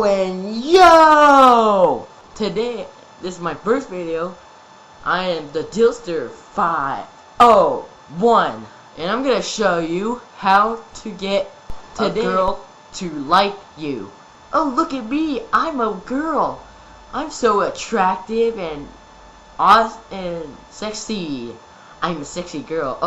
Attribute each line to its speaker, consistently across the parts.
Speaker 1: and yo! Today, this is my first video. I am the DylanLasagna, and I'm gonna show you how to get a girl to like you. Oh, look at me! I'm a girl. I'm so attractive and awesome and sexy. I'm a sexy girl.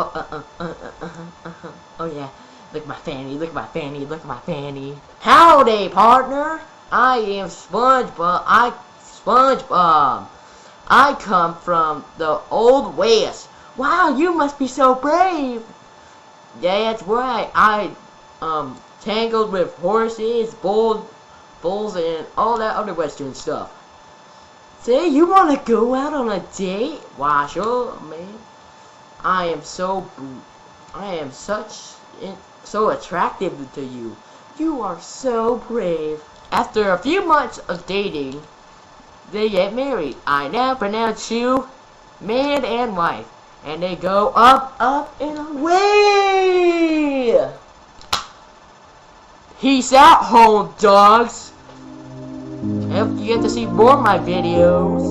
Speaker 1: Oh yeah. Look at my fanny, look at my fanny, look at my fanny. Howdy, partner! I am SpongeBob. I come from the Old West. Wow, you must be so brave. Yeah, that's right. I tangled with horses, bulls, and all that other Western stuff. Say, you want to go out on a date? Why, sure, man. I am so attractive to you. You are so brave. After a few months of dating, they get married. I now pronounce you man and wife. And they go up, and away. Peace out, home dogs. If you get to see more of my videos.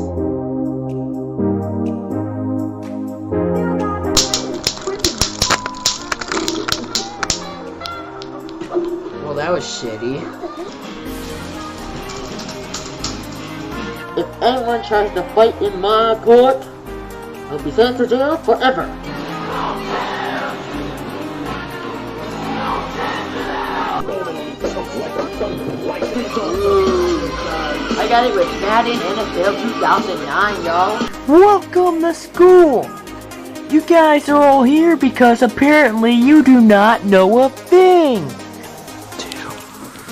Speaker 1: Well, that was shitty. If anyone tries to fight in my court, I'll be sent to jail forever. I got it with Madden NFL 2009, y'all.
Speaker 2: Welcome to school! You guys are all here because apparently you do not know a thing! 2,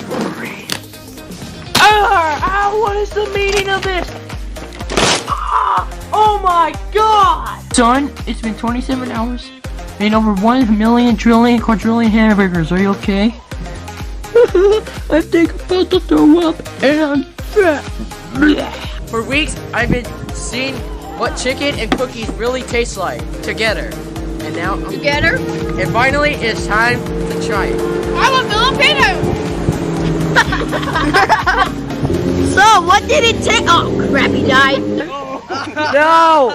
Speaker 2: 3... what is the meaning of this? Oh my god! Son, it's been 27 hours. Made over 1 million trillion quadrillion hamburgers. Are you okay? I think I'm about to throw up and I'm fat.
Speaker 1: For weeks, I've been seeing what chicken and cookies really taste like together. And now
Speaker 3: together?
Speaker 1: And finally, it's time to try it.
Speaker 3: I'm a Filipino! So, what did it take? Oh crap, he died.
Speaker 2: No!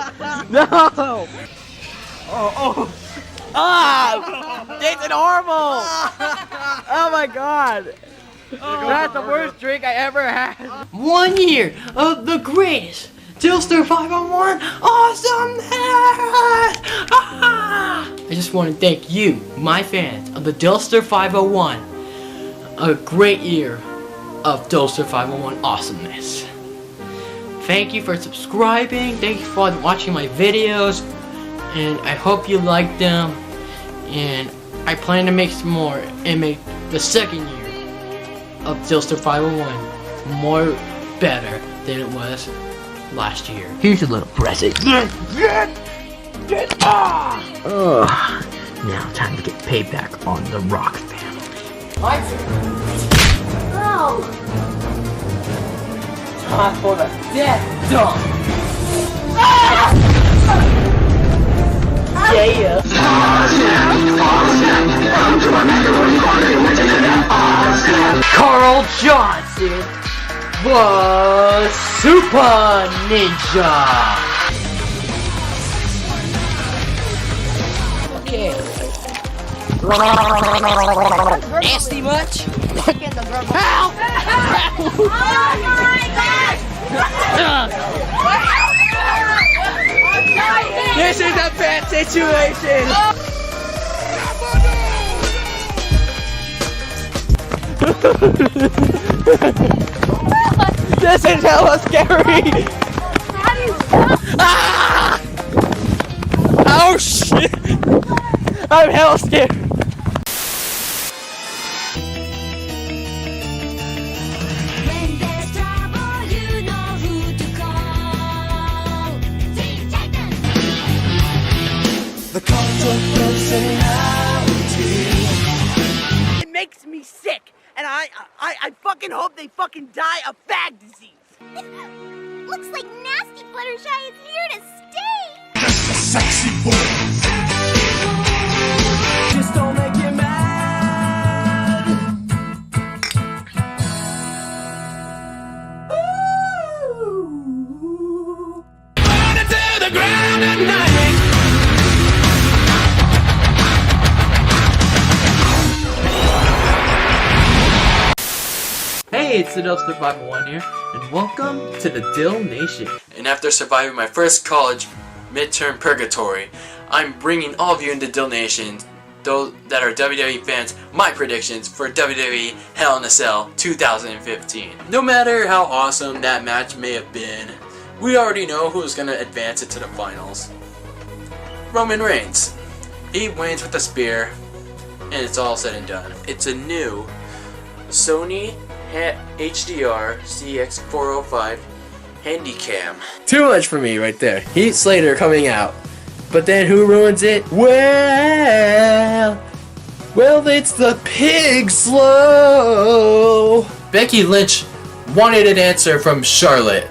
Speaker 2: It's horrible! Oh my god! That's the worst drink I ever had. 1 year of the greatest DylanLasagna awesomeness! I just want to thank you, my fans of the DylanLasagna501. A great year of DylanLasagna501 awesomeness. Thank you for subscribing. Thank you for watching my videos. And I hope you like them. And I plan to make some more and make the second year of DylanLasagna501 more better than it was last year. Here's a little present. Now time to get payback on the Rock family.
Speaker 1: My turn. Oh. Time for the death dunk. Yeah. Carl Johnson was Super Ninja. Okay. Nasty much? Help!
Speaker 3: Oh my gosh!
Speaker 1: This is a bad situation! This is hella scary! Ah! Oh shit! I'm hella scared!
Speaker 4: When there's trouble, you know who to call. Teen Titans!
Speaker 5: The controversiality.
Speaker 6: It makes me sick, and I fucking hope they fucking die of fag disease.
Speaker 4: Looks like Nasty Fluttershy is here to stay!
Speaker 5: Just a sexy boy. Just don't make you mad.
Speaker 2: Hey, it's TheDylster501 here, and welcome to the Dill Nation. And after surviving my first college midterm purgatory, I'm bringing all of you into Dill Nation, those that are WWE fans, my predictions for WWE Hell in a Cell 2015. No matter how awesome that match may have been, we already know who's going to advance it to the finals. Roman Reigns. He wins with a spear, and it's all said and done. It's a new Sony HDR CX405 Handycam. Too much for me right there. Heath Slater coming out. But then who ruins it? Well, it's the Pig Slow. Becky Lynch wanted an answer from Charlotte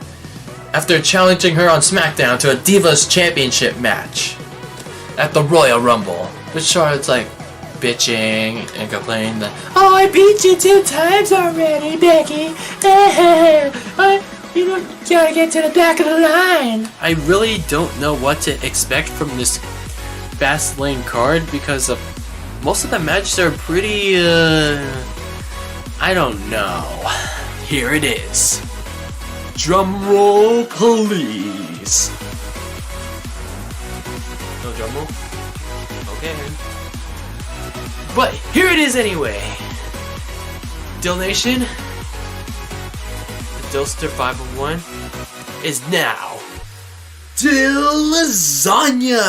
Speaker 2: after challenging her on SmackDown to a Divas Championship match at the Royal Rumble. But Charlotte's like bitching and complaining that, oh, I beat you 2 times already, Becky. You gotta get to the back of the line. I really don't know what to expect from this Fastlane card because most of the matches are pretty, I don't know. Here it is. Drum roll, please. No drum roll? Okay. But here it is anyway. Dill Nation, the Dylster501 is now DylanLasagna.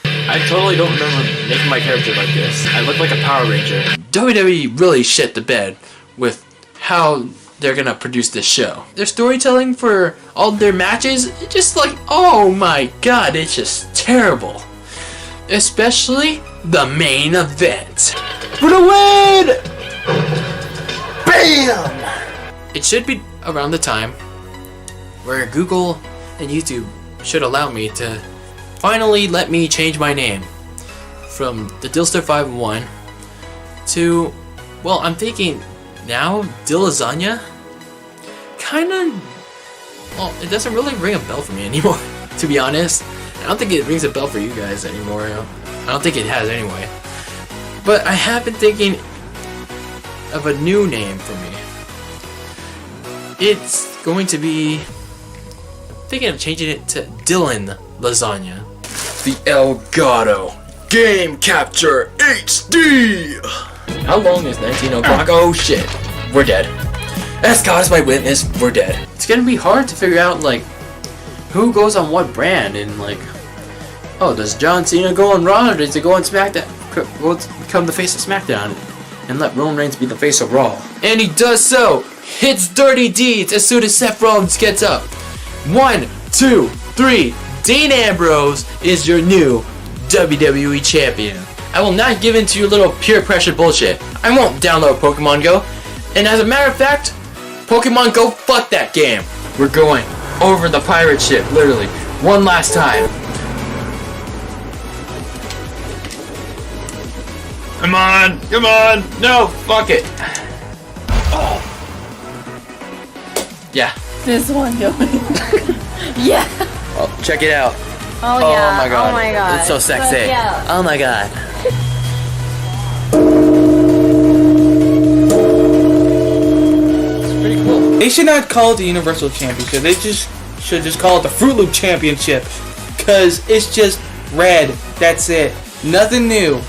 Speaker 2: I totally don't remember making my character like this. I look like a Power Ranger. WWE really shit the bed with how they're gonna produce this show. Their storytelling for all their matches, just like, oh my god, it's just terrible. Especially the main event. For the win! BAM! It should be around the time where Google and YouTube should allow me to finally let me change my name from the Dylster501 to, well, I'm thinking now DylanLasagna kinda, well, it doesn't really ring a bell for me anymore, to be honest. I don't think it rings a bell for you guys anymore. I don't think it has anyway. But I have been thinking of a new name for me. It's going to be, I'm thinking of changing it to DylanLasagna. The Elgato Game Capture HD! How long is 19 o'clock? Oh shit, we're dead. As God is my witness, we're dead. It's gonna be hard to figure out, like, who goes on what brand, and like, oh, does John Cena go on Raw, or does he go on SmackDown, become the face of SmackDown, and let Roman Reigns be the face of Raw? And he does so, hits dirty deeds as soon as Seth Rollins gets up. 1, 2, 3, Dean Ambrose is your new WWE Champion. I will not give in to your little peer pressure bullshit. I won't download Pokemon Go, and as a matter of fact, Pokemon Go, fuck that game. We're going over the pirate ship, literally, one last time. Come on, no, fuck it. Oh. Yeah.
Speaker 3: This one going. Yeah.
Speaker 2: Oh, check it out.
Speaker 3: Oh yeah.
Speaker 2: Oh my god.
Speaker 3: Oh my god.
Speaker 2: It's so sexy.
Speaker 3: Yeah.
Speaker 2: Oh my god. It's pretty cool.
Speaker 7: They should not call it the Universal Championship. They should just call it the Fruit Loop Championship. Cause it's just red. That's it. Nothing new.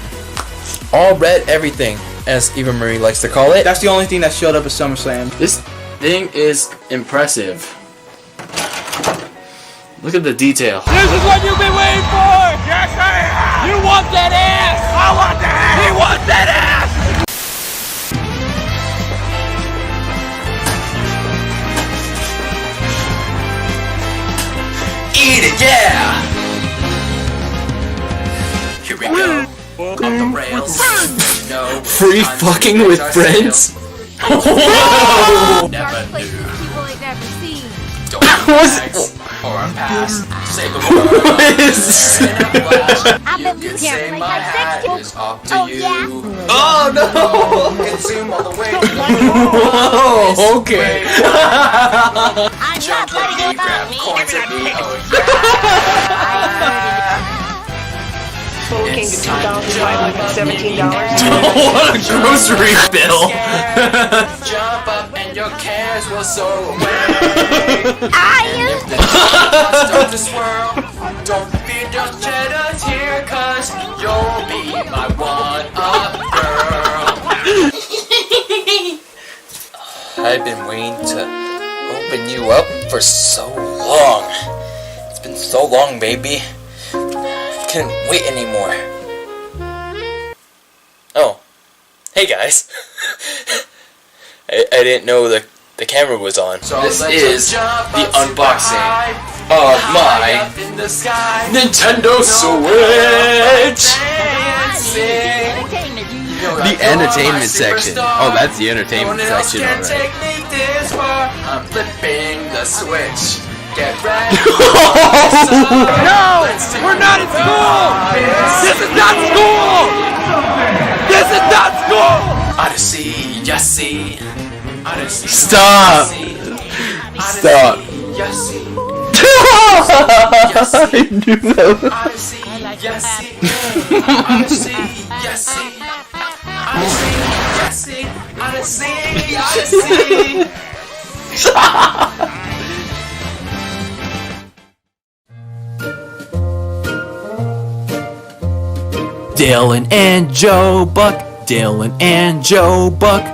Speaker 2: All red everything, as Eva Marie likes to call it.
Speaker 7: That's the only thing that showed up at SummerSlam.
Speaker 2: This thing is impressive. Look at the detail.
Speaker 6: This is what you've been waiting for! Yes, I am! You want that ass! I want that ass! He wants that ass!
Speaker 2: Eat it, yeah! Here we go. Off the rails. No. Free fucking with friends? Never knew.
Speaker 4: People ain't never seen.
Speaker 2: Don't bags or a pass. Save the world.
Speaker 4: I
Speaker 2: You
Speaker 4: bet we
Speaker 2: can
Speaker 4: can't
Speaker 2: say
Speaker 4: play
Speaker 2: my
Speaker 4: that
Speaker 2: hat
Speaker 4: sex
Speaker 2: is up to
Speaker 4: Oh,
Speaker 2: you.
Speaker 4: yeah?
Speaker 2: Oh no! Consume all the way. Oh, okay.
Speaker 4: I'm not letting you
Speaker 2: grab
Speaker 4: me.
Speaker 2: coins at me. Oh
Speaker 6: total came to $2,517.
Speaker 2: What a grocery bill! Jump up and your cares will soar away. If the start to swirl, don't be just shed a tear, cause you'll be my one-up girl.
Speaker 8: I've been waiting to open you up for so long. It's been so long, baby. I couldn't wait anymore. Oh, hey guys. I didn't know the camera was on.
Speaker 2: So this is the unboxing of my Nintendo Switch.
Speaker 9: The entertainment section. Oh, that's the entertainment section, alright.
Speaker 2: I'm flipping the switch. Get ready.
Speaker 6: No! We're not in school! This is not school! This is not school!
Speaker 2: Odyssey, Yassi. Odyssey.
Speaker 9: Stop! Stop.
Speaker 2: Yassi.
Speaker 9: I knew that.
Speaker 2: Odyssey, Yassi. Odyssey, Yassi. Odyssey, Odyssey, Odyssey. Dylan and Joe Buck, Dylan and Joe Buck,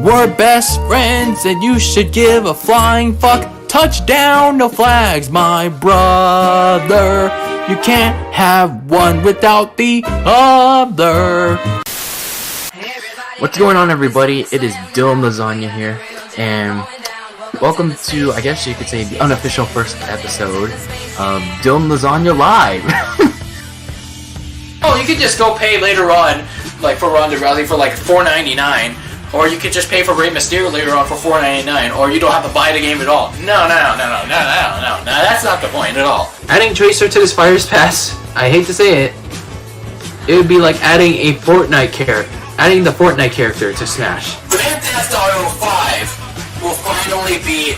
Speaker 2: we're best friends and you should give a flying fuck. Touchdown, no flags, my brother. You can't have one without the other.
Speaker 10: What's going on, everybody? It is DylanLasagna here, and welcome to, I guess you could say, the unofficial first episode of DylanLasagna Live.
Speaker 2: Oh, you could just go pay later on, like for Ronda Rousey for like $4.99, or you could just pay for Rey Mysterio later on for $4.99, or you don't have to buy the game at all. No, that's not the point at all.
Speaker 10: Adding Tracer to this Fire's Pass, I hate to say it, it would be like adding a Fortnite character. Adding the Fortnite character to Smash.
Speaker 2: Grand Theft Auto 5 will finally be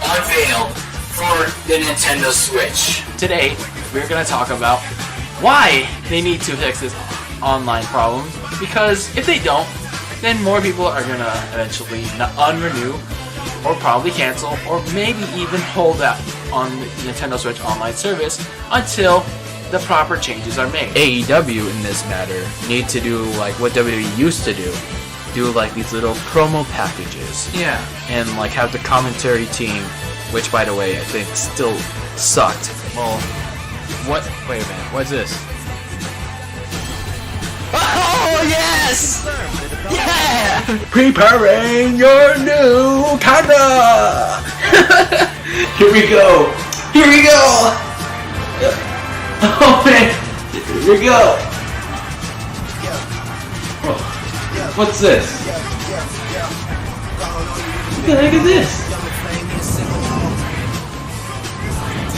Speaker 2: unveiled for the Nintendo Switch. Today, we're going to talk about why they need to fix this online problem. Because if they don't, then more people are going to eventually unrenew, or probably cancel, or maybe even hold out on the Nintendo Switch online service until the proper changes are made.
Speaker 10: AEW in this matter need to do like what WWE used to do like these little promo packages.
Speaker 2: Yeah.
Speaker 10: And like have the commentary team, which by the way I think still sucked.
Speaker 9: Well, what? Wait a minute. What's this?
Speaker 2: Oh yes!
Speaker 9: Yeah! Preparing your new camera!
Speaker 2: Here we go! Here we go! Oh man! Here we go! Oh, what's this? What the heck is this?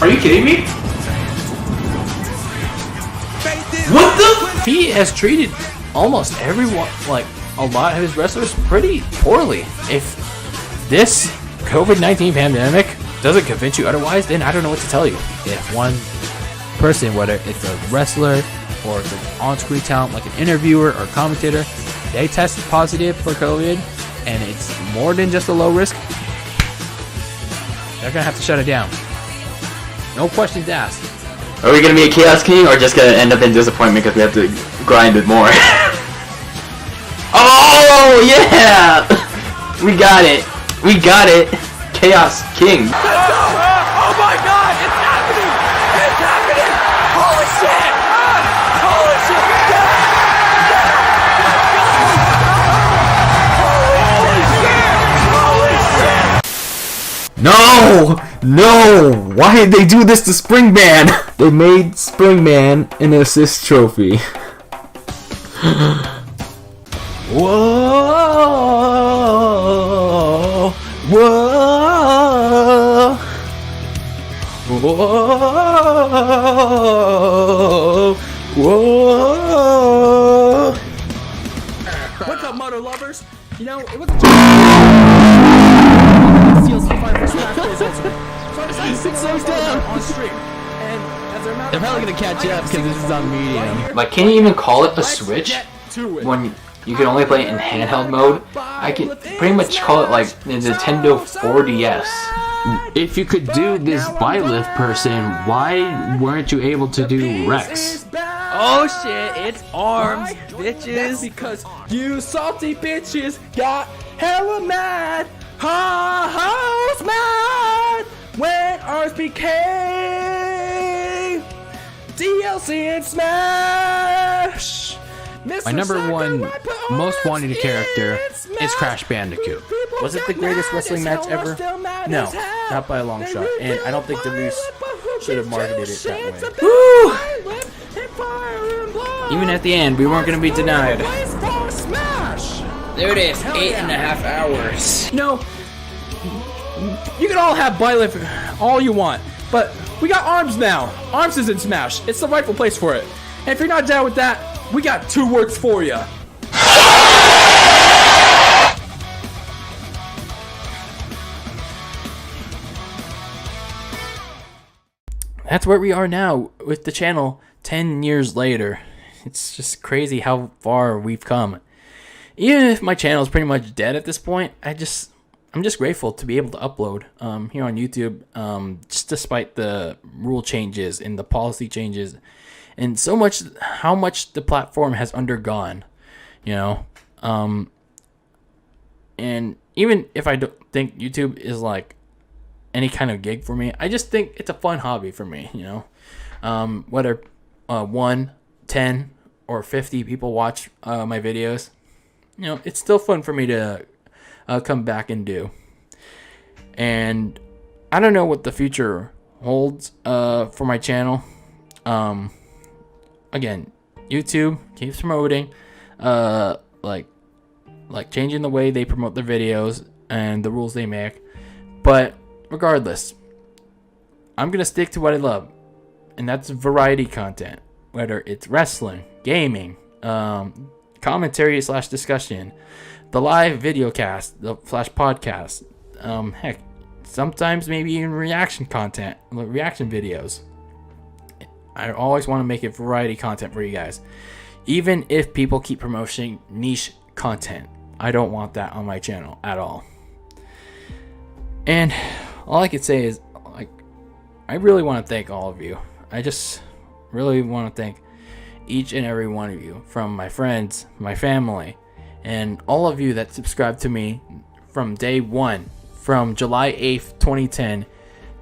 Speaker 2: Are you kidding me? What the?
Speaker 10: He has treated almost everyone, like a lot of his wrestlers, pretty poorly. If this COVID-19 pandemic doesn't convince you otherwise, then I don't know what to tell you. If one person, whether it's a wrestler or it's an on-screen talent like an interviewer or commentator, they tested positive for COVID and it's more than just a low risk, they're gonna have to shut it down. No questions asked.
Speaker 9: Are we gonna be a Chaos King or just gonna end up in disappointment because we have to grind it more? Oh yeah! We got it! We got it! Chaos King!
Speaker 6: Oh my god! It's happening! It's happening! Holy shit! Holy shit!
Speaker 9: No! No! Why did they do this to Springman? They made Springman an assist trophy. Whoa! Whoa! Whoa! Whoa!
Speaker 2: What's up, motor lovers? You know, it was a so I decided to 6 those down on stream.
Speaker 10: And as a matter
Speaker 2: They're probably gonna catch up because this is on medium.
Speaker 10: Like, can you even call it a Switch when you can only play it in handheld mode? I can pretty much call it like the Nintendo 4DS.
Speaker 2: If you could do this Byleth person, why weren't you able to do Rex?
Speaker 6: Oh shit, it's arms, bitches.
Speaker 10: That's because you salty bitches got hella mad. Who's mad when ours became DLC and Smash?
Speaker 2: My number one most wanted character is Crash Bandicoot.
Speaker 10: Was it the greatest wrestling match ever? No, not by a long shot. And I don't think DeVries should have marketed it that way.
Speaker 2: Woo! Even at the end, we weren't gonna be denied.
Speaker 10: There it is, 8.5 hours. No, you can all have Byleth all you want, but we got Arms now. Arms is in Smash. It's the rightful place for it. And if you're not down with that, we got 2 words for you. That's where we are now with the channel 10 years later. It's just crazy how far we've come. Even if my channel is pretty much dead at this point, I'm just grateful to be able to upload here on YouTube, just despite the rule changes and the policy changes and so much how much the platform has undergone, you know. And even if I don't think YouTube is like any kind of gig for me, I just think it's a fun hobby for me, you know. Whether 1, 10, or 50 people watch my videos, you know, it's still fun for me to come back and do. And I don't know what the future holds for my channel. Again, YouTube keeps promoting, like changing the way they promote their videos and the rules they make. But regardless, I'm gonna stick to what I love, and that's variety content. Whether it's wrestling, gaming, commentary / discussion, the live video cast, the flash podcast, heck, sometimes maybe even reaction content, reaction videos. I always want to make it variety content for you guys. Even if people keep promoting niche content, I don't want that on my channel at all. And all I can say is, like, I really want to thank all of you. I just really want to thank each and every one of you, from my friends, my family, and all of you that subscribed to me from day one, from July 8th, 2010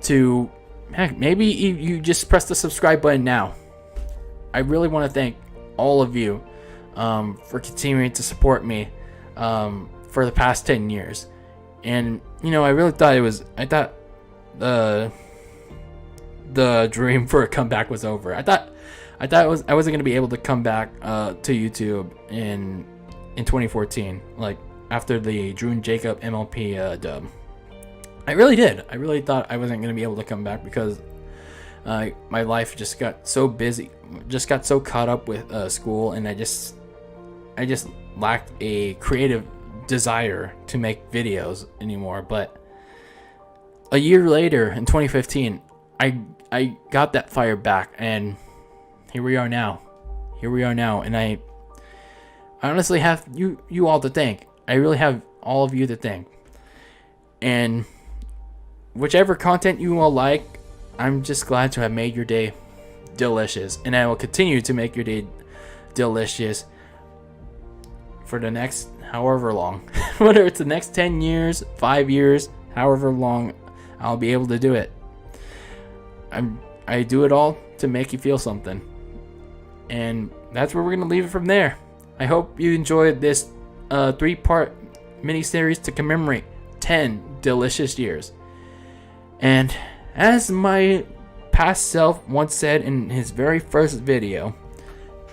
Speaker 10: to, heck, maybe you just press the subscribe button now. I really want to thank all of you for continuing to support me for the past 10 years. And, you know, I really thought the dream for a comeback was over. I thought I wasn't going to be able to come back to YouTube in 2014, like after the Drew and Jacob MLP dub. I really did. I really thought I wasn't going to be able to come back because my life just got so busy, just got so caught up with school, and I just lacked a creative desire to make videos anymore. But a year later, in 2015, I got that fire back, and here we are now. And I honestly have you all to thank. I really have all of you to thank. And whichever content you all like, I'm just glad to have made your day delicious, and I will continue to make your day delicious for the next however long. Whether it's the next 10 years, 5 years, however long, I'll be able to do it. I do it all to make you feel something. And that's where we're going to leave it from there. I hope you enjoyed this 3-part mini-series to commemorate 10 delicious years. And as my past self once said in his very first video,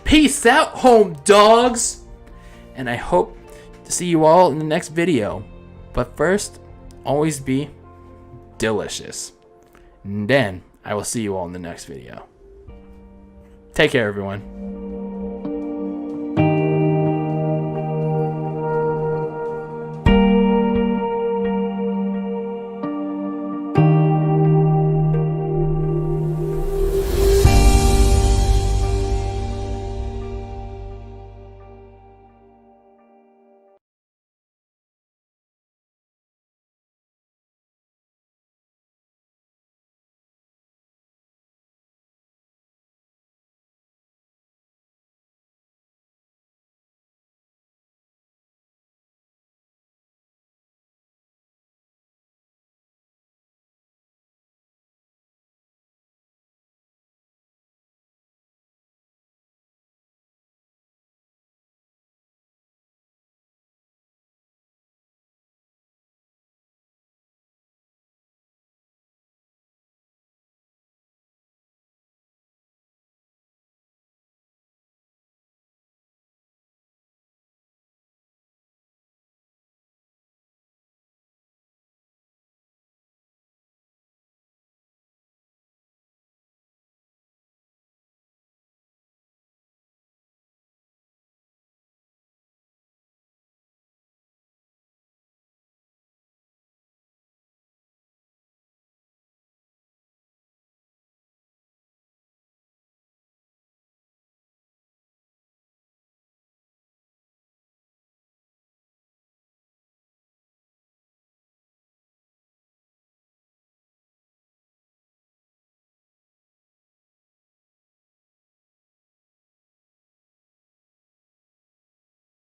Speaker 10: peace out, home dogs! And I hope to see you all in the next video. But first, always be delicious. And then I will see you all in the next video. Take care, everyone.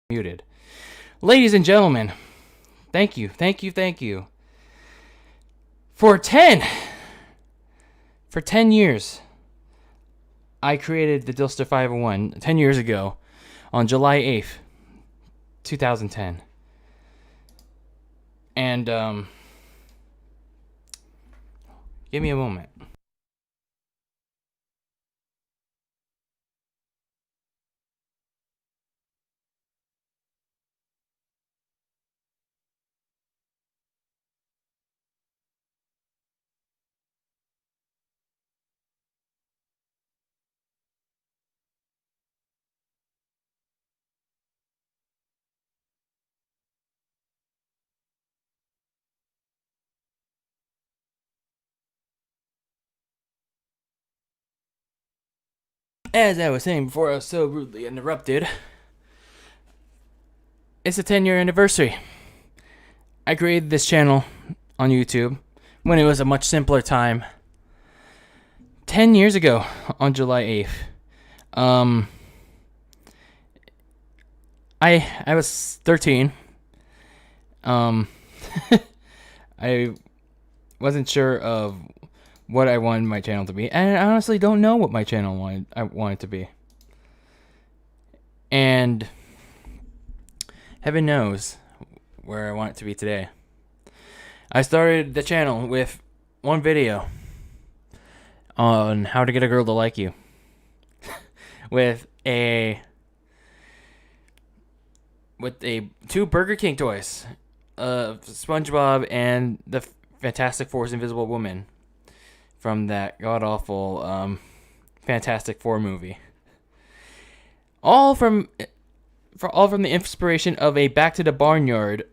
Speaker 10: muted. Ladies and gentlemen, thank you. For 10 years, I created the DylanLasagna 10 years ago on July 8th, 2010. And, give me a moment. As I was saying before I was so rudely interrupted, it's a 10-year anniversary. I created this channel on YouTube when it was a much simpler time. 10 years ago on July 8th. I was 13. I wasn't sure of what I wanted my channel to be, and I honestly don't know what my channel I wanted to be. And heaven knows where I want it to be today. I started the channel with one video on how to get a girl to like you. with two Burger King toys, SpongeBob and the Fantastic Four's Invisible Woman from that god-awful Fantastic Four movie. All from the inspiration of a Back to the Barnyard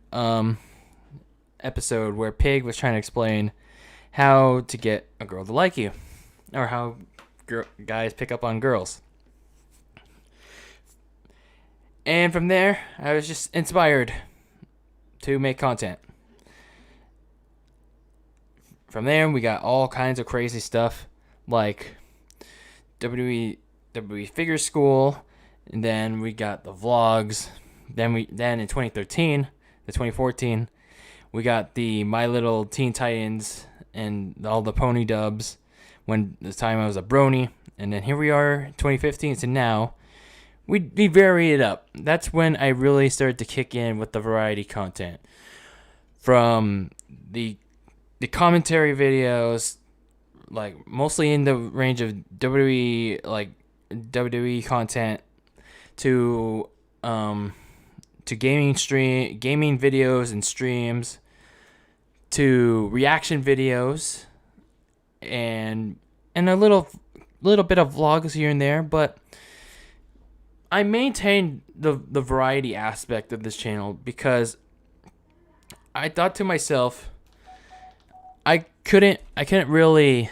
Speaker 10: episode where Pig was trying to explain how to get a girl to like you, or how guys pick up on girls. And from there, I was just inspired to make content. From there, we got all kinds of crazy stuff like WWE Figure School, and then we got the vlogs. Then in 2014, we got the My Little Teen Titans and all the pony dubs when the time I was a brony. And then here we are, 2015 to now. We vary it up. That's when I really started to kick in with the variety content. From the commentary videos, like mostly in the range of WWE content, to gaming videos and streams, to reaction videos, and a little bit of vlogs here and there. But I maintained the variety aspect of this channel because I thought to myself, I couldn't really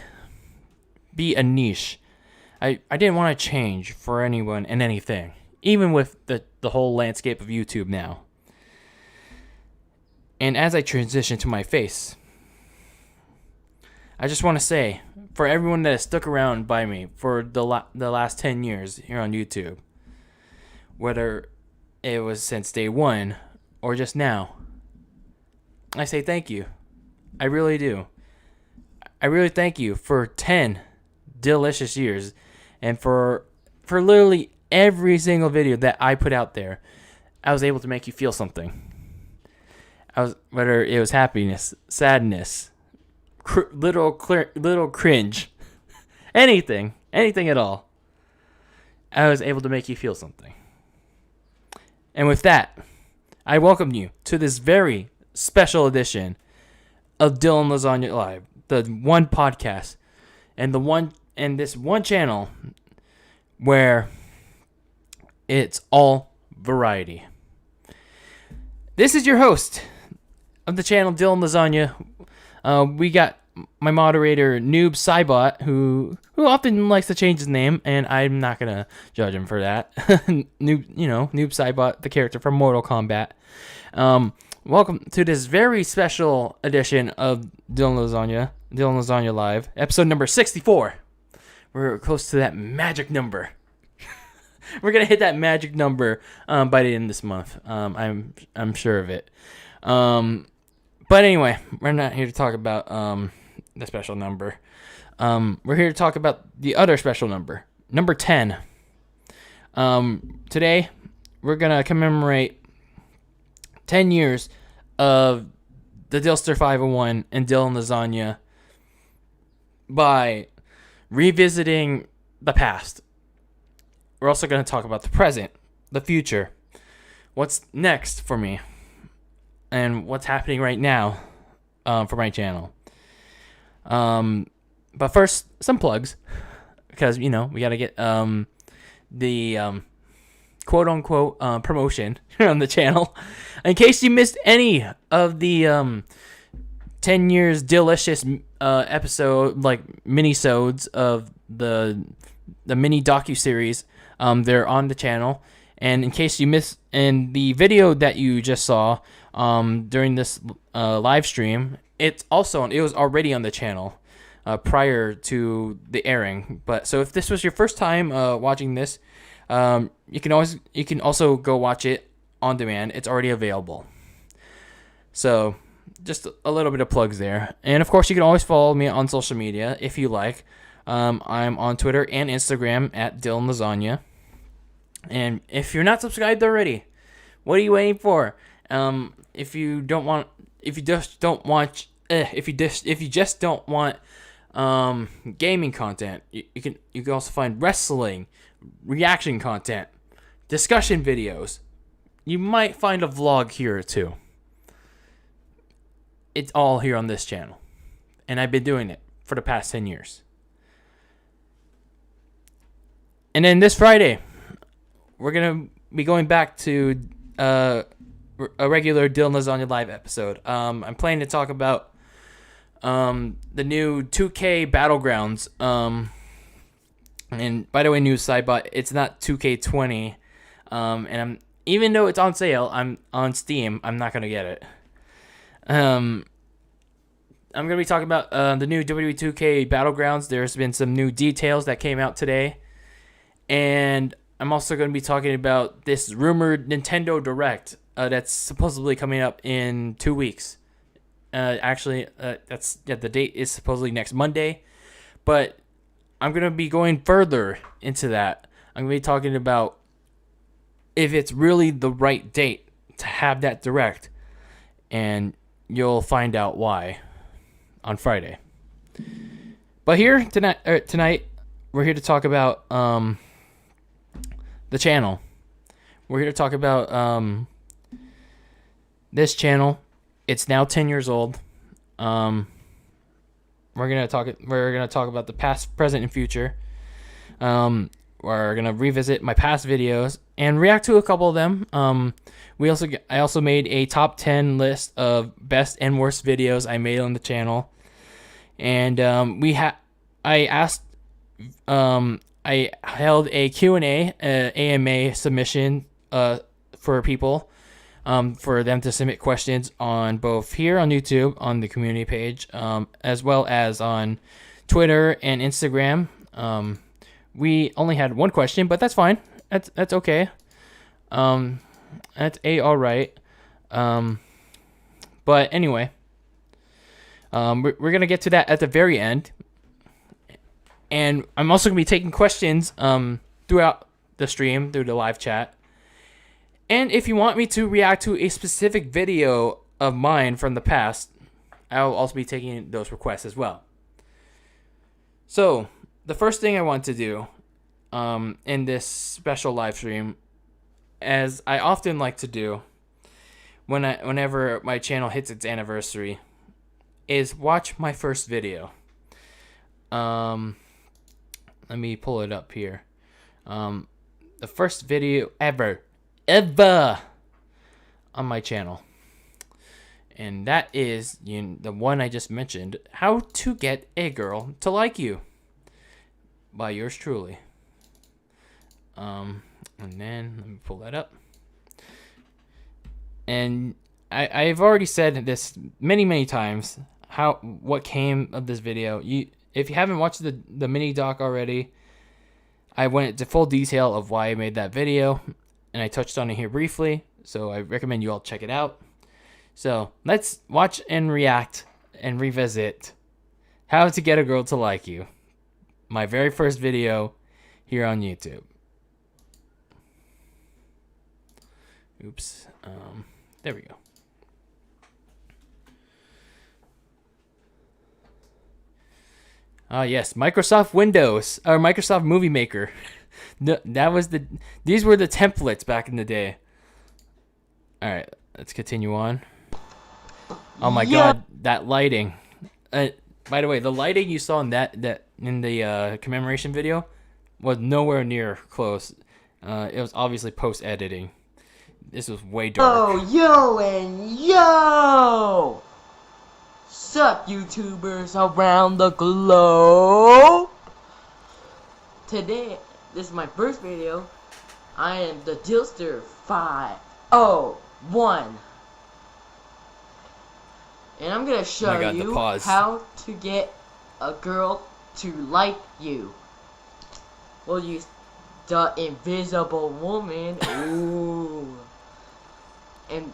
Speaker 10: be a niche. I didn't want to change for anyone and anything, even with the whole landscape of YouTube now. And as I transition to my face, I just want to say, for everyone that has stuck around by me for the last 10 years here on YouTube, whether it was since day one or just now, I say thank you. I really do. I really thank you for 10 delicious years, and for literally every single video that I put out there, I was able to make you feel something. Whether it was happiness, sadness, little cringe, anything at all, I was able to make you feel something. And with that, I welcome you to this very special edition of DylanLasagna Live, the one podcast and this one channel where it's all variety. This is your host of the channel, DylanLasagna. We got my moderator, Noob Cybot, who often likes to change his name, and I'm not gonna judge him for that. Noob Cybot, the character from Mortal Kombat. Welcome to this very special edition of DylanLasagna Live, episode number 64. We're close to that magic number. We're gonna hit that magic number by the end of this month. I'm sure of it. But anyway, we're not here to talk about the special number. We're here to talk about the other special number, number 10. Today, we're gonna commemorate 10 years of the DylanLasagna and DylanLasagna by revisiting the past. We're also going to talk about the present, the future, what's next for me, and what's happening right now for my channel. But first, some plugs, because, we got to get the quote-unquote promotion on the channel. In case you missed any of the 10 years delicious episode, like mini-sodes of the mini docu-series, they're on the channel. And in case you missed in the video that you just saw during this live stream, it was already on the channel prior to the airing. But so if this was your first time watching this, you can also go watch it on demand. It's already available. So just a little bit of plugs there. And of course, you can always follow me on social media if you like. I'm on Twitter and Instagram at DylanLasagna. And if you're not subscribed already, what are you waiting for? If you just don't want gaming content, you can also find wrestling, reaction content, discussion videos. You might find a vlog here or two. It's all here on this channel. And I've been doing it for the past 10 years. And then this Friday, we're going to be going back to a regular DylanLasagna live episode. I'm planning to talk about the new 2K Battlegrounds. And by the way, news sidebot, it's not 2K20. And even though it's on sale, I'm on Steam, I'm not going to get it. I'm going to be talking about the new WWE 2K Battlegrounds. There's been some new details that came out today. And I'm also going to be talking about this rumored Nintendo Direct that's supposedly coming up in 2 weeks. The date is supposedly next Monday. But I'm going to be going further into that. I'm going to be talking about if it's really the right date to have that Direct. And you'll find out why on Friday. But here tonight, we're here to talk about the channel. We're here to talk about this channel. It's now 10 years old. We're gonna talk about the past, present, and future. We're gonna revisit my past videos and react to a couple of them. I also made a top 10 list of best and worst videos I made on the channel, and I held a Q&A, AMA submission for people, for them to submit questions on both here on YouTube on the community page, as well as on Twitter and Instagram. We only had one question, but that's fine. That's okay. That's all right. But anyway, we're gonna get to that at the very end. And I'm also going to be taking questions throughout the stream, through the live chat. And if you want me to react to a specific video of mine from the past, I'll also be taking those requests as well. So, the first thing I want to do in this special live stream, as I often like to do whenever my channel hits its anniversary, is watch my first video. Let me pull it up here. The first video ever on my channel. And that is the one I just mentioned, How to Get a Girl to Like You, by yours truly. And then, let me pull that up. And I've already said this many times, what came of this video. If you haven't watched the mini doc already, I went into full detail of why I made that video, and I touched on it here briefly, so I recommend you all check it out. So let's watch and react and revisit How to Get a Girl to Like You, my very first video here on YouTube. Oops. There we go. Yes, Microsoft Windows or Microsoft Movie Maker. No, these were the templates back in the day. All right, let's continue on. Oh my God, that lighting. By the way, the lighting you saw in that in the commemoration video was nowhere near close. It was obviously post editing. This was way dark.
Speaker 1: Oh, yo and yo! Sup, YouTubers around the globe? Today, this is my first video. I am the DylanLasagna. And I'm gonna show you how to get a girl to like you. We'll use the invisible woman. Ooh. And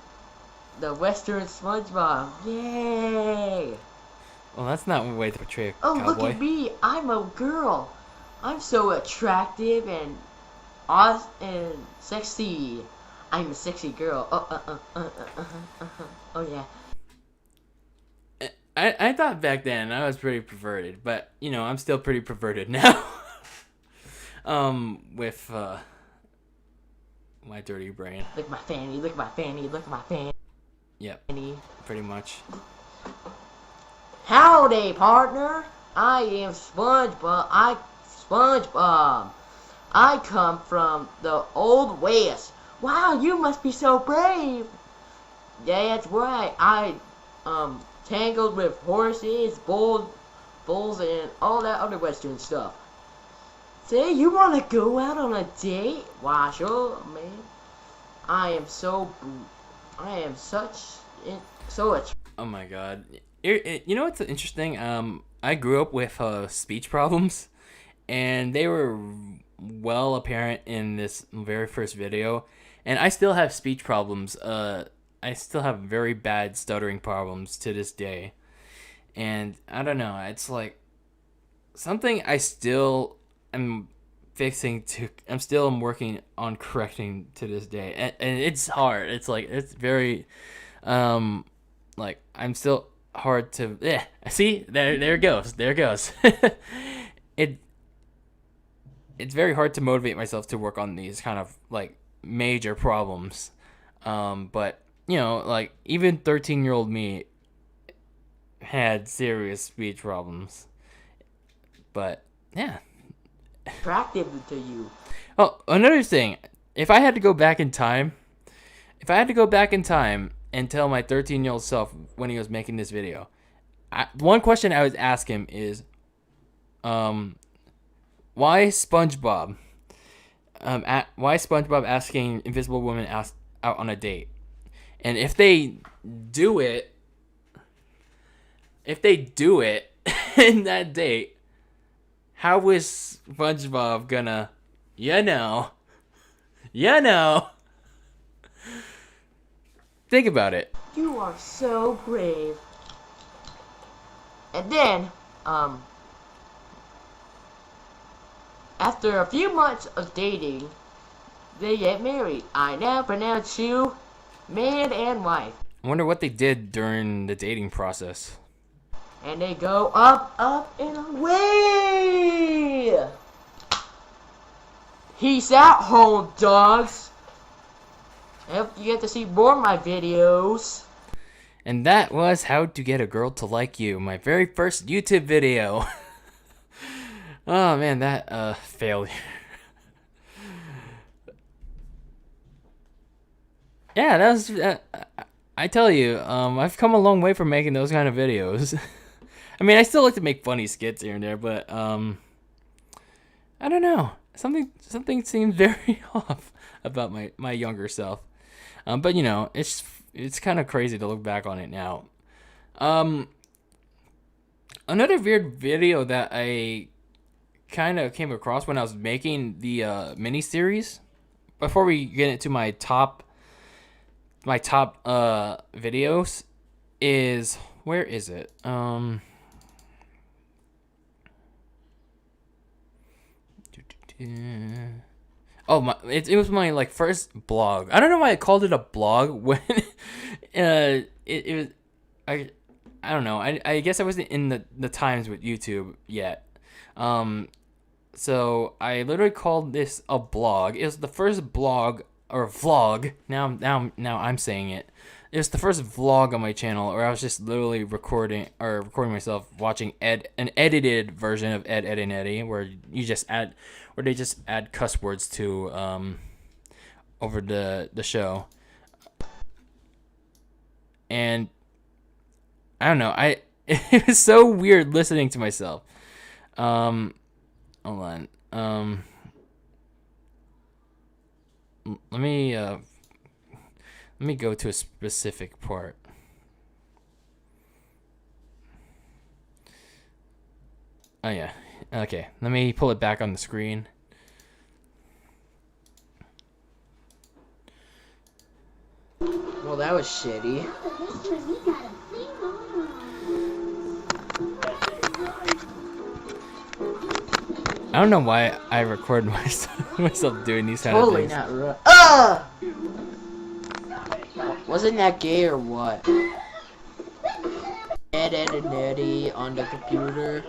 Speaker 1: the Western SpongeBob. Yay!
Speaker 10: Well, that's not one way to portray a
Speaker 1: cowboy. Look at me. I'm a girl. I'm so attractive and awesome and sexy. I'm a sexy girl. Oh yeah.
Speaker 10: I thought back then I was pretty perverted, but you know I'm still pretty perverted now. With my dirty brain.
Speaker 1: Look at my fanny. Look at my fanny. Look at my fanny.
Speaker 10: Yep. Pretty much.
Speaker 1: Howdy, partner. I am SpongeBob. I come from the Old West. Wow, you must be so brave. That's right. I tangled with horses, bulls, and all that other Western stuff. Say, you want to go out on a date? Why, sure, man. I am so
Speaker 10: oh my God. You know what's interesting? I grew up with speech problems, and they were well apparent in this very first video. And I still have speech problems. I still have very bad stuttering problems to this day. And I don't know, it's like something I still am fixing to, I'm still working on correcting to this day. And it's hard. It's like, it's very, like, I'm still hard to, see, there it goes. It's very hard to motivate myself to work on these kind of, like, major problems. But, you know, like, even 13-year-old me had serious speech problems. But, yeah.
Speaker 1: Attractive to you.
Speaker 10: Oh, another thing. If I had to go back in time and tell my 13-year-old self when he was making this video, one question I would ask him is, why SpongeBob? Why SpongeBob asking Invisible Woman out on a date? And if they do it in that date, how is SpongeBob gonna, you know, think about it.
Speaker 1: You are so brave. And then, after a few months of dating, they get married. I now pronounce you man and wife.
Speaker 10: I wonder what they did during the dating process.
Speaker 1: And they go up, up, and away! Peace out, home dogs! I hope you get to see more of my videos.
Speaker 10: And that was How to Get a Girl to Like You, my very first YouTube video. Oh man, that failure. Yeah, that was. I tell you, I've come a long way from making those kind of videos. I mean, I still like to make funny skits here and there, but I don't know. Something seems very off about my younger self. But you know, it's kind of crazy to look back on it now. Another weird video that I kind of came across when I was making the mini series. Before we get into my top videos, is where is it? Oh, it was my like first blog. I don't know why I called it a blog when it was I don't know. I guess I wasn't in the times with YouTube yet. So I literally called this a blog. It was the first blog or vlog. Now I'm saying it. It was the first vlog on my channel, where I was just literally recording myself watching an edited version of Ed and Eddie, where they just add cuss words to over the show. And I don't know, it was so weird listening to myself. Hold on. Let me go to a specific part. Oh yeah. Okay. Let me pull it back on the screen.
Speaker 1: Well, that was shitty.
Speaker 10: I don't know why I record myself doing these kind of things.
Speaker 1: Totally not right. Wasn't that gay or what? Ed and Eddie on the computer.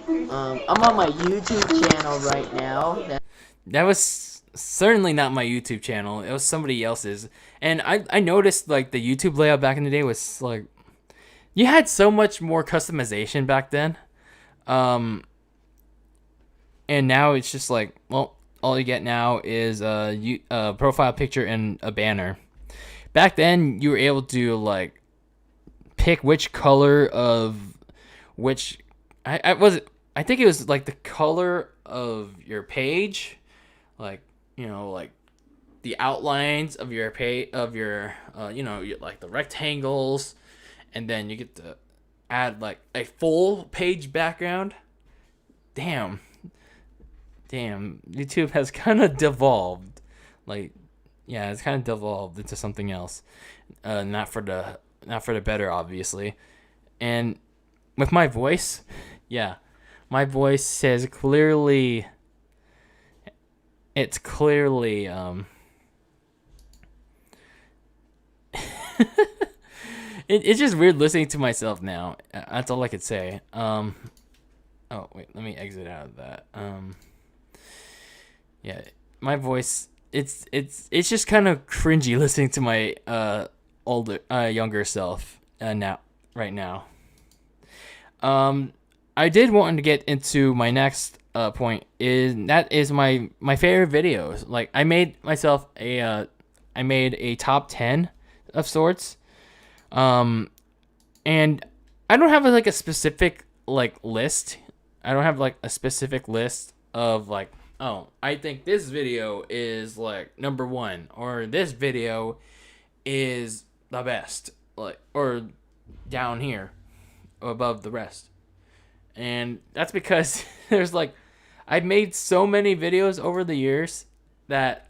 Speaker 1: I'm on my YouTube channel right now.
Speaker 10: That was certainly not my YouTube channel. It was somebody else's. And I noticed like the YouTube layout back in the day was like, you had so much more customization back then. And now it's just like, well, all you get now is a profile picture and a banner. Back then, you were able to like pick which color of which. I think it was like the color of your page, like like the outlines of your page like the rectangles, and then you get to add like a full page background. Damn, YouTube has kind of devolved. Like, yeah, it's kind of devolved into something else. Not for the better, obviously. And with my voice, yeah, my voice says clearly. It's clearly it's just weird listening to myself now. That's all I could say. Oh wait, let me exit out of that. Yeah, my voice. It's just kind of cringy listening to my younger self right now. I did want to get into my next point. That is my favorite videos. Like I made myself a top 10 of sorts. And I don't have like a specific like list. I don't have like a specific list of like, oh, I think this video is like number 1, or this video is the best, like, or down here above the rest. And that's because there's like, I've made so many videos over the years that,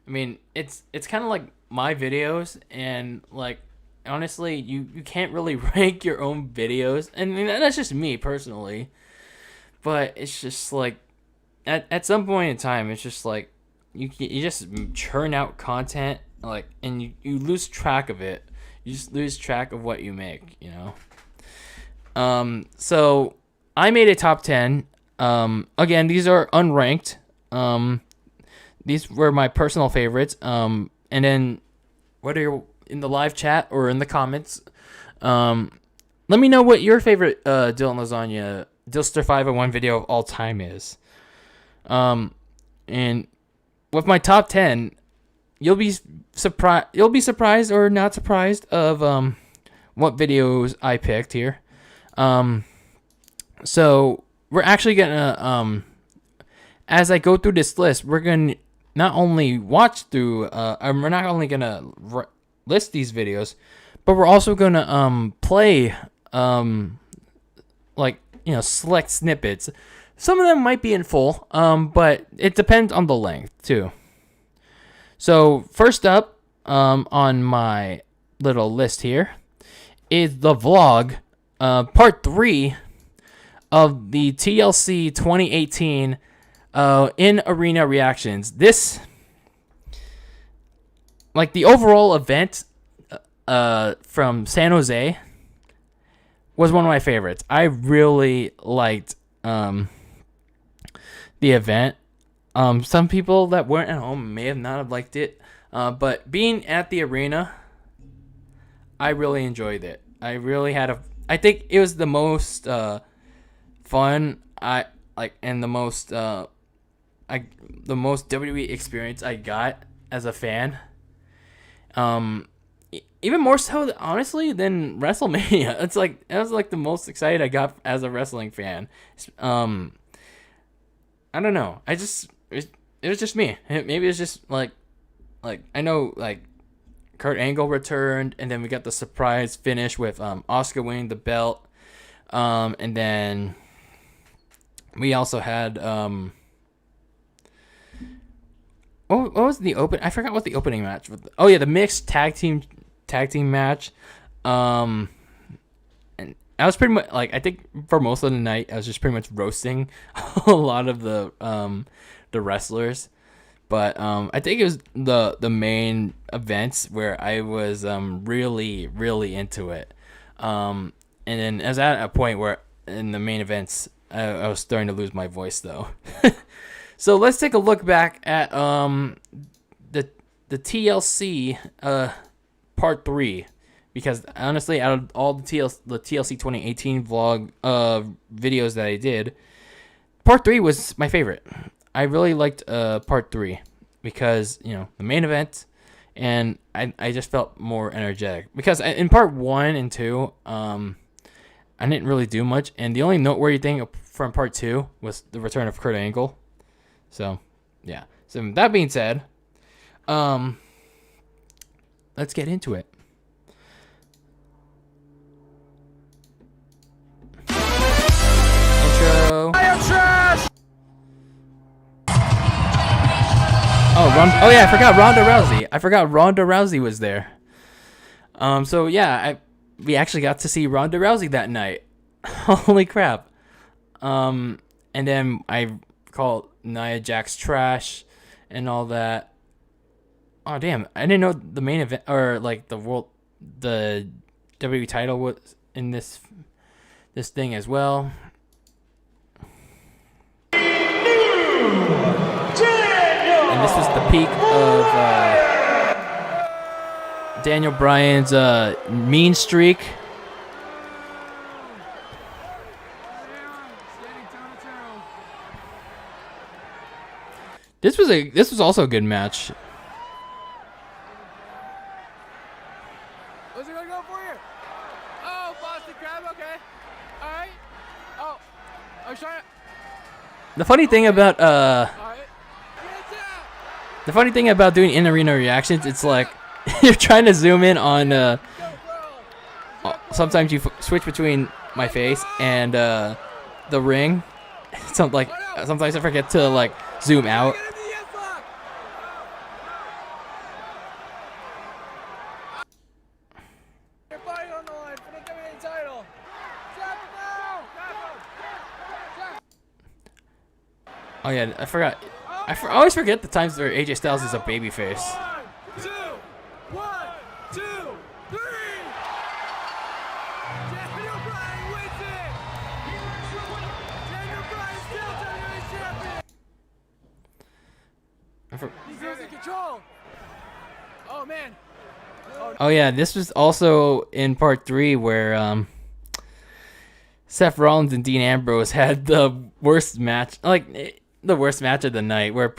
Speaker 10: I mean, it's kind of like my videos, and like honestly, you can't really rank your own videos, and that's just me personally. But it's just like, at some point in time, it's just like, you just churn out content, like, and you lose track of it. You just lose track of what you make, So I made a top 10. Again, these are unranked. These were my personal favorites. And then whether you're in the live chat or in the comments, let me know what your favorite DylanLasagna DylanLasagna501 video of all time is. And with my top 10, you'll be surprised or not surprised of what videos I picked here. So we're actually gonna as I go through this list, we're gonna not only watch through we're not only gonna list these videos, but we're also gonna play like select snippets. Some of them might be in full, but it depends on the length too. So first up on my little list here is the vlog, part 3 of the TLC 2018 in arena reactions. This, like, the overall event from San Jose was one of my favorites. I really liked the event. Some people that weren't at home may have not have liked it, but being at the arena, I really enjoyed it. I really had I think it was the most fun and the most WWE experience I got as a fan. Even more so, honestly, than WrestleMania. It was like the most excited I got as a wrestling fan. I don't know. It was just me. Maybe it's just like I know, like, Kurt Angle returned, and then we got the surprise finish with Asuka winning the belt, and then we also had what was the open? I forgot what the opening match was. Oh yeah, the mixed tag team match. And I was pretty much, like, I think for most of the night I was just pretty much roasting a lot of the wrestlers. But I think it was the main events where I was really, really into it. And then I was at a point where in the main events I was starting to lose my voice, though. So let's take a look back at the TLC part 3, because honestly, out of all the TLC 2018 vlog videos that I did, part 3 was my favorite. I really liked part 3 because, the main event, and I just felt more energetic. Because in part 1 and 2, I didn't really do much, and the only noteworthy thing from part 2 was the return of Kurt Angle. So, yeah. So that being said, let's get into it. Intro. Oh yeah, I forgot Ronda Rousey was there. So yeah, we actually got to see Ronda Rousey that night. Holy crap. And then I called Nia Jax trash and all that. Oh damn, I didn't know the main event, or like the WWE title was in this thing as well. And this was the peak of Daniel Bryan's mean streak. This was also a good match.
Speaker 6: What's it gonna go for you? Oh, Boston Crab, okay. Alright. Oh, I was trying to...
Speaker 10: The funny thing about doing in-arena reactions, it's like you're trying to zoom in on sometimes you switch between my face and the ring. Sometimes I forget to like zoom out. Oh yeah, I forgot. I always forget the times where AJ Styles is a babyface.
Speaker 6: 1, 2, 3. Daniel Bryan wins it. Daniel Bryan still WWE champion. He's losing control. Oh man.
Speaker 10: Oh yeah, this was also in part 3 where Seth Rollins and Dean Ambrose had the worst match, the worst match of the night, where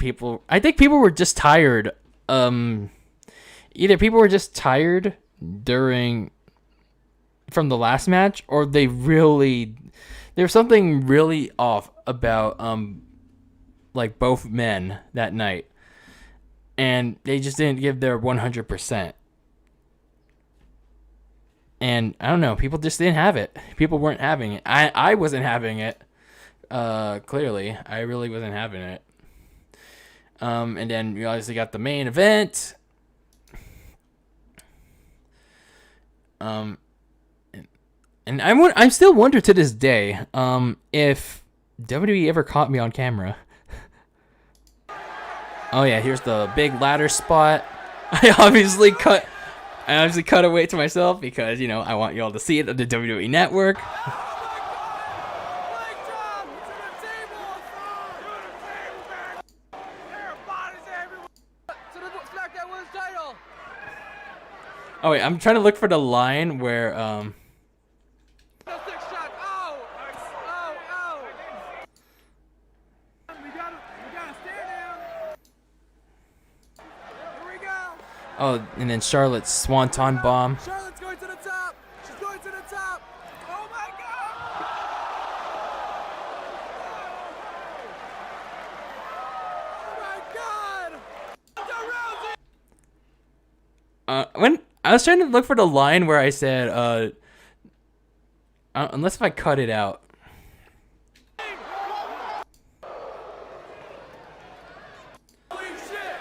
Speaker 10: I think people were just tired. Either people were just tired from the last match, or there's something really off about like both men that night, and they just didn't give their 100%. And I don't know, people just didn't have it. People weren't having it. I wasn't having it. Clearly, I really wasn't having it. And then we obviously got the main event. And I still wonder to this day, if WWE ever caught me on camera. Oh yeah, here's the big ladder spot. I obviously cut away to myself because, I want you all to see it on the WWE Network. Oh wait, I'm trying to look for the line where oh, and then Charlotte's Swanton Bomb.
Speaker 6: Charlotte's going to the top. She's going to the top. Oh my god. Oh my god.
Speaker 10: When I was trying to look for the line where I said, unless if I cut it out.
Speaker 6: Holy shit.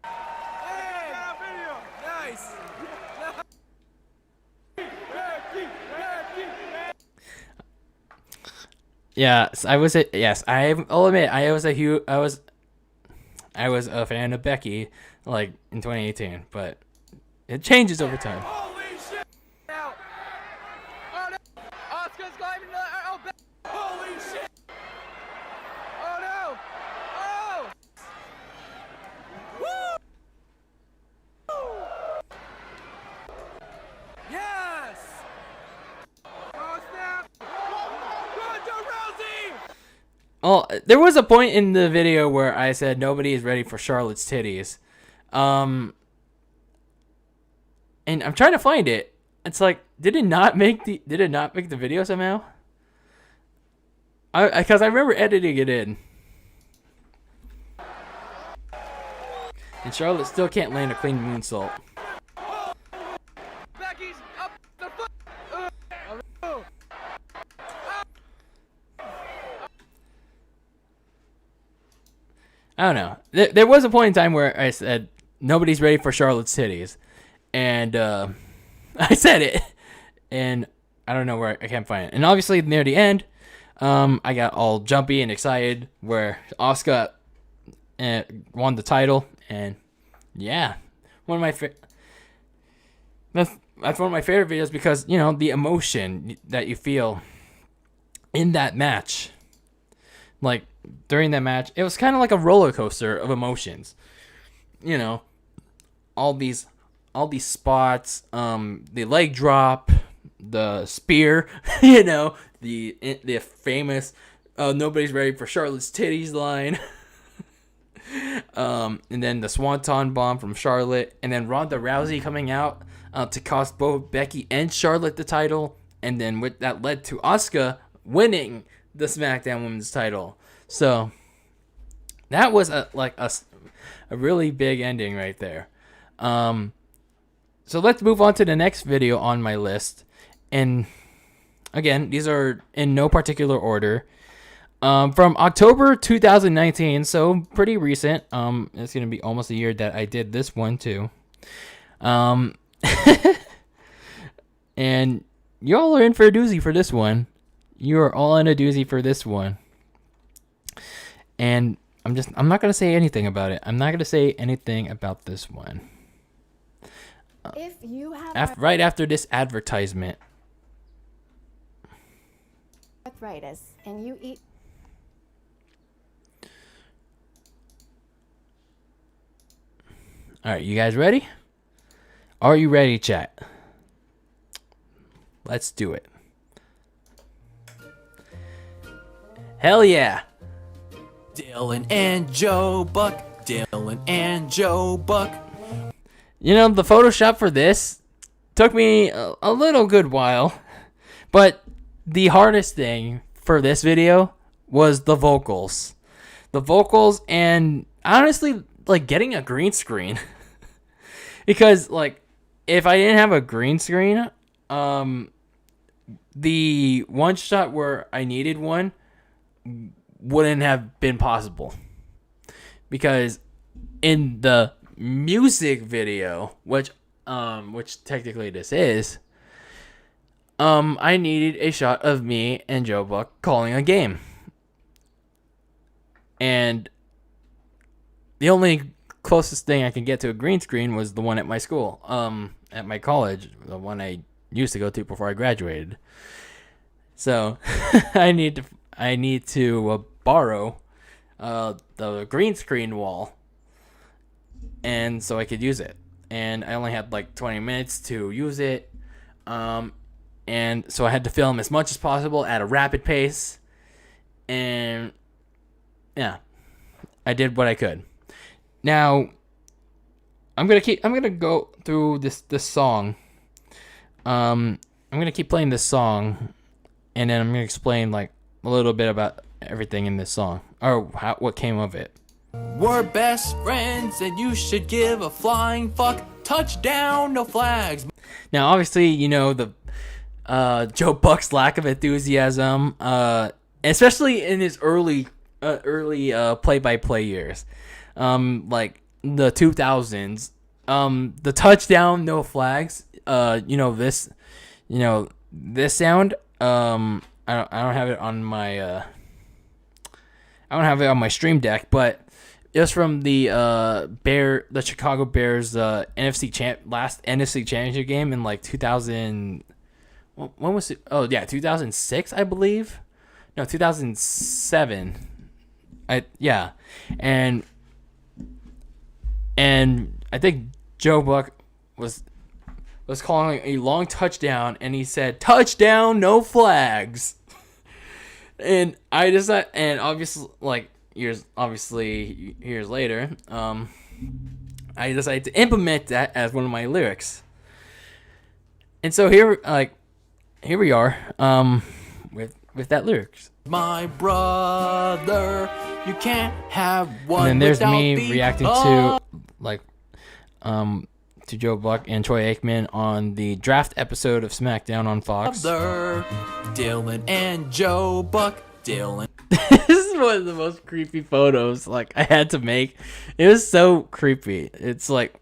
Speaker 6: Hey, nice.
Speaker 10: Yes, I'll admit I was a fan of Becky, like, in 2018, but it changes over time.
Speaker 6: Holy shit. Now. Oh no. Oscar's climbing the holy shit. Oh no. Oh. Woo. Yes. Oh snap. Ronda Rousey.
Speaker 10: Well, there was a point in the video where I said nobody is ready for Charlotte's titties. And I'm trying to find it. It's like, did it not make the video somehow? Because I remember editing it in. And Charlotte still can't land a clean moonsault.
Speaker 6: Becky's up the foot.
Speaker 10: I don't know. There was a point in time where I said nobody's ready for Charlotte's titties, and I said it, and I don't know where I can't find it. And obviously near the end, I got all jumpy and excited where Asuka won the title, and yeah, that's one of my favorite videos because the emotion that you feel in that match, like. During that match, it was kind of like a roller coaster of emotions. All these spots, the leg drop, the spear, the famous nobody's ready for Charlotte's titties line. And then the Swanton Bomb from Charlotte, and then Ronda Rousey coming out to cost both Becky and Charlotte the title, and then that led to Asuka winning the SmackDown Women's title. So that was a really big ending right there. So let's move on to the next video on my list. And again, these are in no particular order. From October 2019, so pretty recent. It's gonna be almost a year that I did this one too. And y'all are in for a doozy for this one. You are all in a doozy for this one. And I'm not going to say anything about it. I'm not going to say anything about this one.
Speaker 11: If you have
Speaker 10: right after this advertisement.
Speaker 11: arthritis and you eat.
Speaker 10: All right, you guys ready? Are you ready, chat? Let's do it. Hell yeah.
Speaker 12: Dylan and Joe Buck. Dylan and Joe Buck.
Speaker 10: The Photoshop for this took me a little good while. But the hardest thing for this video was the vocals. The vocals and honestly, like getting a green screen. Because if I didn't have a green screen, the one shot where I needed one wouldn't have been possible. Because in the music video, which technically this is, I needed a shot of me and Joe Buck calling a game. And the only closest thing I can get to a green screen was the one at my school, at my college, the one I used to go to before I graduated. So I need to borrow the green screen wall, and so I could use it. And I only had like 20 minutes to use it, and so I had to film as much as possible at a rapid pace. And yeah, I did what I could. Now I'm gonna go through this song. I'm gonna keep playing this song, and then I'm gonna explain like a little bit about everything in this song, or what came of it.
Speaker 12: We're best friends and you should give a flying fuck. Touchdown, no flags.
Speaker 10: Now obviously, you know, the Joe Buck's lack of enthusiasm, especially in his early play-by-play years, like the 2000s, the touchdown, no flags, this sound, I don't have it on my stream deck, but it was from the Chicago Bears last NFC Championship game in like 2000. When was it? Oh yeah, 2006, I believe. No, 2007. And I think Joe Buck was calling a long touchdown, and he said, "Touchdown, no flags." And I decided, and obviously, like years later, I decided to implement that as one of my lyrics. And so here we are, with that lyrics.
Speaker 12: My brother, you can't have one.
Speaker 10: And then there's
Speaker 12: without
Speaker 10: me
Speaker 12: the
Speaker 10: reacting to Joe Buck and Troy Aikman on the draft episode of SmackDown on Fox.
Speaker 12: other. Dylan and Joe Buck. Dylan.
Speaker 10: This is one of the most creepy photos like I had to make. It was so creepy. It's like,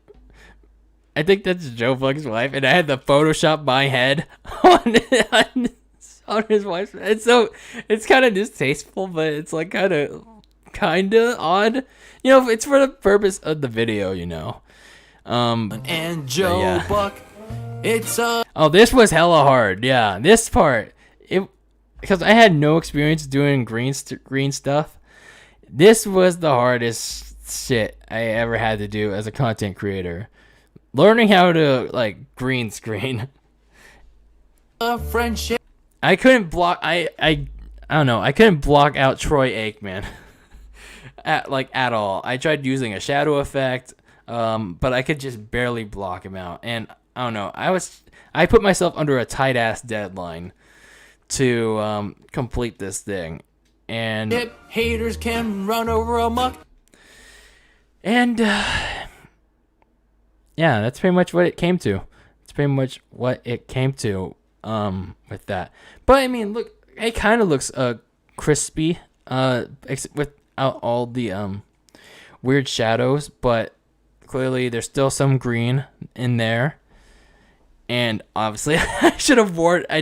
Speaker 10: I think that's Joe Buck's wife, and I had to Photoshop my head on his wife's. It's kind of distasteful, but it's like kind of odd. You know, it's for the purpose of the video, you know.
Speaker 12: And Joe Buck. It's
Speaker 10: Oh, this was hella hard. Yeah, this part. Because I had no experience doing green stuff. This was the hardest shit I ever had to do as a content creator. Learning how to like green screen.
Speaker 12: friendship.
Speaker 10: I couldn't block. I don't know. I couldn't block out Troy Aikman at all. I tried using a shadow effect, but I could just barely block him out. And I don't know. I put myself under a tight ass deadline to complete this thing, and
Speaker 12: Haters can run over amok.
Speaker 10: And yeah, that's pretty much what it came to. With that. But I mean, look, it kind of looks crispy, without all the weird shadows, but clearly there's still some green in there. And obviously, I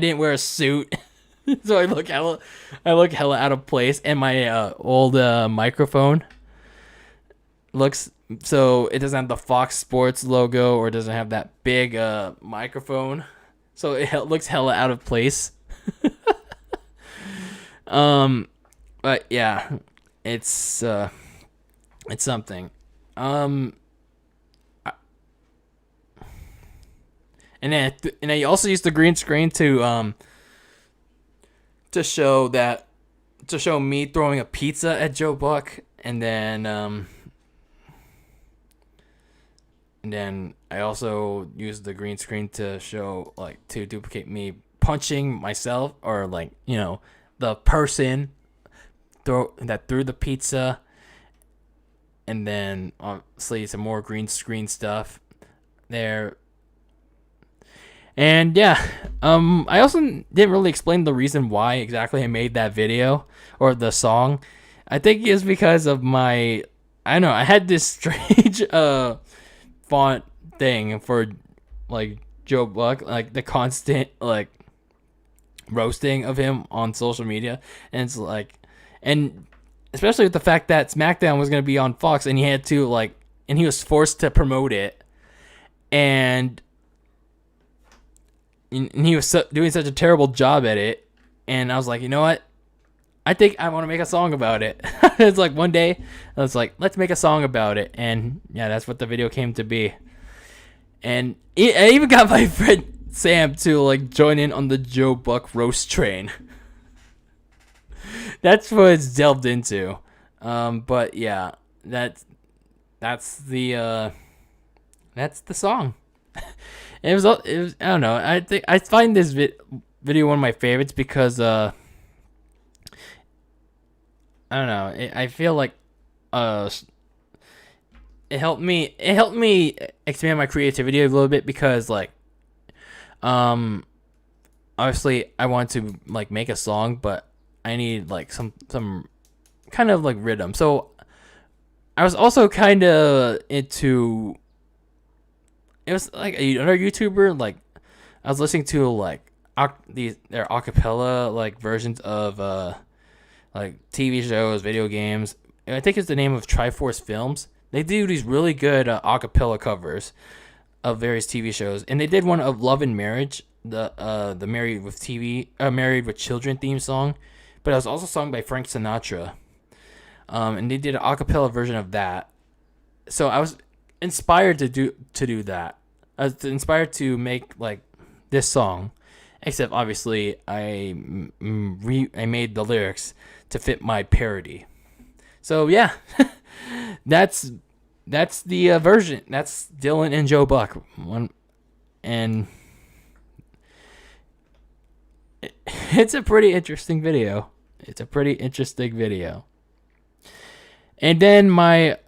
Speaker 10: didn't wear a suit, so I look hella out of place. And my old microphone looks, so it doesn't have the Fox Sports logo, or doesn't have that big microphone, so it looks hella out of place. But yeah, it's something. And I also used the green screen to show me throwing a pizza at Joe Buck, and then I also used the green screen to show, like, to duplicate me punching myself, or like, you know, the person that threw the pizza, and then obviously some more green screen stuff there. And yeah, I also didn't really explain the reason why exactly I made that video or the song. I think it's because of I don't know, I had this strange font thing for like Joe Buck, like the constant like roasting of him on social media, and it's like, and especially with the fact that SmackDown was gonna be on Fox, and he had to like, and he was forced to promote it, and he was doing such a terrible job at it, and I was like, you know what? I think I want to make a song about it. It's like one day, I was like, let's make a song about it, and yeah, that's what the video came to be. And I even got my friend Sam to like join in on the Joe Buck roast train. That's what it's delved into. But yeah, that's the song. It was I don't know. I think I find this video one of my favorites because I don't know. I feel like it helped me expand my creativity a little bit because like obviously I want to like make a song, but I need like some kind of like rhythm. So I was also kind of into, it was like another YouTuber, like I was listening to like their acapella like versions of like TV shows, video games. I think it's the name of Triforce Films. They do these really good acapella covers of various TV shows, and they did one of Love and Marriage, the Married with Children theme song, but it was also sung by Frank Sinatra. And they did an acapella version of that. So I was inspired to do that. I was inspired to make like this song, except obviously I made the lyrics to fit my parody. So yeah, that's the version. That's Dylan and Joe Buck. And it's a pretty interesting video. And then my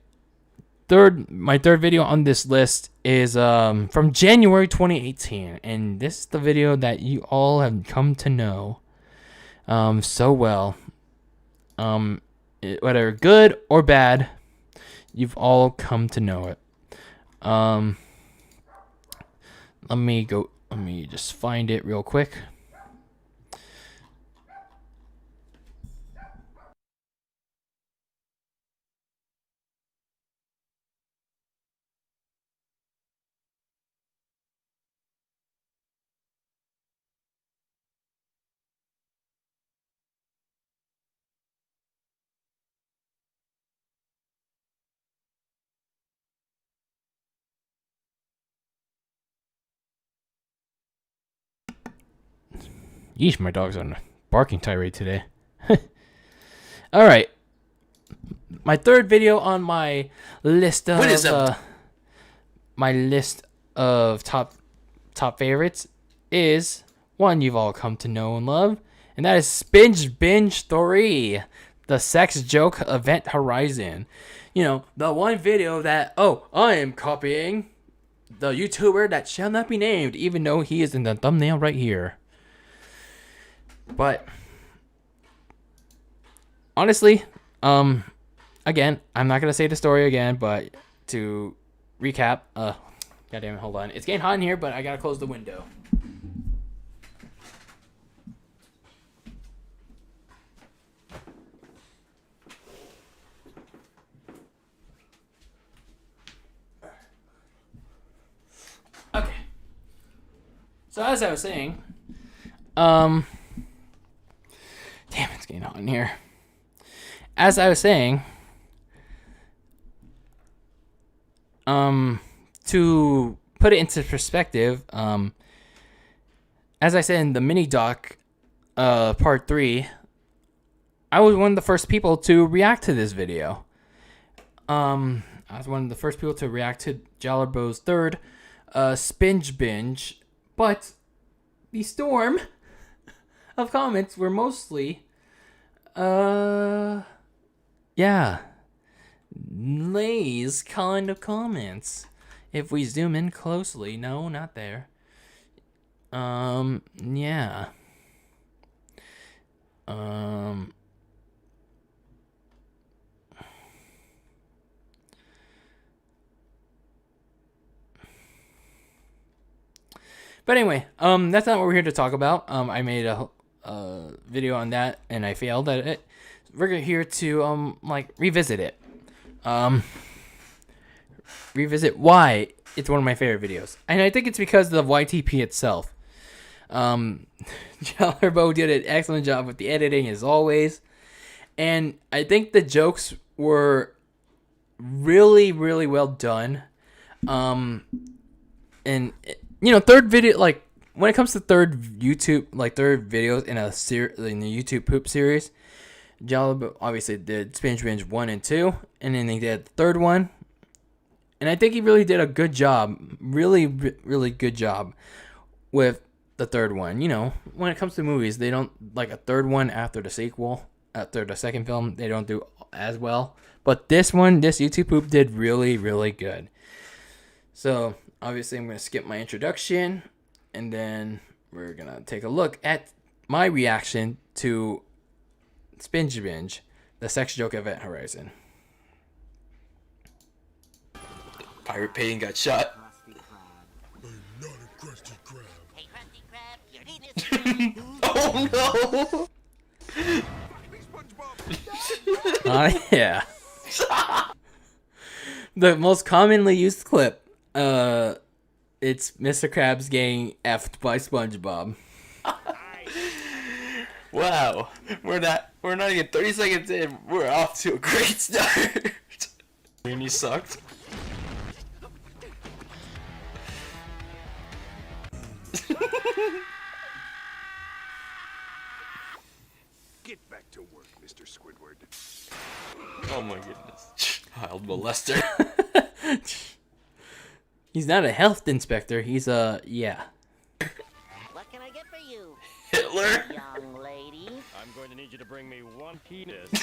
Speaker 10: third video on this list is from January 2018, and this is the video that you all have come to know so well. Whether good or bad, you've all come to know it. Let me just find it real quick. Yeesh, my dog's on a barking tirade today. Alright. My third video on my list of top favorites is one you've all come to know and love, and that is Binge 3, the sex joke event horizon. You know, the one video that I am copying the YouTuber that shall not be named, even though he is in the thumbnail right here. But honestly, again, I'm not gonna say the story again, but to recap, goddamn it, hold on. It's getting hot in here, but I gotta close the window. Okay. So as I was saying, damn, it's getting hot in here. As I was saying, to put it into perspective, as I said in the mini doc, part 3, I was one of the first people to react to this video. I was one of the first people to react to Jallarbo's third, Binge, but the storm of comments were mostly, Lay's kind of comments. If we zoom in closely, no, not there. Yeah. But anyway, that's not what we're here to talk about. I made a video on that and I failed at it. We're here to like revisit it. Revisit why it's one of my favorite videos, and I think it's because of YTP itself. Jallerbo did an excellent job with the editing as always, and I think the jokes were really, really well done. And you know, third video, like when it comes to third videos in the YouTube poop series, Jallerbo obviously did Spinach Binge 1 and 2, and then they did the third one. And I think he really did a good job, really, really good job with the third one. You know, when it comes to movies, they don't, like a third one after the sequel, after the second film, they don't do as well. But this one, this YouTube poop did really, really good. So, obviously, I'm going to skip my introduction, and then we're going to take a look at my reaction to Spinach Binge, the sex joke event horizon.
Speaker 7: Pirate Payne got shot.
Speaker 5: I'm not a Krusty Krab.
Speaker 4: Hey, Krusty Krab, your
Speaker 7: Oh no!
Speaker 10: Yeah. The most commonly used clip, it's Mr. Krabs getting effed by SpongeBob.
Speaker 7: Wow, we're not even 30 seconds in. We're off to a great start. And you sucked.
Speaker 5: Get back to work, Mr. Squidward.
Speaker 7: Oh my goodness. Child molester.
Speaker 10: He's not a health inspector, he's a, yeah.
Speaker 4: What can I get for you,
Speaker 7: Hitler.
Speaker 4: young lady?
Speaker 13: I'm going to need you to bring me one penis.
Speaker 5: Look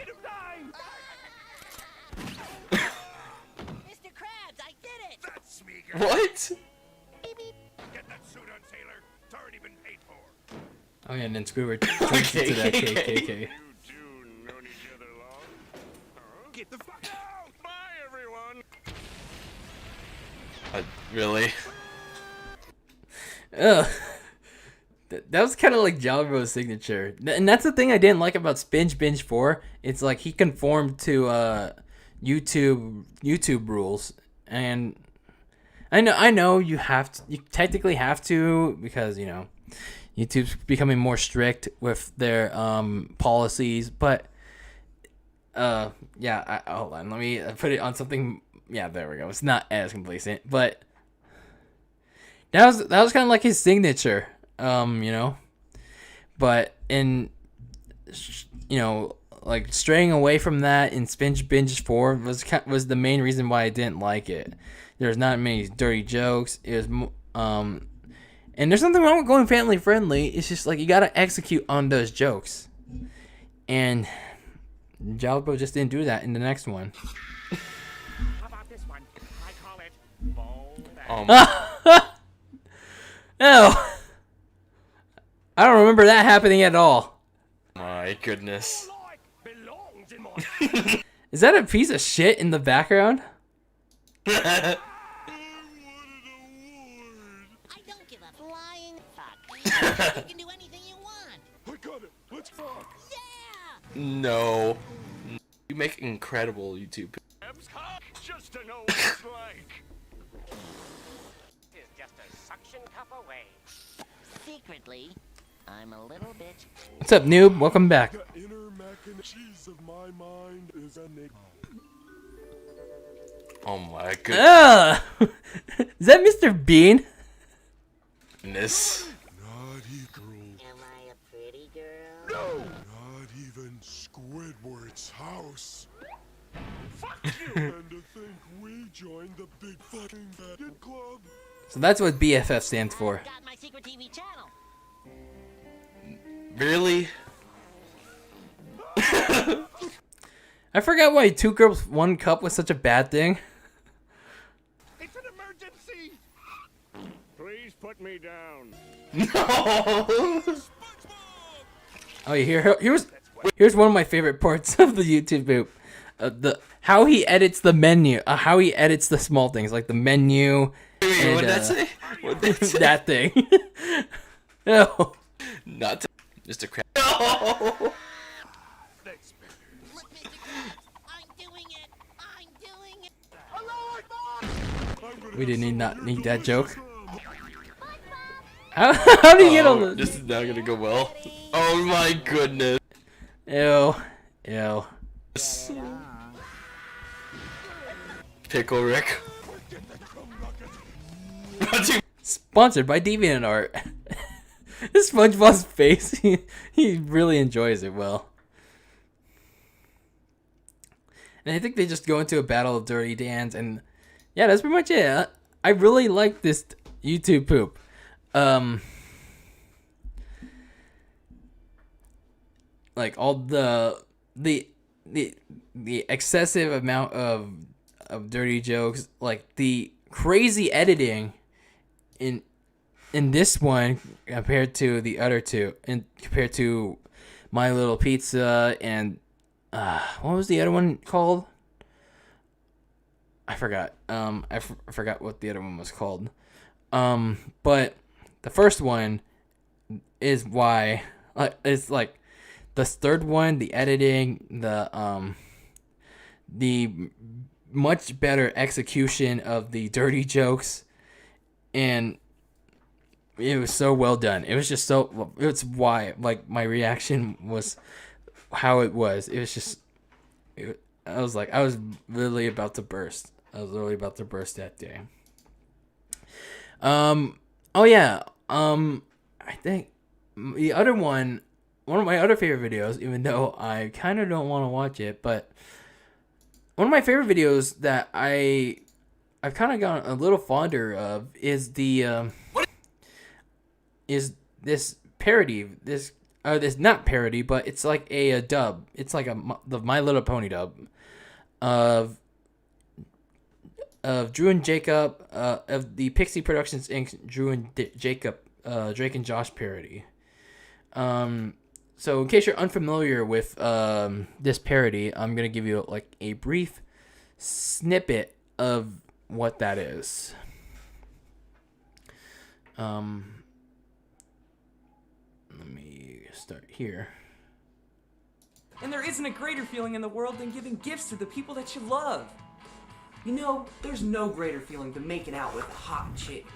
Speaker 5: at him die!
Speaker 4: Mr. Krabs, I did it!
Speaker 5: That's Smeagol.
Speaker 7: What?
Speaker 5: Get that suit on, sailor. It's already been paid for.
Speaker 10: Oh yeah, and then Squidward turns into that KKK.
Speaker 5: You two known each other long? Huh? Get the fuck out! Bye, everyone!
Speaker 7: Really?
Speaker 10: Ugh. That was kind of like Jallerbo's signature. And that's the thing I didn't like about Spinach Binge 4. It's like he conformed to YouTube rules. And I know you technically have to, because, you know, YouTube's becoming more strict with their policies, but yeah, hold on, let me put it on something. Yeah, there we go. It's not as complacent, but that was kind of like his signature, you know. But in, you know, like straying away from that in Spinach Binge 4 was the main reason why I didn't like it. There's not many dirty jokes. It was and there's nothing wrong with going family friendly. It's just like you gotta execute on those jokes, and Jallerbo just didn't do that in the next one.
Speaker 13: How about this one? I call it bone.
Speaker 10: No, I don't remember that happening at all.
Speaker 7: My goodness.
Speaker 10: Is that a piece of shit in the background?
Speaker 4: I don't give a flying fuck. You can do anything you want.
Speaker 5: I got it. Let's fuck.
Speaker 4: Yeah!
Speaker 7: No. You make incredible YouTube.
Speaker 13: Just to know what it's like. Is just a suction cup away.
Speaker 4: Secretly, I'm a little bitch.
Speaker 10: What's up, noob? Welcome back.
Speaker 5: The inner machinations of my mind is enigma.
Speaker 7: Oh my goodness.
Speaker 10: Is that Mr. Bean?
Speaker 7: Goodness.
Speaker 5: Naughty girl.
Speaker 4: Am I a pretty girl?
Speaker 5: No! Not even Squidward's house.
Speaker 13: Fuck you!
Speaker 5: And to think we joined the big fucking faggot club.
Speaker 10: So that's what BFF stands for.
Speaker 4: Got my secret TV channel.
Speaker 7: Really?
Speaker 10: I I forgot why 2 girls, 1 cup was such a bad thing.
Speaker 5: It's an emergency. Please put me down.
Speaker 7: No.
Speaker 10: Oh, here's one of my favorite parts of the YouTube poop. How he edits the menu, how he edits the small things like the menu. And,
Speaker 7: what'd that say? What'd that say?
Speaker 10: That thing. No.
Speaker 7: Not to Mr. Crab. No.
Speaker 10: We didn't not need that joke. How do you get on the...
Speaker 7: This is not gonna go well. Oh my goodness.
Speaker 10: Ew. Ew.
Speaker 7: Pickle Rick.
Speaker 10: Sponsored by DeviantArt. This SpongeBob's face, he really enjoys it well. And I think they just go into a battle of Dirty Dans, and yeah, that's pretty much it. I really like this YouTube poop. Like all the excessive amount of dirty jokes, like the crazy editing in this one compared to the other two, and compared to My Little Pizza and what was the other one called? I forgot. I forgot what the other one was called. But the first one is why it's like the third one, the editing, the much better execution of the dirty jokes, and it was so well done. It was just so. It's why like my reaction was how it was. It was just. I was really about to burst. I was really about to burst that day. Oh yeah. I think the other one of my other favorite videos, even though I kind of don't want to watch it, but one of my favorite videos that I've kind of gotten a little fonder of is is this parody. This not parody, but it's like a dub. It's like the My Little Pony dub of Drew and Jacob, of the Pixie Productions Inc. Drew and Jacob, Drake and Josh parody. So in case you're unfamiliar with this parody, I'm gonna give you like a brief snippet of what that is. Let me start here.
Speaker 14: And there isn't a greater feeling in the world than giving gifts to the people that you love. You know, there's no greater feeling than making out with a hot chick.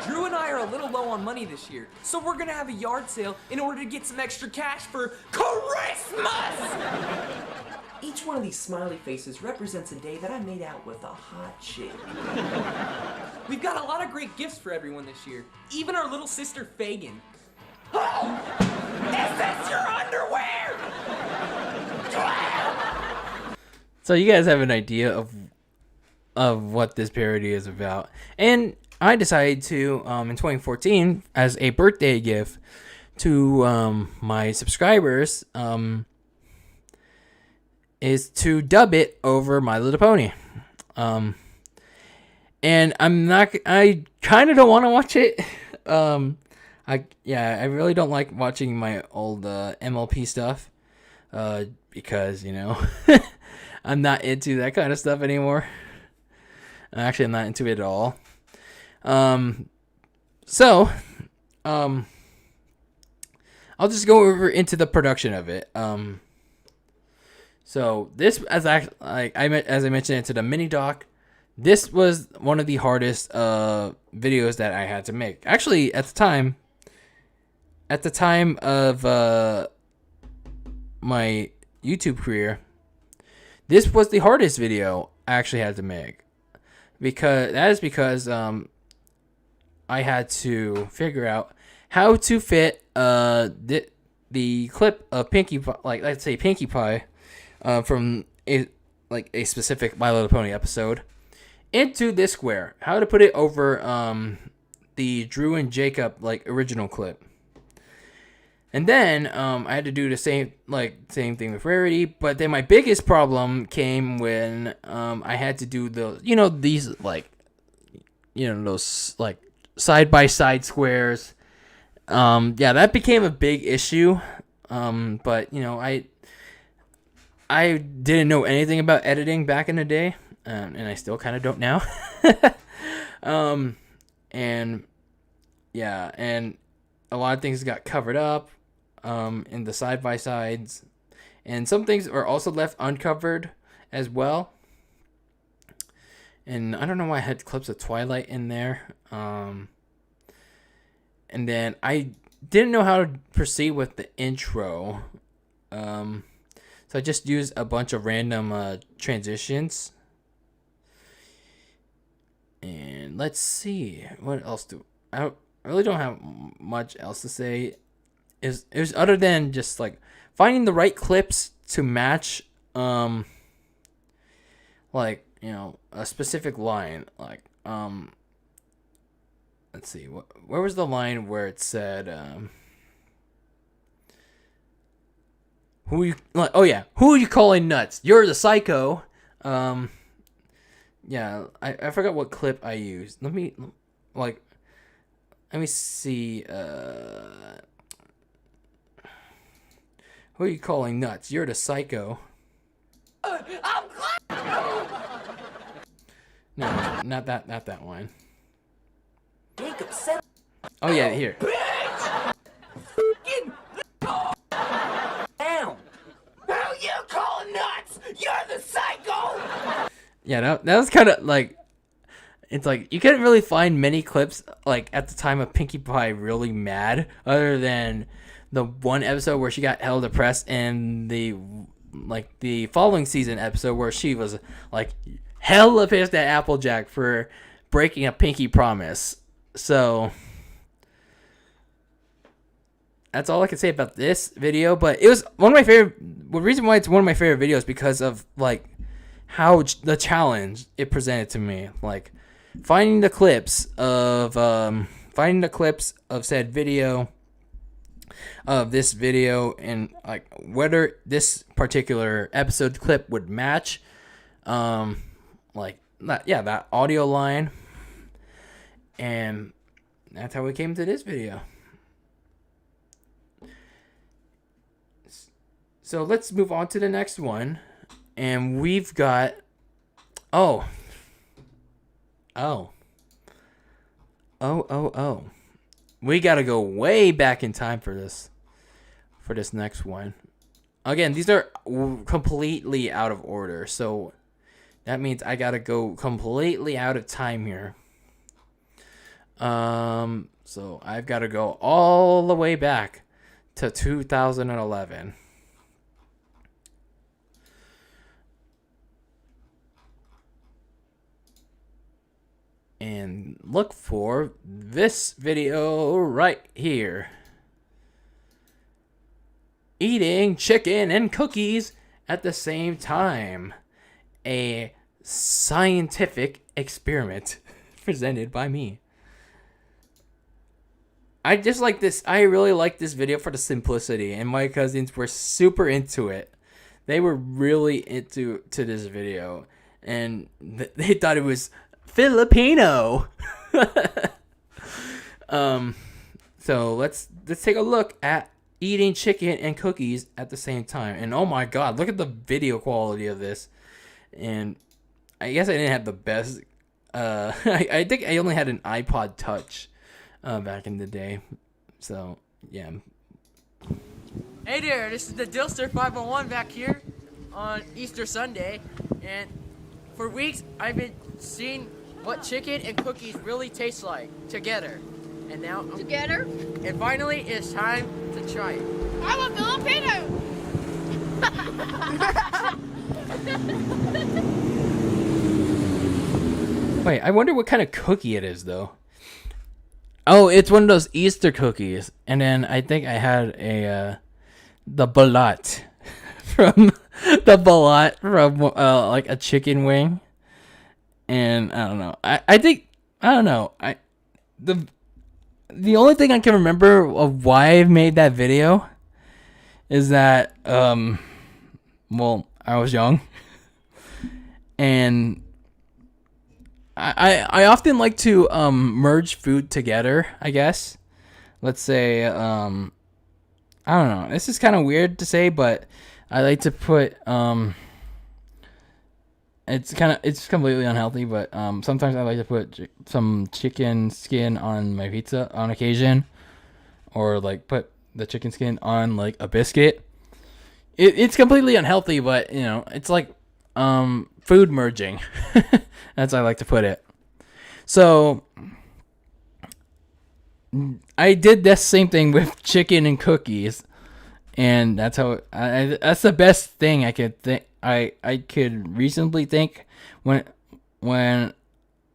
Speaker 14: Drew and I are a little low on money this year, so we're gonna have a yard sale in order to get some extra cash for Christmas! Each one of these smiley faces represents a day that I made out with a hot chick. We've got a lot of great gifts for everyone this year, even our little sister Fagin. Oh! Is this your underwear?
Speaker 10: So you guys have an idea of what this parody is about, and I decided to in 2014 as a birthday gift to my subscribers is to dub it over My Little Pony. And I kind of don't want to watch it. I really don't like watching my old MLP stuff because, you know, I'm not into that kind of stuff anymore. Actually, I'm not into it at all. So I'll just go over into the production of it. So this, as I mentioned into the mini doc, this was one of the hardest videos that I had to make. Actually, at the time of my YouTube career, this was the hardest video I actually had to make. Because I had to figure out how to fit the clip of Pinkie Pie, like let's say Pinkie Pie, from a specific My Little Pony episode, into this square. How to put it over the Drew and Jacob original clip. And then I had to do the same thing with rarity, but then my biggest problem came when I had to do those side by side squares. That became a big issue. But I didn't know anything about editing back in the day, and I still kind of don't now. And a lot of things got covered up in the side by sides, and some things are also left uncovered as well. And I don't know why I had clips of Twilight in there. And then I didn't know how to proceed with the intro. So I just used a bunch of random transitions. And let's see, what else I really don't have much else to say. It was other than just like finding the right clips to match a specific line. Like let's see, where was the line where it said who are you calling nuts? You're the psycho. I forgot what clip I used. Let me see. Who are you calling nuts? You're the psycho. No, not that one. Oh yeah, here.
Speaker 6: Down. Who you calling nuts? You're the psycho.
Speaker 10: Yeah, that was kind of like, it's like you couldn't really find many clips like at the time of Pinkie Pie really mad, other than the one episode where she got hella depressed, and the following season episode where she was like hella pissed at Applejack for breaking a pinky promise. So that's all I can say about this video. But it was one of my favorite. The reason why it's one of my favorite videos because of like how the challenge it presented to me, like finding the clips of said video, of this video, and like whether this particular episode clip would match that audio line. And that's how we came to this video. So let's move on to the next one. And we've got oh. We gotta go way back in time for this next one. Again, these are completely out of order, so that means I gotta go completely out of time here. So I've gotta go all the way back to 2011. And look for this video right here. Eating chicken and cookies at the same time. A scientific experiment presented by me. I just like this. I really like this video for the simplicity, and my cousins were super into it. They were really into this video, and they thought it was Filipino. So let's take a look at eating chicken and cookies at the same time. And oh my god, look at the video quality of this. And I guess I didn't have the best I think I only had an iPod Touch back in the day. So yeah.
Speaker 2: Hey there, this is the DylanLasagna back here on Easter Sunday, and for weeks I've been seeing what chicken and cookies really taste like together. And now
Speaker 3: Together?
Speaker 2: And finally it's time to try it.
Speaker 3: I'm a Filipino!
Speaker 10: Wait, I wonder what kind of cookie it is though. Oh, it's one of those Easter cookies. And then I think I had the balat from like a chicken wing. And I don't know. I don't know. the only thing I can remember of why I made that video is that, well, I was young, and I often like to merge food together, I guess. Let's say, I don't know. This is kind of weird to say, but I like to put, it's completely unhealthy, but sometimes I like to put some chicken skin on my pizza on occasion, or like put the chicken skin on like a biscuit. It's completely unhealthy, but you know, it's like food merging. That's how I like to put it. So I did this same thing with chicken and cookies, and that's how that's the best thing I could think. I could reasonably think when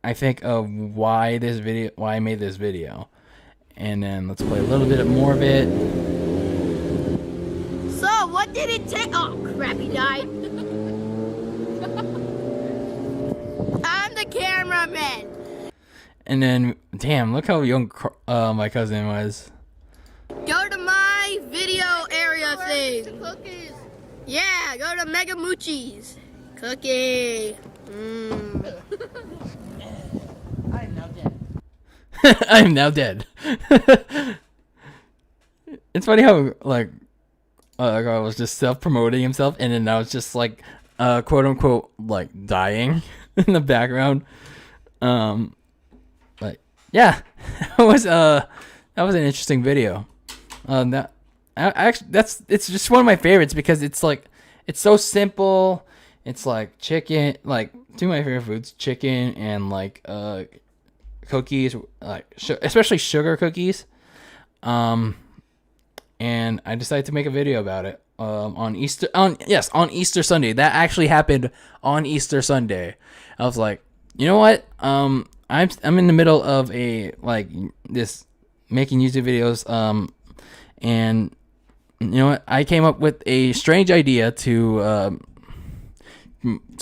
Speaker 10: I think of why I made this video. And then let's play a little bit more of it.
Speaker 3: So, what did it take? Oh, crap, he died. I'm the cameraman.
Speaker 10: And then, damn, look how young my cousin was.
Speaker 3: Go to my video area thing. Cookies. Yeah, go to Mega Moochies. Cookie.
Speaker 1: I'm now dead.
Speaker 10: I'm now dead. It's funny how like I was just self-promoting himself, and then I was just like quote unquote like dying in the background. But yeah, that was an interesting video. It's just one of my favorites because it's like it's so simple. It's like chicken, like two of my favorite foods, chicken and like cookies, like especially sugar cookies. And I decided to make a video about it on Easter Sunday. That actually happened on Easter Sunday. I was like, you know what? I'm in the middle of this making YouTube videos. And you know what? I came up with a strange idea to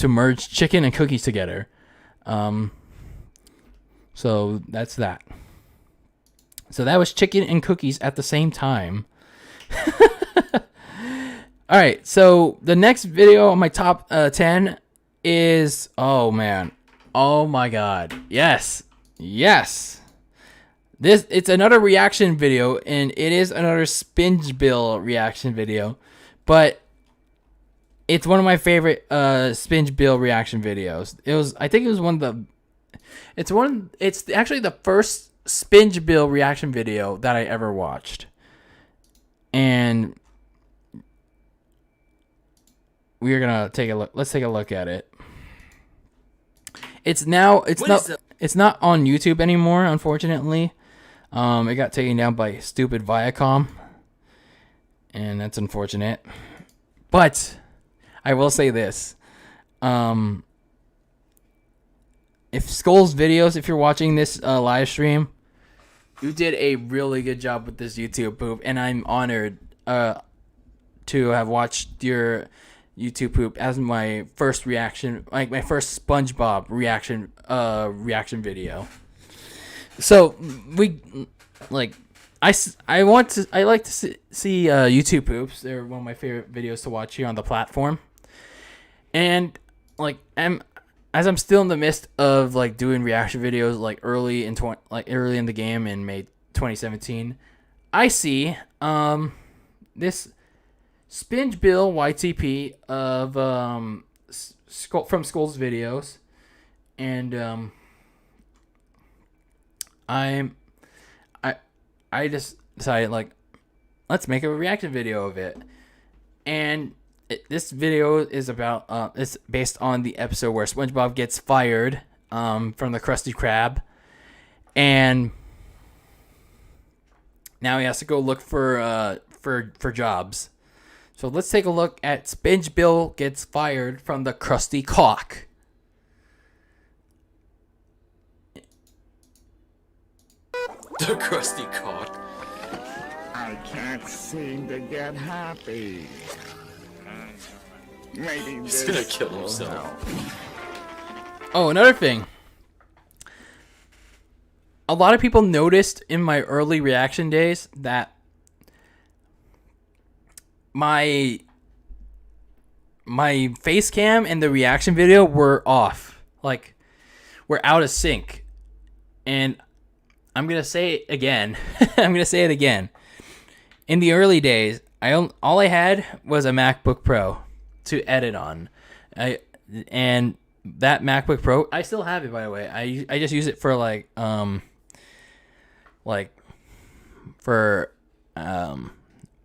Speaker 10: merge chicken and cookies together. So that's that. So that was chicken and cookies at the same time. All right. So the next video on my top 10 is, oh man, oh my god, yes. It's another reaction video, and it is another Spinge Bill reaction video, but it's one of my favorite Spinge Bill reaction videos. It's actually the first Spinge Bill reaction video that I ever watched. And we're gonna take a look. Let's take a look at it. It's not on YouTube anymore, unfortunately. It got taken down by stupid Viacom, and that's unfortunate. But I will say this: if Skull's videos, if you're watching this live stream, you did a really good job with this YouTube poop, and I'm honored to have watched your YouTube poop as my first reaction, like my first SpongeBob reaction video. So I like to see YouTube poops. They're one of my favorite videos to watch here on the platform. And as I'm still in the midst of like doing reaction videos early in the game in May 2017, I see this Spinge Bill YTP of from Skull's videos, and I just decided let's make a reaction video of it. And this video is about it's based on the episode where SpongeBob gets fired from the Krusty Krab, and now he has to go look for jobs. So let's take a look at Spinge Bill gets fired from the Krusty Cock.
Speaker 12: The Krusty Cock.
Speaker 5: I can't seem to get happy. Maybe
Speaker 12: He's gonna kill himself.
Speaker 10: Oh, another thing. a lot of people noticed in my early reaction days that my face cam and the reaction video were off. Like, we're out of sync. And I'm going to say it again. I'm going to say it again. In the early days, all I had was a MacBook Pro to edit on. And that MacBook Pro, I still have it, by the way. I just use it for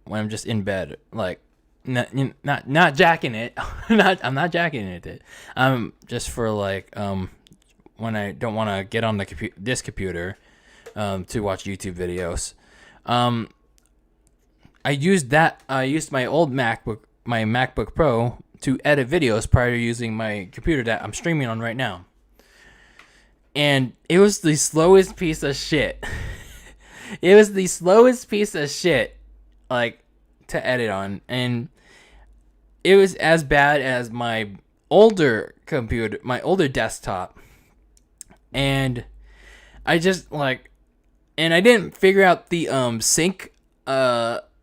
Speaker 10: when I'm just in bed, like not jacking it. I'm not jacking it. Just for when I don't want to get on this computer to watch YouTube videos. I used my old MacBook, my MacBook Pro, to edit videos prior to using my computer that I'm streaming on right now. And it was the slowest piece of shit. It was the slowest piece of shit, to edit on. And it was as bad as my older computer, my older desktop. And I just, and I didn't figure out the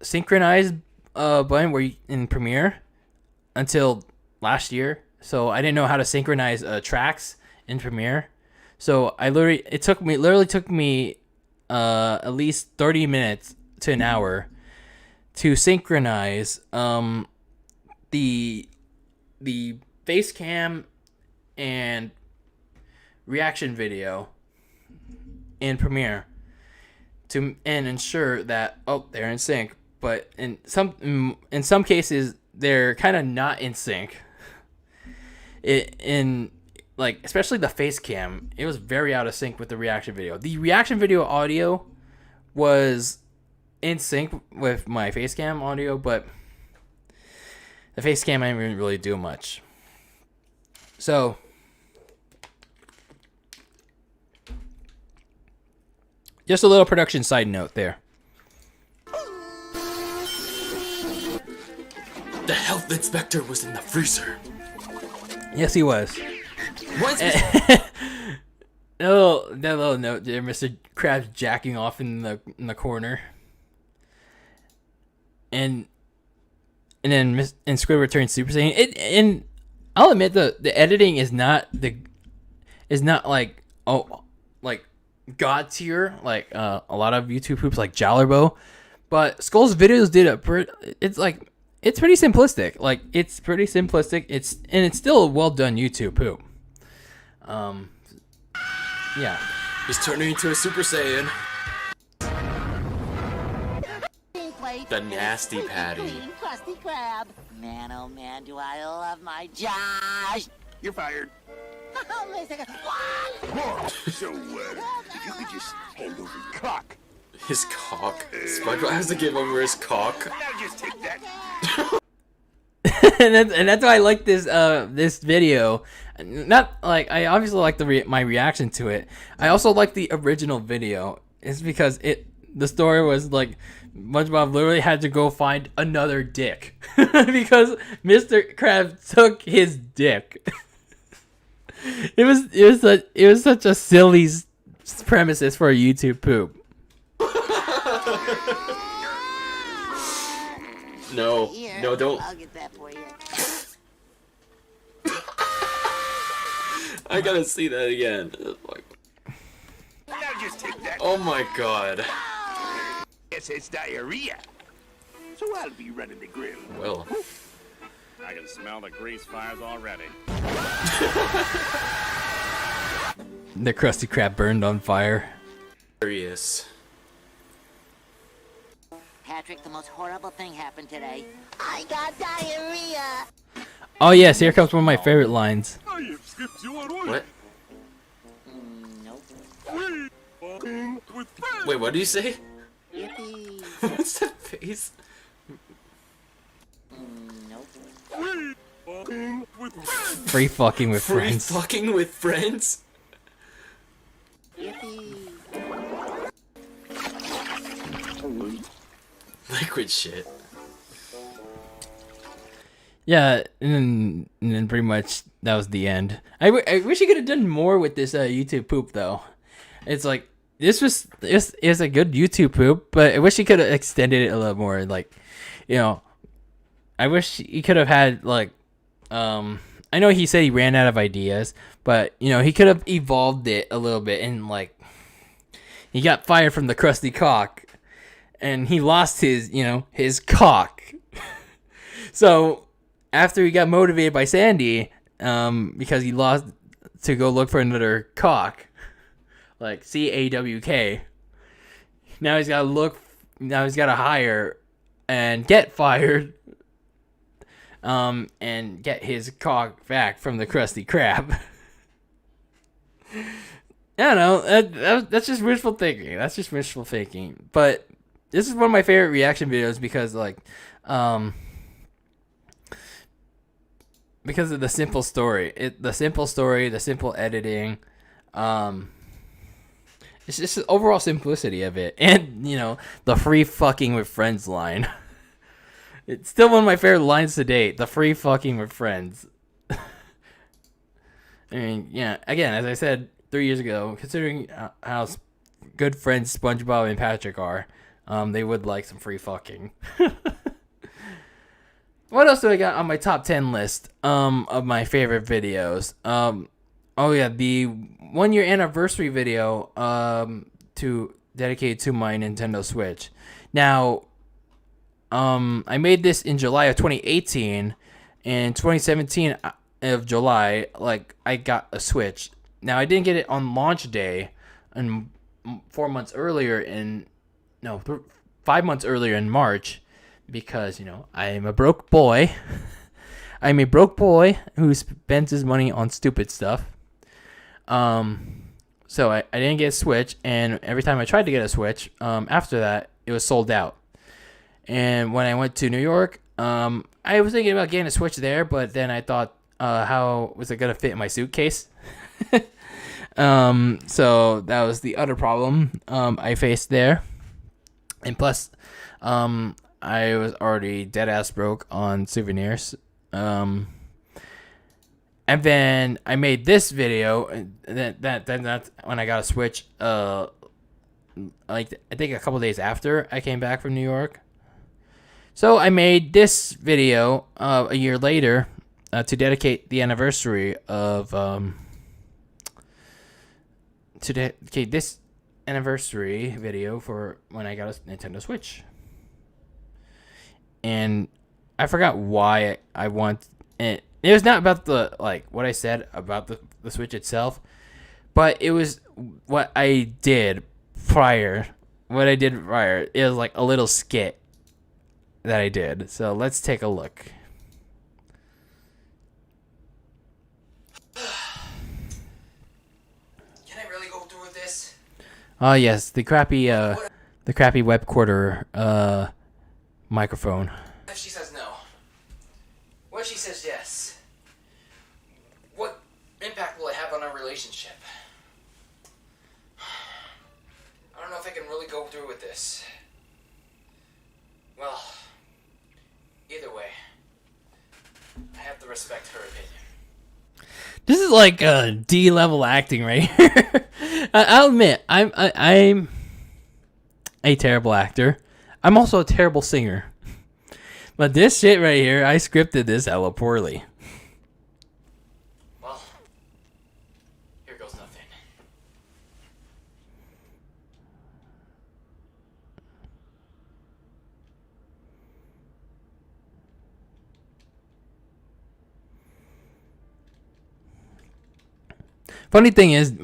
Speaker 10: synchronize button where in Premiere until last year. So I didn't know how to synchronize tracks in Premiere. So it literally took me at least 30 minutes to an hour to synchronize the face cam and reaction video in Premiere and ensure that they're in sync. But in some cases they're kind of not in sync. Especially the face cam, it was very out of sync with the reaction video. The reaction video audio was in sync with my face cam audio, but the face cam I didn't really do much. So just a little production side note there.
Speaker 12: The health inspector was in the freezer.
Speaker 10: Yes, he was.
Speaker 12: What's
Speaker 10: Oh, that little note there, Mr. Krabs jacking off in the corner, and then Squidward turns Super Saiyan. And I'll admit the editing is not god tier like a lot of YouTube poops like Jallerbo, but Skull's videos did it's pretty simplistic. It's pretty simplistic. It's still a well done YouTube poop. Yeah.
Speaker 12: He's turning into a Super Saiyan. The nasty patty.
Speaker 4: Krusty Krab. Man, oh man, do I love my Josh.
Speaker 5: You're fired.
Speaker 4: Oh, wait a second.
Speaker 5: So, if you could just hand over your cock.
Speaker 12: His cock. SpongeBob has to give over his cock.
Speaker 5: Now just take that.
Speaker 10: and that's why I like this video. Not I obviously like my reaction to it. I also like the original video. It's because the story was SpongeBob literally had to go find another dick because Mr. Krabs took his dick. It was such a silly premises for a YouTube poop.
Speaker 12: No, don't.
Speaker 4: I'll get that for you.
Speaker 12: I gotta see that again.
Speaker 5: Now just take that.
Speaker 12: Oh my god.
Speaker 5: Yes, it's diarrhea. So I'll be running the grill.
Speaker 12: Well.
Speaker 13: I can smell the grease fires already.
Speaker 10: The Krusty Krab burned on fire.
Speaker 12: Serious.
Speaker 4: Patrick, the most horrible thing happened today. I got diarrhea.
Speaker 10: Oh yes, here comes one of my favorite lines.
Speaker 12: What?
Speaker 4: Nope.
Speaker 12: Wait, what did you say?
Speaker 4: Yippee.
Speaker 12: What's that face?
Speaker 4: Nope.
Speaker 10: Free fucking with
Speaker 12: Free
Speaker 10: friends.
Speaker 12: fucking with friends?
Speaker 4: Yippee.
Speaker 12: Liquid shit.
Speaker 10: Yeah, and then pretty much that was the end. I wish you could have done more with this YouTube poop though. It's is a good YouTube poop, but I wish he could have extended it a little more. Like, you know, I wish he could have had like, I know he said he ran out of ideas, but you know, he could have evolved it a little bit, and like, he got fired from the Krusty Cock, and he lost his, you know, his cock. So after he got motivated by Sandy, because he lost to go look for another cock, like CAWK. Now he's got to look. Now he's got to hire and get fired. And get his cock back from the Krusty Krab. I don't know. That's just wishful thinking. That's just wishful thinking. But this is one of my favorite reaction videos because, like, because of the simple story. The simple story, the simple editing. It's just the overall simplicity of it, and you know, the free fucking with friends line. It's still one of my favorite lines to date. The free fucking with friends. I mean, yeah. Again, as I said 3 years ago, considering how good friends SpongeBob and Patrick are, they would like some free fucking. What else do I got on my top 10 list of my favorite videos? Oh yeah, the 1 year anniversary video to dedicate to my Nintendo Switch. Now, I made this in July of 2018. In 2017 of July, like, I got a Switch. Now, I didn't get it on launch day, and 4 months earlier in, no, 5 months earlier in March, because, you know, I am a broke boy. I'm a broke boy who spends his money on stupid stuff. So I didn't get a Switch, and every time I tried to get a Switch, after that, it was sold out. And when I went to New York, I was thinking about getting a Switch there, but then I thought, how was it going to fit in my suitcase? So that was the other problem I faced there. And plus, I was already dead ass broke on souvenirs. And then I made this video, and that's when I got a Switch. Like, I think a couple days after I came back from New York. So I made this video a year later to dedicate the anniversary of to dedicate this anniversary video for when I got a Nintendo Switch. And I forgot why I want it. It was not about the, like, what I said about the Switch itself, but it was what I did prior. What I did prior. It was like a little skit that I did. So let's take a look.
Speaker 2: Can I really go through with this?
Speaker 10: Oh yes, the crappy web quarter microphone.
Speaker 2: What if she says no? What if she says yes? What impact will it have on our relationship? I don't know if I can really go through with this. Well, either way, I have to respect her opinion.
Speaker 10: This is like D-level acting right here. I'll admit, I'm a terrible actor. I'm also a terrible singer. But this shit right here, I scripted this hella poorly.
Speaker 2: Well, here goes nothing.
Speaker 10: Funny thing is,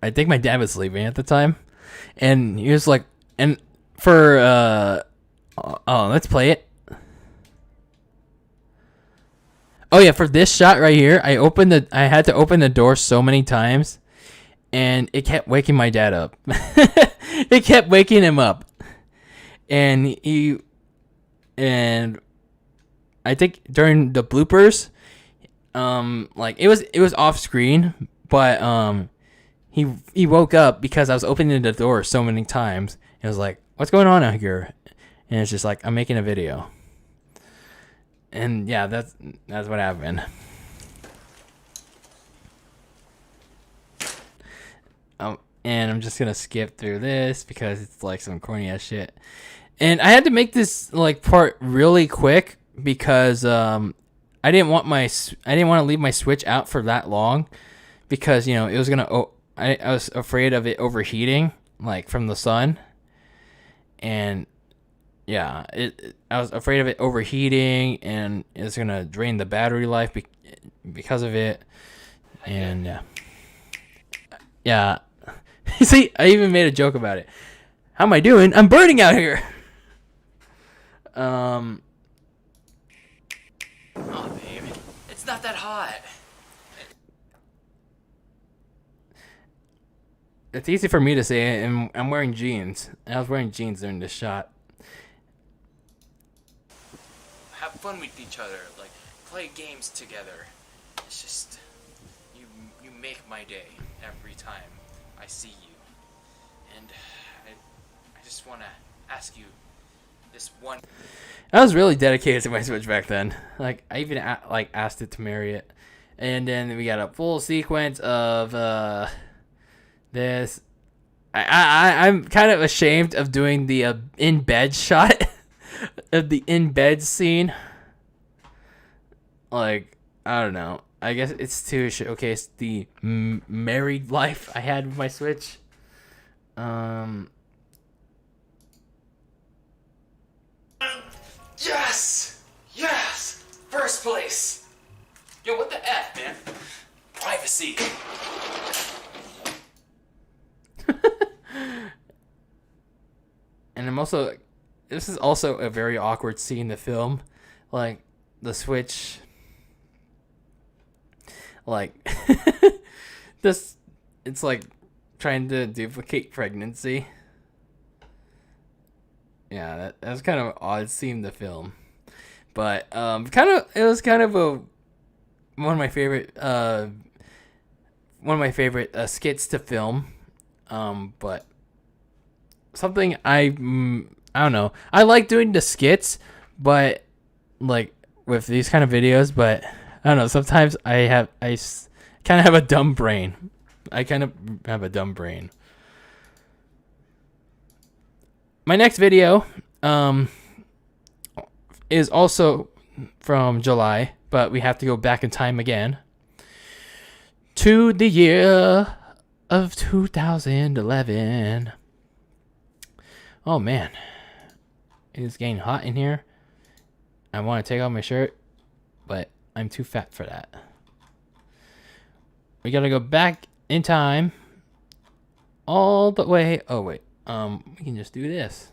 Speaker 10: I think my dad was sleeping at the time, and he was like, and for let's play it. Oh yeah, for this shot right here, I had to open the door so many times, and it kept waking my dad up. It kept waking him up, and I think during the bloopers, like it was off screen, but he woke up because I was opening the door so many times. It was like, what's going on out here? And it's just like, I'm making a video. And yeah, that's what happened. and I'm just gonna skip through this because it's like some corny ass shit. And I had to make this like part really quick because I didn't want to leave my Switch out for that long because it was gonna. I was afraid of it overheating like from the sun, and yeah, I was afraid of it overheating and it's gonna drain the battery life because of it, and yeah. See, I even made a joke about it. How am I doing? I'm burning out here.
Speaker 2: Oh, babe, it's not that hot.
Speaker 10: It's easy for me to say, and I'm wearing jeans. I was wearing jeans during this shot.
Speaker 2: Have fun with each other, like play games together. It's just you make my day every time I see you, and I just want to ask you this one.
Speaker 10: I was really dedicated to my Switch back then. Like I even asked it to marry it, and then we got a full sequence of this. I'm kind of ashamed of doing the in bed shot of the in bed scene. Like I don't know. I guess it's to showcase the married life I had with my Switch.
Speaker 2: Yes, first place. Yo, what the F, man? Privacy.
Speaker 10: And this is also a very awkward scene in the film. Like, the Switch, like, it's like trying to duplicate pregnancy. Yeah, that was kind of an odd scene in the film. But, it was kind of one of my favorite skits to film. But something I don't know. I like doing the skits, but like with these kind of videos, but I don't know. Sometimes I kind of have a dumb brain. My next video is also from July, but we have to go back in time again to the year of 2011. Oh man, it is getting hot in here. I want to take off my shirt, but I'm too fat for that. We gotta go back in time all the way. Oh wait, we can just do this.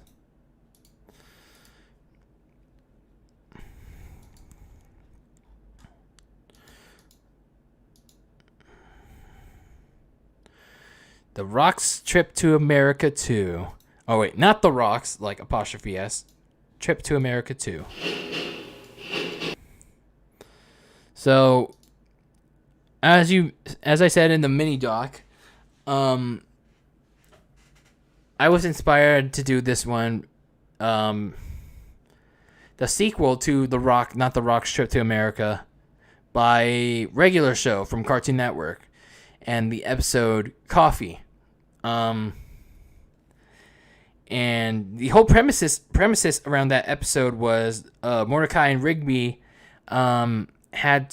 Speaker 10: The Rock's Trip to America 2. Oh wait, not The Rock's, like apostrophe S. Trip to America 2. So, as I said in the mini doc, I was inspired to do this one, the sequel to The Rock, not The Rock's Trip to America, by a regular show from Cartoon Network, and the episode Coffee. And the whole premises around that episode was Mordecai and Rigby wanted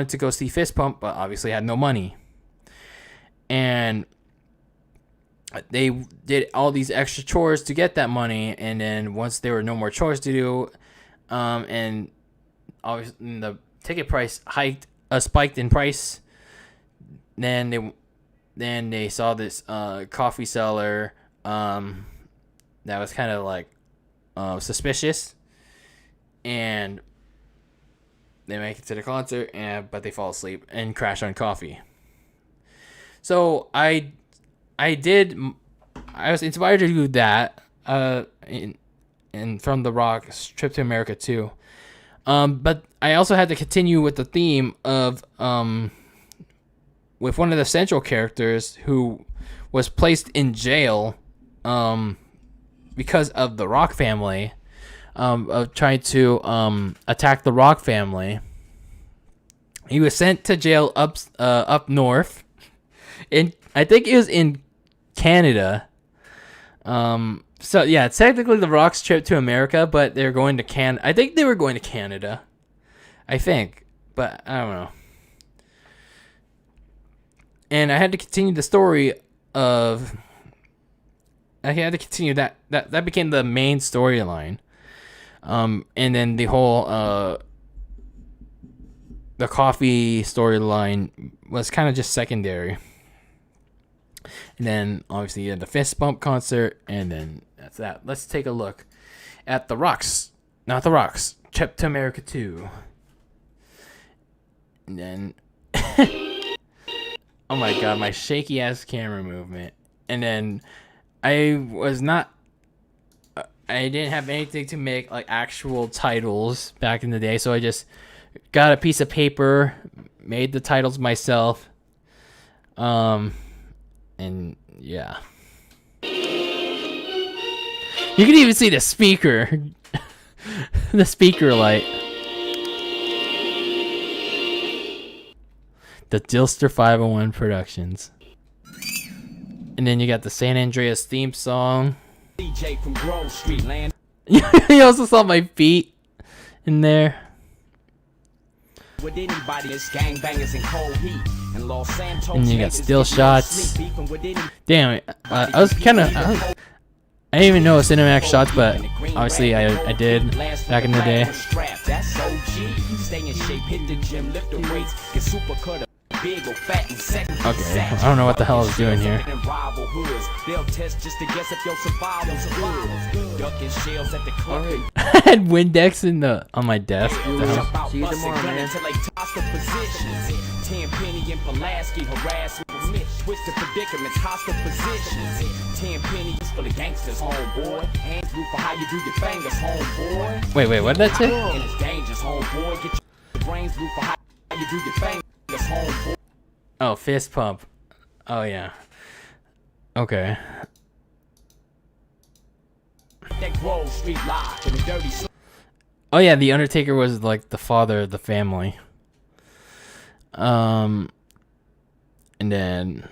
Speaker 10: to go see Fist Pump, but obviously had no money. And they did all these extra chores to get that money, and then once there were no more chores to do, and obviously the ticket price spiked in price, then they saw this coffee seller that was kind of like suspicious, and they make it to the concert, but they fall asleep and crash on coffee. So I was inspired to do that in from The Rock's Trip to America 2. But I also had to continue with the theme of with one of the central characters who was placed in jail because of the Rock family, of trying to attack the Rock family. He was sent to jail up north in I think it was in Canada. So yeah, technically the Rock's trip to America, but they're going to I think they were going to Canada. I think, but I don't know. And I had to continue the story of. I had to continue that became the main storyline. And then the whole the coffee storyline was kind of just secondary. And then obviously you had the fist bump concert, and then that's that. Let's take a look at the Rock's, not the Rock's, Trip to America 2. And then oh my god, my shaky ass camera movement. And then I didn't have anything to make like actual titles back in the day, so I just got a piece of paper, made the titles myself. And yeah. You can even see the speaker. The speaker light. The DylanLasagna Productions. And then you got the San Andreas theme song. DJ from Grove Street, land. You also saw my feet in there. With anybody is gangbangers in cold heat. And Los Santos, and you got still shots. Damn, I was kind of. I didn't even know it was cinematic shots, but obviously I did back in the day. Okay, I don't know what the hell I was doing here. I had Windex on my desk.
Speaker 1: See you tomorrow, man.
Speaker 12: Tenpenny and Pulaski harass with switch to predicaments, hostile positions. 10 pennies for the gangsters, homeboy. Hands blue for how you do your fingers, homeboy.
Speaker 10: Wait, what did that say?
Speaker 12: And it's dangerous, homeboy. Get your brains blue for how you do your fingers, homeboy.
Speaker 10: Oh, fist pump. Oh yeah. Okay. Oh yeah, the Undertaker was like the father of the family. And then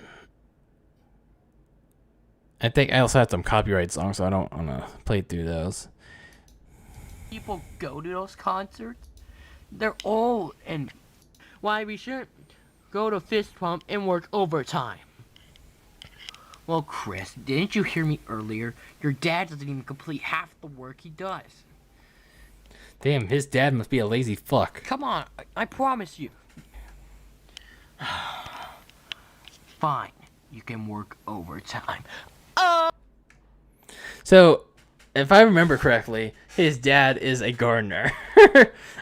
Speaker 10: I think I also had some copyright songs, so I don't want to play through those.
Speaker 2: People go to those concerts. They're old, and why we shouldn't go to fist pump and work overtime. Well, Chris, didn't you hear me earlier? Your dad doesn't even complete half the work he does.
Speaker 10: Damn, his dad must be a lazy fuck.
Speaker 2: Come on, I promise you. Fine, you can work overtime.
Speaker 10: So, if I remember correctly, his dad is a gardener.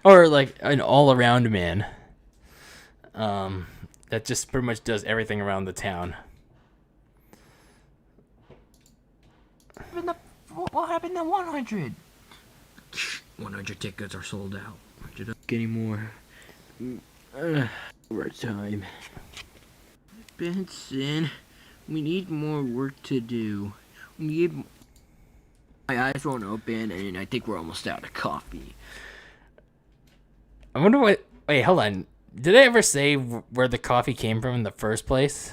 Speaker 10: Or like an all-around man. That just pretty much does everything around the town.
Speaker 2: What happened to 100? 100 tickets are sold out. Did I get any more? Overtime. Benson, we need more work to do. We need. My eyes won't open, and I think we're almost out of coffee.
Speaker 10: I wonder what. Wait, hold on. Did I ever say where the coffee came from in the first place?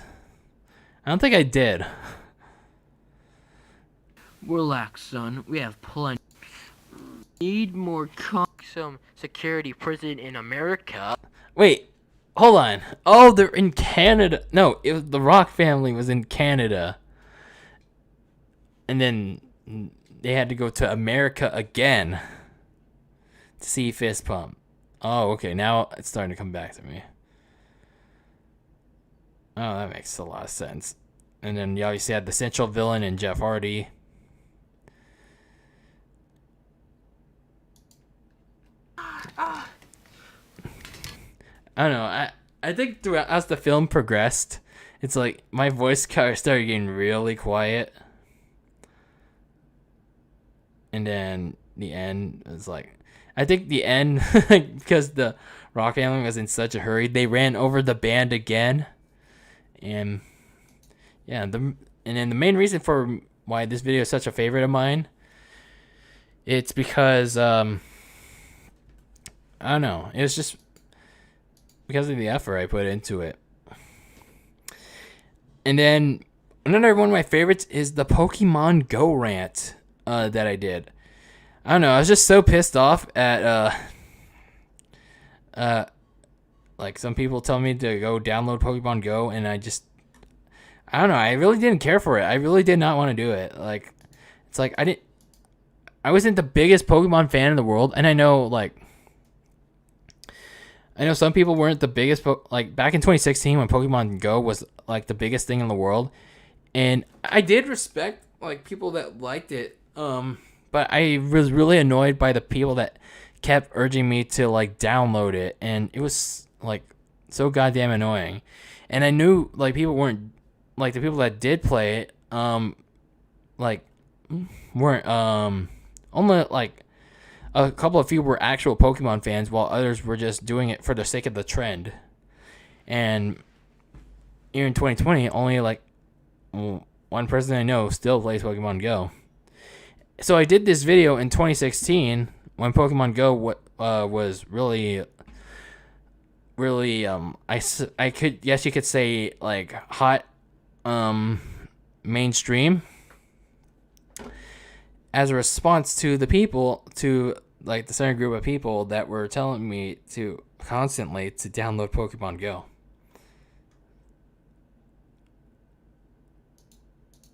Speaker 10: I don't think I did.
Speaker 2: Relax, son. We have plenty. Need more some security prison in America.
Speaker 10: Wait, hold on. Oh, they're in Canada. No, it was the Rock family was in Canada. And then they had to go to America again to see fist pump. Oh, okay. Now it's starting to come back to me. Oh, that makes a lot of sense. And then you obviously had the central villain and Jeff Hardy. I don't know. I think throughout as the film progressed, it's like my voice started getting really quiet. And then the end was like, I think the end, because the Rock family was in such a hurry, they ran over the band again. And yeah, and then the main reason for why this video is such a favorite of mine, it's because I don't know, it's just because of the effort I put into it. And then another one of my favorites is the Pokemon Go rant that I did. I don't know. I was just so pissed off at like some people tell me to go download Pokemon Go, and I don't know. I really didn't care for it. I really did not want to do it. Like, it's like I wasn't the biggest Pokemon fan in the world, and I know some people weren't the biggest. Like back in 2016 when Pokemon Go was like the biggest thing in the world, and I did respect like people that liked it. But I was really annoyed by the people that kept urging me to like download it, and it was like so goddamn annoying. And I knew like people weren't like the people that did play it, like weren't only like a couple of few were actual Pokemon fans, while others were just doing it for the sake of the trend. And here in 2020, only like one person I know still plays Pokemon Go. So I did this video in 2016 when Pokemon Go was really I could guess you could say like hot mainstream, as a response to the people, to like the certain group of people that were telling me to constantly to download Pokemon Go.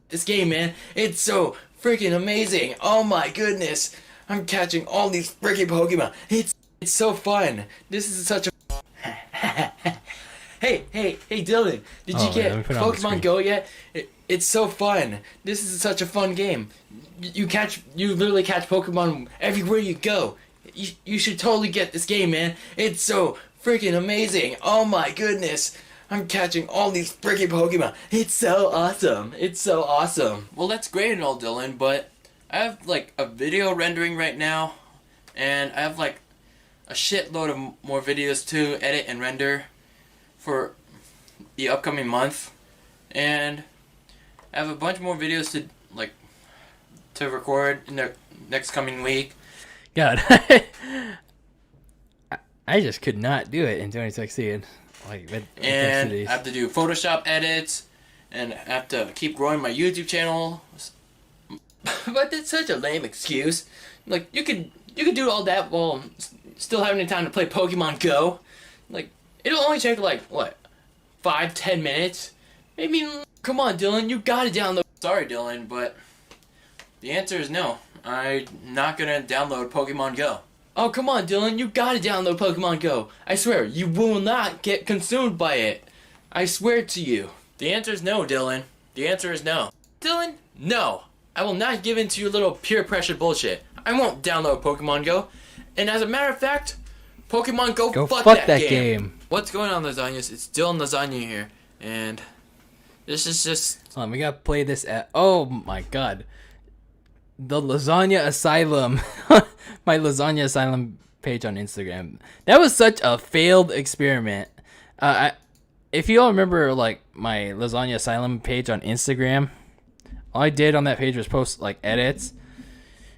Speaker 2: This game, man, it's so freaking amazing. Oh my goodness. I'm catching all these freaking Pokemon. It's so fun. This is such a Hey, Dylan, did you get Pokemon Go yet? It's so fun. This is such a fun game. You literally catch Pokemon everywhere you go. You should totally get this game, man. It's so freaking amazing. Oh my goodness. I'm catching all these freaking Pokemon. It's so awesome. It's so awesome. Well, that's great and all, Dylan, but I have like a video rendering right now, and I have like a shitload of more videos to edit and render for the upcoming month, and I have a bunch more videos to record in the next coming week.
Speaker 10: God, I just could not do it in 2016.
Speaker 2: And I have to do Photoshop edits, and I have to keep growing my YouTube channel. But that's such a lame excuse. Like, you could do all that while still having the time to play Pokemon Go. Like, it'll only take like what, 5-10 minutes? Maybe. Come on, Dylan, you gotta download. Sorry, Dylan, but the answer is no. I'm not gonna download Pokemon Go. Oh, come on, Dylan, you gotta download Pokemon Go. I swear, you will not get consumed by it. I swear to you. The answer is no, Dylan. The answer is no. Dylan, no. I will not give in to your little peer pressure bullshit. I won't download Pokemon Go. And as a matter of fact, Pokemon Go fuck that game. What's going on, Lasagnas? It's DylanLasagna here. And this is just...
Speaker 10: Hold on, we gotta play this at... Oh my god. The Lasagna Asylum. My Lasagna Asylum page on Instagram. That was such a failed experiment. If you all remember, like, my Lasagna Asylum page on Instagram, all I did on that page was post, like, edits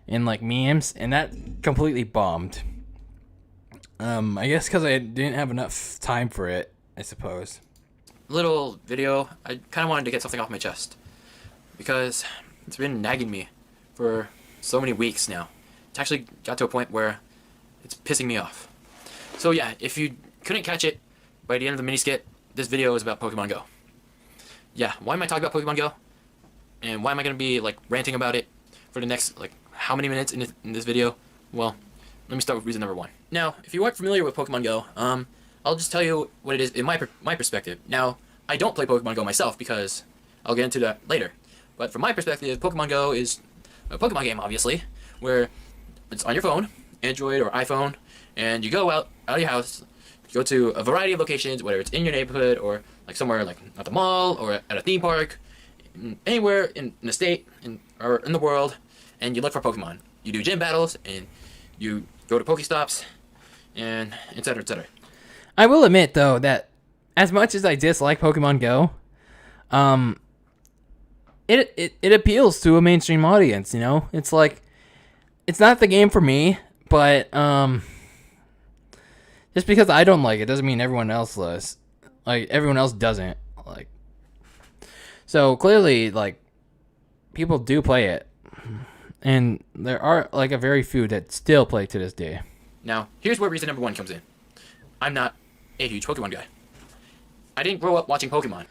Speaker 10: and, like, memes, and that completely bombed. I guess because I didn't have enough time for it, I suppose.
Speaker 2: Little video, I kind of wanted to get something off my chest, because it's been nagging me for so many weeks now. It's actually got to a point where it's pissing me off. So yeah, if you couldn't catch it by the end of the mini skit, this video is about Pokemon Go. Yeah, why am I talking about Pokemon Go? And why am I going to be like ranting about it for the next like how many minutes in this video? Well, let me start with reason number one. Now, if you aren't familiar with Pokemon Go, I'll just tell you what it is in my perspective. Now, I don't play Pokemon Go myself because I'll get into that later. But from my perspective, Pokemon Go is a Pokemon game, obviously, where it's on your phone, Android or iPhone, and you go out of your house, you go to a variety of locations, whether it's in your neighborhood or like somewhere like at the mall or at a theme park, anywhere in the state or in the world, and you look for Pokemon. You do gym battles, and you go to Pokestops, and etc. etc.
Speaker 10: I will admit, though, that as much as I dislike Pokemon Go, it appeals to a mainstream audience, you know? It's like, it's not the game for me, but just because I don't like it doesn't mean everyone else does. Like, everyone else doesn't. Like, So clearly, like, people do play it, and there are like a very few that still play to this day.
Speaker 2: Now, here's where reason number 1 comes in. I'm not a huge Pokemon guy. I didn't grow up watching Pokemon.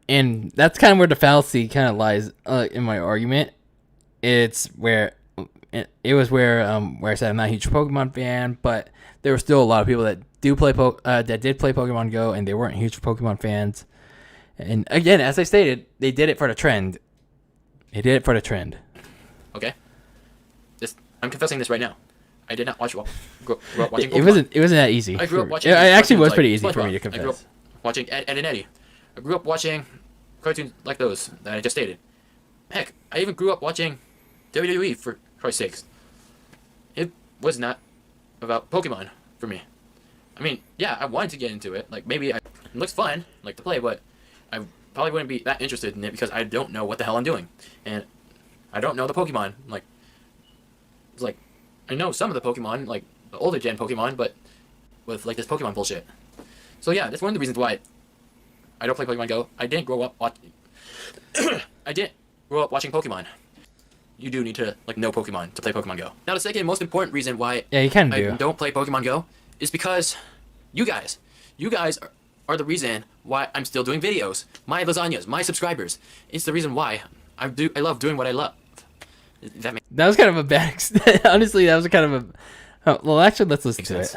Speaker 10: And that's kind of where the fallacy kind of lies in my argument. It's where where I said I'm not a huge Pokemon fan, but there were still a lot of people that did play Pokemon Go, and they weren't huge Pokemon fans. And again, as I stated, they did it for the trend. They did it for the trend.
Speaker 2: Okay. I'm confessing this right now. I did not grow up watching Pokemon.
Speaker 10: It wasn't that easy.
Speaker 2: I grew up watching.
Speaker 10: It actually was pretty easy
Speaker 2: SpongeBob.
Speaker 10: for me to confess.
Speaker 2: I grew up watching Ed, and Eddie. I grew up watching cartoons like those that I just stated. Heck, I even grew up watching WWE, for Christ's sakes. It was not about Pokemon for me. I mean, yeah, I wanted to get into it. Like, maybe it looks fun, like to play, but I probably wouldn't be that interested in it because I don't know what the hell I'm doing. And I don't know the Pokemon. Like, it's like, I know some of the Pokemon, like the older gen Pokemon, but with like this Pokemon bullshit. So yeah, that's one of the reasons why I don't play Pokemon Go. I didn't grow up watching Pokemon. You do need to like know Pokemon to play Pokemon Go. Now the second most important reason why
Speaker 10: I
Speaker 2: don't play Pokemon Go is because you guys are the reason why I'm still doing videos. My lasagnas, my subscribers. It's the reason why I love doing what I love. That
Speaker 10: was kind of a bad. Honestly, that was kind of a. Oh, well, actually, let's listen to it.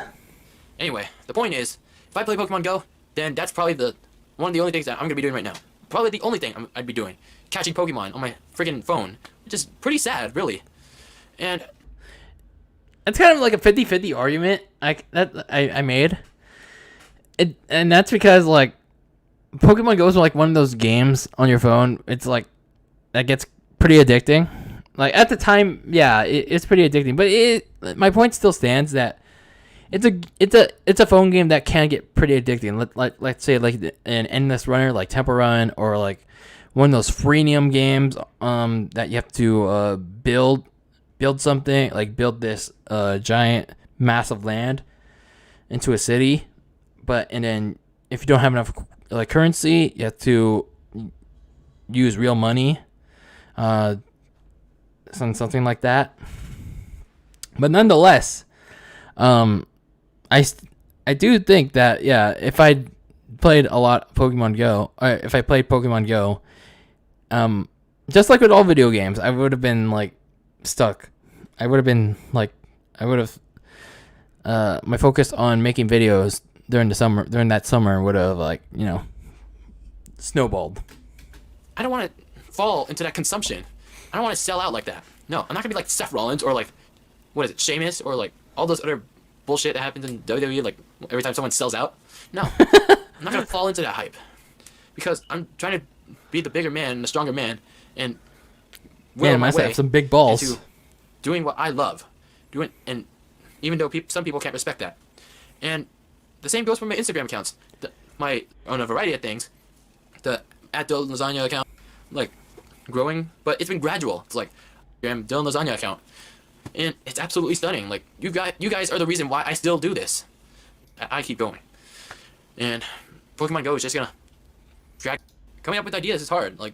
Speaker 2: Anyway, the point is, if I play Pokemon Go, then that's probably one of the only things that I'm gonna be doing right now. Probably the only thing I'd be doing, catching Pokemon on my friggin' phone, which is pretty sad, really. And
Speaker 10: it's kind of like a 50-50 argument I made. And that's because like Pokemon Go is like one of those games on your phone. It's like that gets pretty addicting. Like at the time, yeah, it's pretty addicting. But my point still stands that it's a phone game that can get pretty addicting. Let's say like an endless runner, like Temple Run, or like one of those freemium games that you have to build something, like build this giant massive land into a city. And then if you don't have enough like currency, you have to use real money, something like that. But nonetheless, I do think that if I played a lot of Pokemon Go, or if I played Pokemon Go, just like with all video games, I would have been like stuck. I would have my focus on making videos during that summer would have like, snowballed.
Speaker 2: I don't want to fall into that consumption. I don't want to sell out like that. No, I'm not gonna be like Seth Rollins or like, what is it, Sheamus, or like all those other bullshit that happens in WWE, like every time someone sells out. No, I'm not gonna fall into that hype because I'm trying to be the bigger man, the stronger man, and will my way
Speaker 10: have some big balls
Speaker 2: into doing what I love, and even though some people can't respect that, and the same goes for my Instagram accounts. On a variety of things, the @DylanLasagna account, like growing, but it's been gradual. It's like DylanLasagna account, and it's absolutely stunning. Like you guys are the reason why I still do this. I keep going, and Pokemon Go is just gonna drag. Coming up with ideas is hard. Like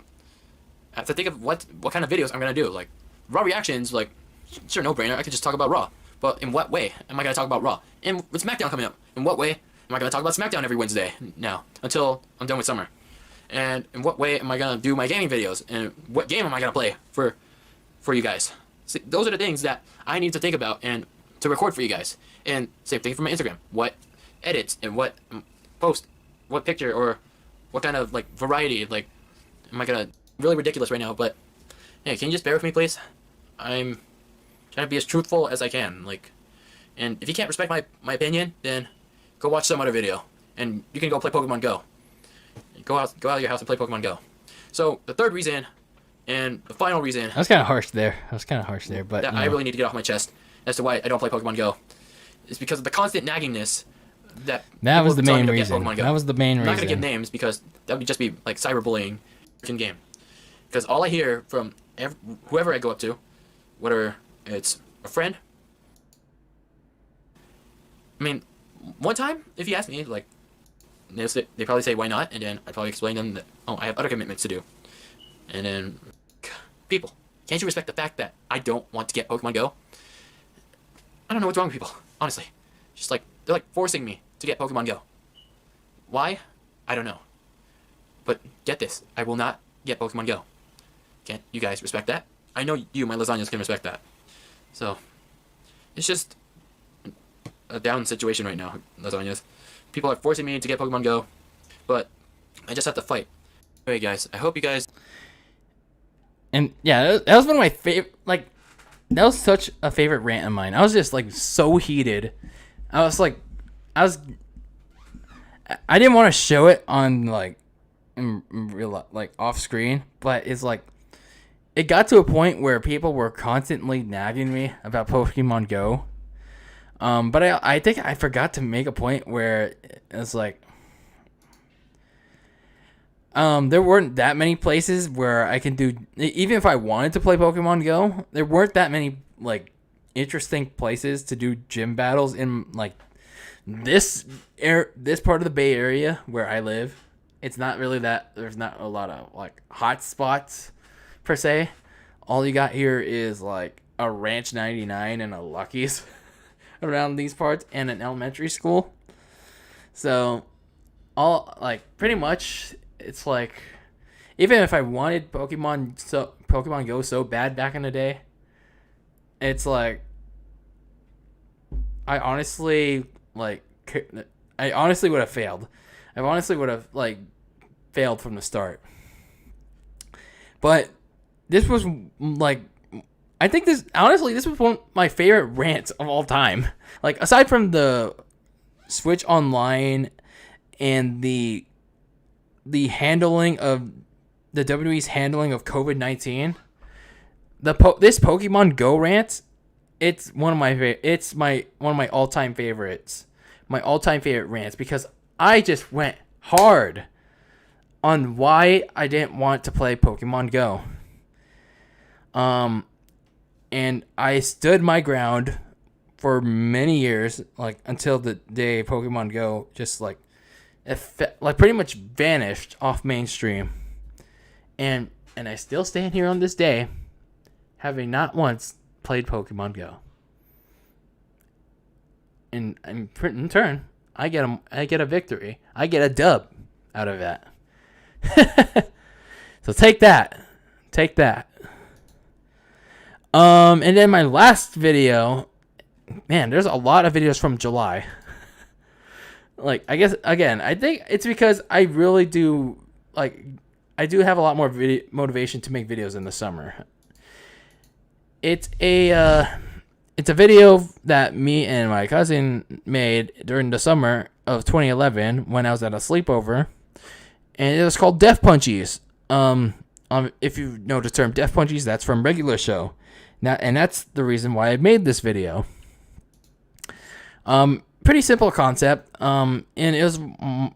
Speaker 2: I have to think of what kind of videos I'm gonna do. Like Raw reactions, like sure, no brainer. I could just talk about Raw. But in what way am I going to talk about Raw? And with SmackDown coming up, in what way am I going to talk about SmackDown every Wednesday now until I'm done with summer? And in what way am I going to do my gaming videos? And what game am I going to play for you guys? See, those are the things that I need to think about and to record for you guys. And same thing for my Instagram. What edits and what post, what picture, or what kind of like variety, like am I going to, really ridiculous right now, but hey, can you just bear with me, please? I'm trying to be as truthful as I can, like, and if you can't respect my opinion, then go watch some other video, and you can go play Pokemon Go. Go out of your house and play Pokemon Go. So the third reason, and the final reason,
Speaker 10: that was kind of harsh there. But
Speaker 2: that I really need to get off my chest as to why I don't play Pokemon Go, is because of the constant naggingness that
Speaker 10: was the main reason. That was the main reason.
Speaker 2: I'm not gonna give names because that would just be like cyberbullying in game. Because all I hear from whoever I go up to, whether it's a friend. I mean, one time, if you ask me, like, they probably say why not, and then I probably explain to them that, oh, I have other commitments to do. And then, people, can't you respect the fact that I don't want to get Pokemon Go? I don't know what's wrong with people, honestly. Just like, they're like forcing me to get Pokemon Go. Why? I don't know. But get this, I will not get Pokemon Go. Can't you guys respect that? I know you, my lasagnas, can respect that. So, it's just a down situation right now, lasagnas. People are forcing me to get Pokemon Go, but I just have to fight. Anyway, guys, I hope you guys...
Speaker 10: And yeah, that was one of my favorite, like, that was such a favorite rant of mine. I was just, like, so heated. I didn't want to show it on, like, in real, like, off screen, but it's like, it got to a point where people were constantly nagging me about Pokemon Go. But I think I forgot to make a point where it's like, there weren't that many places where I can do, even if I wanted to play Pokemon Go, there weren't that many, like, interesting places to do gym battles in, like, this part of the Bay Area where I live. It's not really that, there's not a lot of, like, hot spots, per se. All you got here is, like, a Ranch 99 and a Lucky's around these parts, and an elementary school. So, pretty much, it's like, even if I wanted Pokemon Go so bad back in the day, it's like, I honestly would have failed. I honestly would have, like, failed from the start. But this was, like, I think this was one of my favorite rants of all time. Like, aside from the Switch Online and the handling of the WWE's handling of COVID-19, this Pokemon Go rant, it's one of my all-time favorites. My all-time favorite rants, because I just went hard on why I didn't want to play Pokemon Go. And I stood my ground for many years, like, until the day Pokemon Go just, like, pretty much vanished off mainstream. And I still stand here on this day, having not once played Pokemon Go. And in turn, I get a victory. I get a dub out of that. So take that. And then my last video, man, there's a lot of videos from July. Like, I guess, again, I think it's because I really do, like, I do have a lot more motivation to make videos in the summer. It's a video that me and my cousin made during the summer of 2011 when I was at a sleepover, and it was called Death Punchies. If you know the term Death Punchies, that's from Regular Show. And that's the reason why I made this video. Pretty simple concept. And it was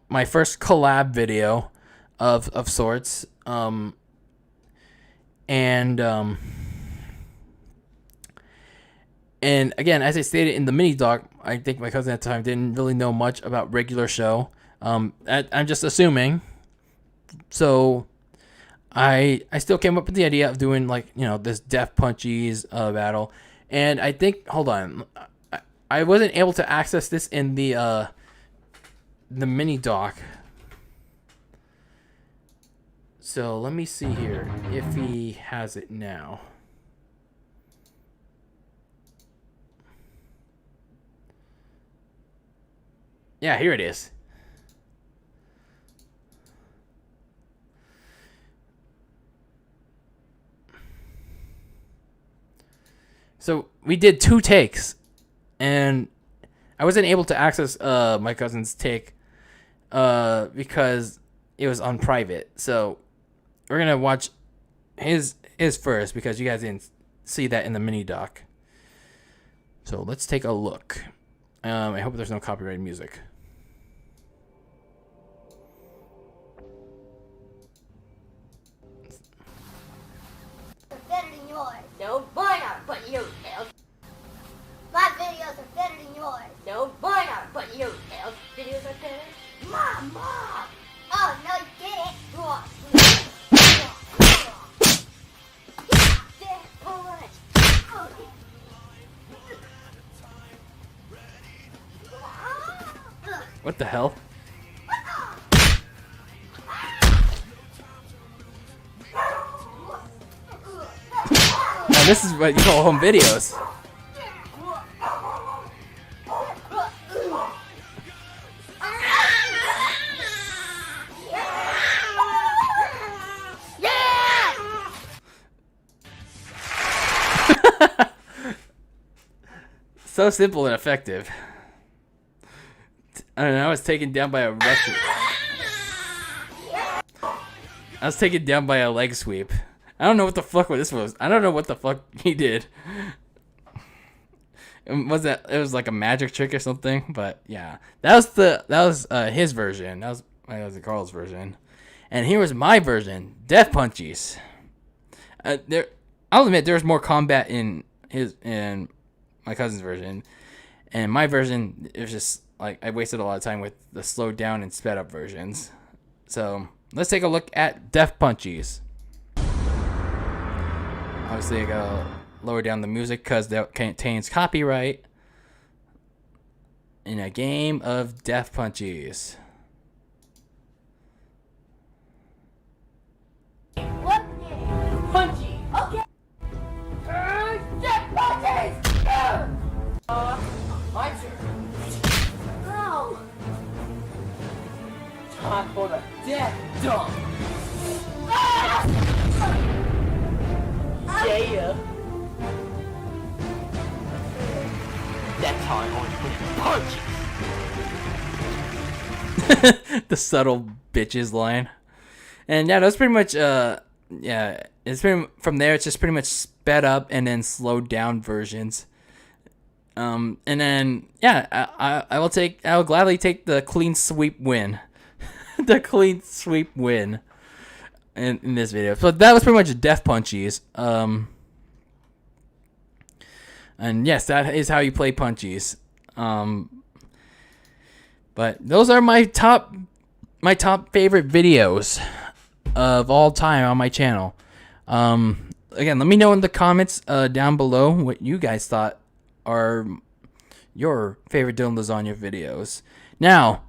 Speaker 10: my first collab video of sorts. And again, as I stated in the mini doc, I think my cousin at the time didn't really know much about Regular Show. I'm just assuming. So I still came up with the idea of doing, like, you know, this Death Punchies battle. And I think, hold on, I wasn't able to access this in the mini doc. So let me see here if he has it now. Yeah, here it is. So we did 2 takes, and I wasn't able to access my cousin's take because it was on private. So we're gonna watch his first, because you guys didn't see that in the mini doc. So let's take a look. I hope there's no copyrighted music.
Speaker 15: Better than yours. No, mine are, but you, Tails. My videos are better than yours. No, mine are, but you, Tails. Videos are better. Mom,
Speaker 10: What the hell? Now this is what you call home videos. So simple and effective. I don't know, I was taken down by a Russian. I was taken down by a leg sweep. I don't know what the fuck this was. I don't know what the fuck he did. It was like a magic trick or something, but yeah. That was his version. That was Carl's version. And here was my version, Death Punchies. I'll admit there was more combat in my cousin's version, and my version, it was just like I wasted a lot of time with the slowed down and sped up versions. So let's take a look at Death Punchies. Obviously I gotta lower down the music because that contains copyright in a game of Death Punchies.
Speaker 15: What? Punchy. Okay. Death punches.
Speaker 2: My turn.
Speaker 15: No.
Speaker 2: Time for the death dump. Yeah. That's how I always put punches.
Speaker 10: The subtle bitches line. And yeah, that's pretty much it's pretty from there it's just pretty much sped up and then slowed down versions. And then I will gladly take the clean sweep win. The clean sweep win in this video. So that was pretty much Death Punchies. And yes, that is how you play Punchies. But those are my top favorite videos of all time on my channel. Again, let me know in the comments down below what you guys thought are your favorite DylanLasagna videos. Now,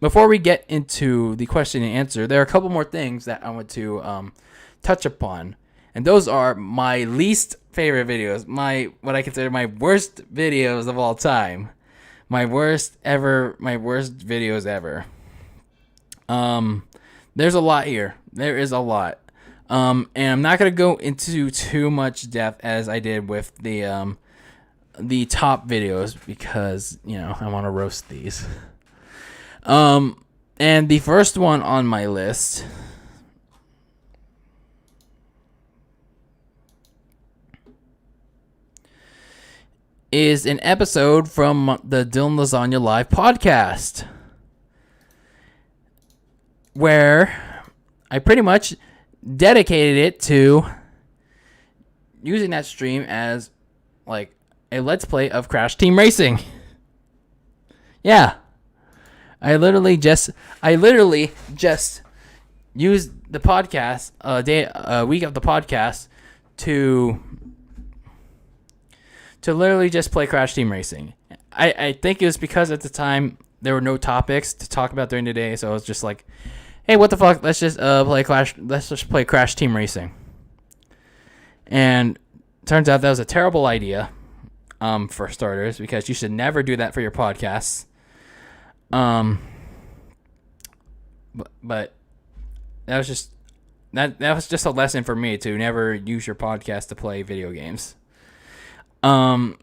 Speaker 10: before we get into the question and answer, there are a couple more things that I want to touch upon. And those are my least favorite videos, what I consider my worst videos of all time. My worst videos ever. There's a lot here. There is a lot. And I'm not going to go into too much depth as I did with the top videos because, I want to roast these. And the first one on my list is an episode from the DylanLasagna Live podcast, where I pretty much dedicated it to using that stream as like a let's play of Crash Team Racing. Yeah. I literally just used the podcast a week of the podcast to literally just play Crash Team Racing. I think it was because at the time there were no topics to talk about during the day, so I was just like, hey, what the fuck? Let's just play Crash Team Racing. And turns out that was a terrible idea, for starters, because you should never do that for your podcasts. But that was just a lesson for me to never use your podcast to play video games. And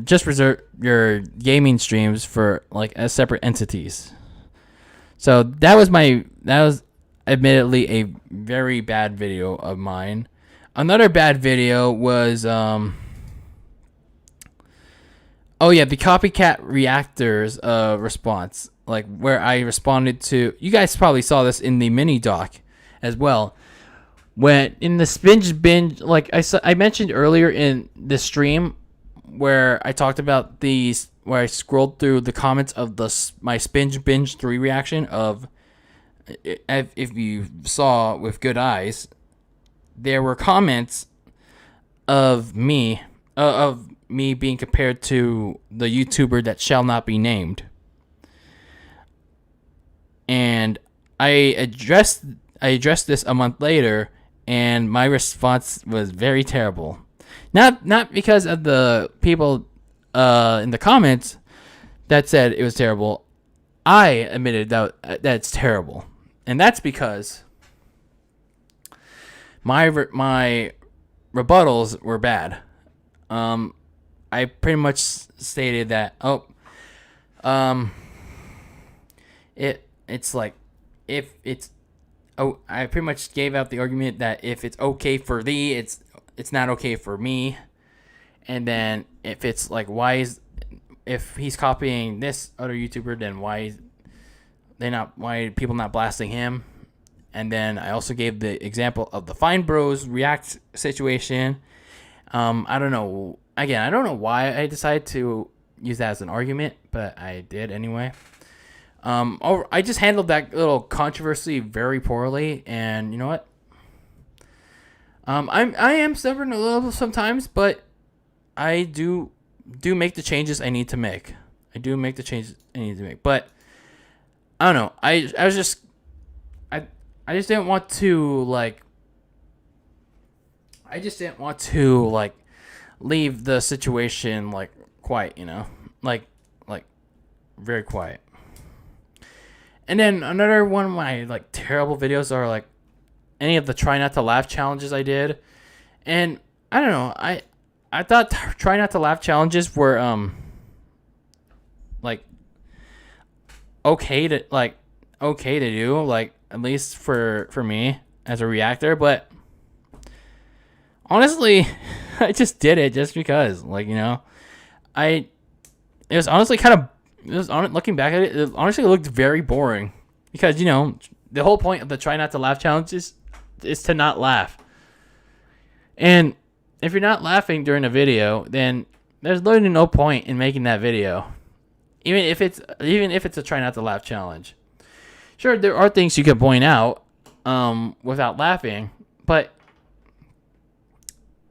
Speaker 10: just reserve your gaming streams for like as separate entities. So that was admittedly a very bad video of mine. Another bad video was the copycat reactors response, like where I responded to, you guys probably saw this in the mini doc as well. When in the binge, like I mentioned earlier in the stream, where I talked about where I scrolled through the comments of my binge 3 reaction of, if you saw with good eyes, there were comments of me being compared to the YouTuber that shall not be named. and I addressed this a month later, and my response was very terrible. Not because of the people in the comments that said it was terrible. I admitted that it's terrible, and that's because my rebuttals were bad. I pretty much stated that it's like if it's I pretty much gave out the argument that if it's okay for thee, it's not okay for me. And then if it's like if he's copying this other YouTuber, then why are people not blasting him? And then I also gave the example of the Fine Bros React situation. I don't know. Again, I don't know why I decided to use that as an argument, but I did anyway. I just handled that little controversy very poorly, and you know what? I am stubborn a little sometimes, but I do make the changes I need to make. But I don't know. I just didn't want to leave the situation quiet, very quiet. And then another one of my terrible videos are any of the try not to laugh challenges I did. And I don't know, I thought try not to laugh challenges were okay to do, at least for me as a reactor, but honestly, I just did it just because, it was honestly looking back at it, it honestly looked very boring because, the whole point of the try not to laugh challenge is to not laugh. And if you're not laughing during a video, then there's literally no point in making that video. Even if it's a try not to laugh challenge. Sure, there are things you can point out without laughing, but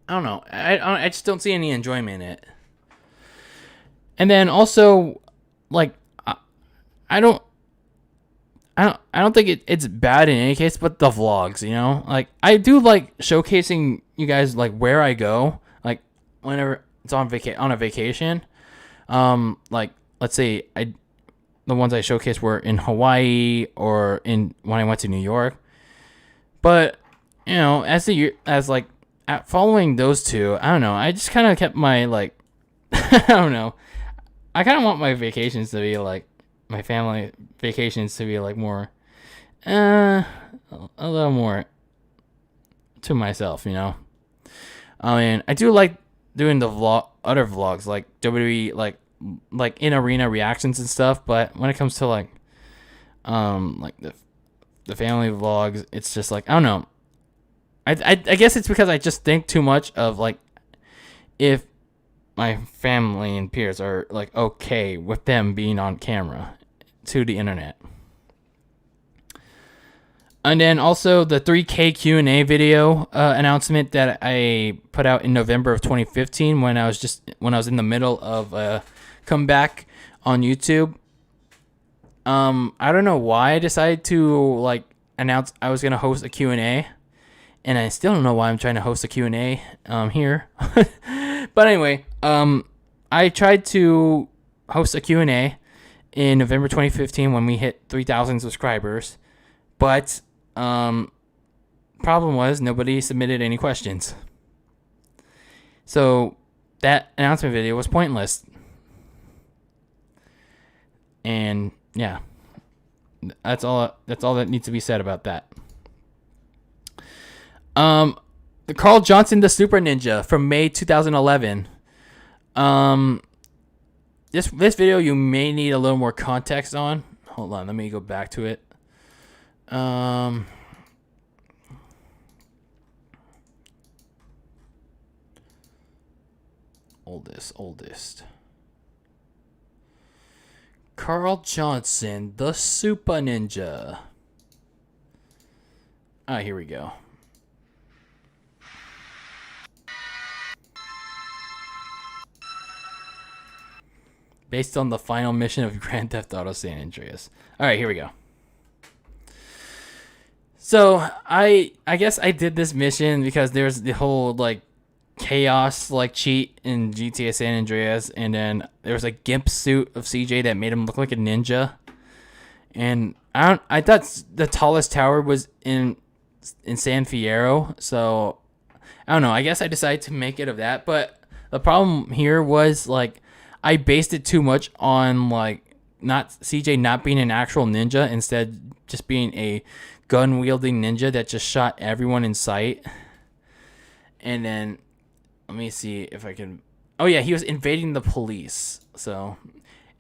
Speaker 10: I don't know. I just don't see any enjoyment in it. And then also, I don't think it's bad in any case, but the vlogs, I do like showcasing you guys where I go, whenever it's on a vacation. Let's say the ones I showcased were in Hawaii or when I went to New York. But following those two, I don't know. I just kind of kept my I don't know. I kind of want my vacations to be my family vacations to be more, a little more to myself, I mean, I do like doing the other vlogs like WWE, in arena reactions and stuff, but when it comes to the family vlogs, it's just I don't know. I guess it's because I just think too much of if my family and peers are okay with them being on camera to the internet. And then also the 3K Q&A video announcement that I put out in November of 2015 when I was in the middle of a comeback on YouTube. I don't know why I decided to announce I was going to host a Q&A, and I still don't know why I'm trying to host a Q&A here. But anyway, I tried to host a Q&A in November 2015 when we hit 3,000 subscribers, but problem was nobody submitted any questions. So that announcement video was pointless. And yeah, that's all that needs to be said about that. The Carl Johnson the Super Ninja from May 2011. This video you may need a little more context on. Hold on, let me go back to it. Oldest. Carl Johnson the Super Ninja. Here we go. Based on the final mission of Grand Theft Auto San Andreas. Alright, here we go. So I guess I did this mission because there's the whole like chaos like cheat in GTA San Andreas, and then there was a gimp suit of CJ that made him look like a ninja. And I thought the tallest tower was in San Fierro, so I don't know. I guess I decided to make it of that, but the problem here was like I based it too much on like not CJ not being an actual ninja, instead just being a gun wielding ninja that just shot everyone in sight. And then let me see if I can. Oh yeah, he was invading the police. So,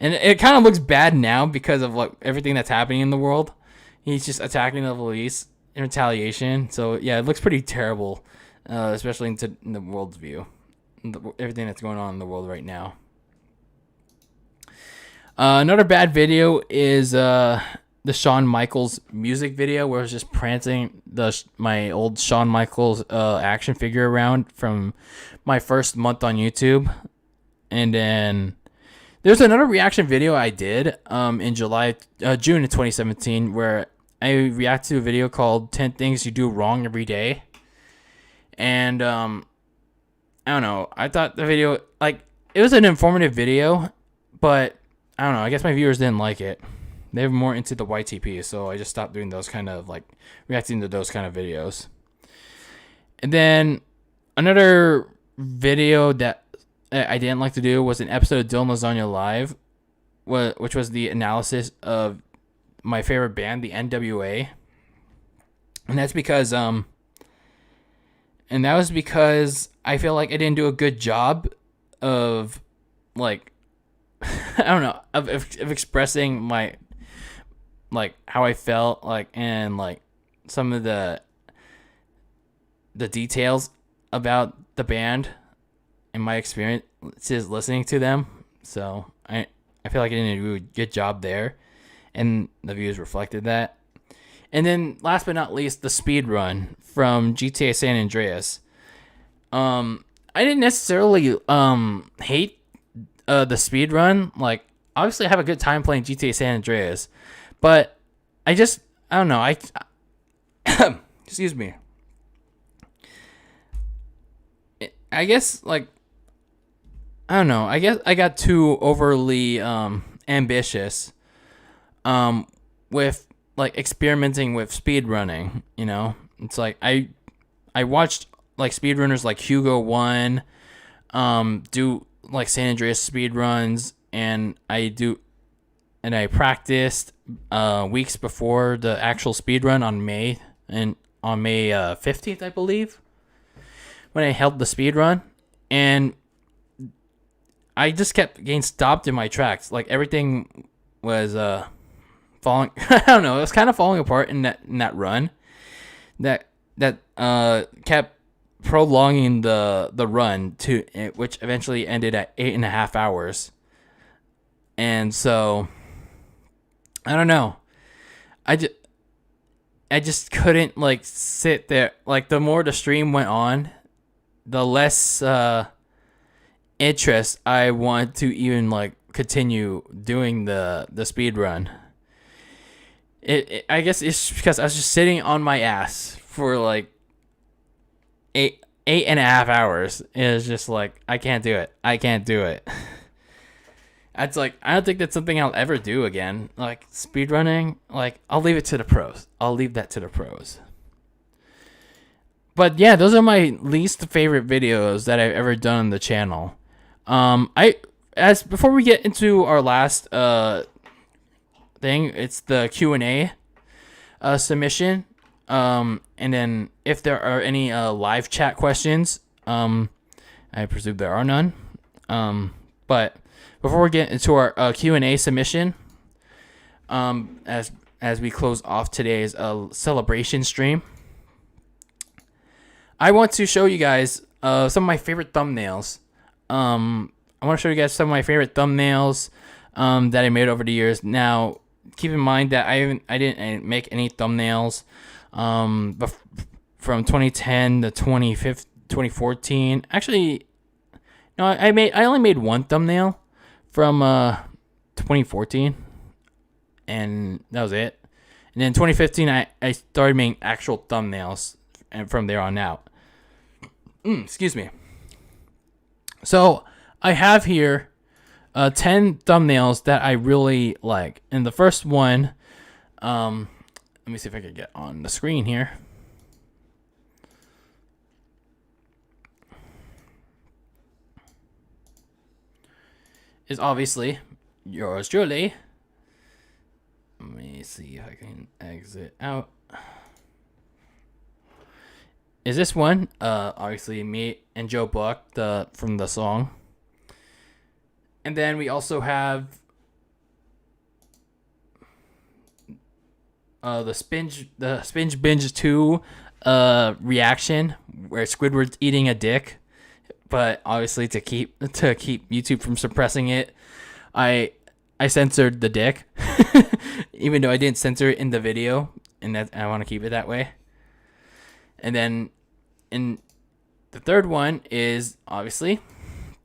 Speaker 10: and it kind of looks bad now because of like everything that's happening in the world. He's just attacking the police in retaliation. So yeah, it looks pretty terrible, especially in the world's view, everything that's going on in the world right now. Another bad video is the Shawn Michaels music video, where I was just prancing my old Shawn Michaels action figure around from my first month on YouTube. And then there's another reaction video I did in June of 2017, where I reacted to a video called 10 Things You Do Wrong Every Day. And I don't know, I thought the video, like, it was an informative video, but I don't know, I guess my viewers didn't like it. They were more into the YTP, so I just stopped doing those kind of, like, reacting to those kind of videos. And then another video that I didn't like to do was an episode of DylanLasagna Live, which was the analysis of my favorite band, the NWA. And that's because, and that was because I feel like I didn't do a good job of, like, I don't know, of expressing my, like, how I felt, like, and like some of the details about the band and my experiences listening to them. So I feel like I didn't do a good job there, and the views reflected that. And then last but not least, the speed run from GTA San Andreas. I didn't necessarily hate the speed run. Like, obviously I have a good time playing GTA San Andreas, but I don't know, excuse me. I guess, like, I don't know, I guess I got too overly ambitious with, like, experimenting with speed running, you know? It's like I watched, like, speedrunners like Hugo One do, like, San Andreas speed runs, and I practiced weeks before the actual speed run on May 15th, I believe, when I held the speed run, and I just kept getting stopped in my tracks. Like, everything was falling. I don't know. It was kind of falling apart in that run. That kept prolonging the run to which eventually ended at 8.5 hours. And so I don't know. I just couldn't, like, sit there. Like, the more the stream went on, the less interest I want to even, like, continue doing the speed run. I guess it's because I was just sitting on my ass for, like, 8.5 hours. It was just like, I can't do it. It's like, I don't think that's something I'll ever do again. Like, speed running, like, I'll leave it to the pros. I'll leave that to the pros. But yeah, those are my least favorite videos that I've ever done on the channel. Before we get into our last thing, it's the Q&A submission. And then if there are any live chat questions, I presume there are none. But before we get into our Q&A submission, as we close off today's celebration stream, I want to show you guys some of my favorite thumbnails. I want to show you guys some of my favorite thumbnails that I made over the years. Now, keep in mind that I didn't make any thumbnails from 2010 to 2014. Actually, no, I only made one thumbnail from 2014, and that was it. And then 2015, I started making actual thumbnails, and from there on out. Excuse me. So I have here 10 thumbnails that I really like. And the first one, let me see if I can get on the screen here. Is obviously yours truly. Let me see if I can exit out. Is this one? Obviously me and Joe Buck, from the song. And then we also have the Spinge Binge 2 reaction where Squidward's eating a dick. But obviously to keep YouTube from suppressing it, I censored the dick. Even though I didn't censor it in the video, and that I want to keep it that way. And then in the third one is obviously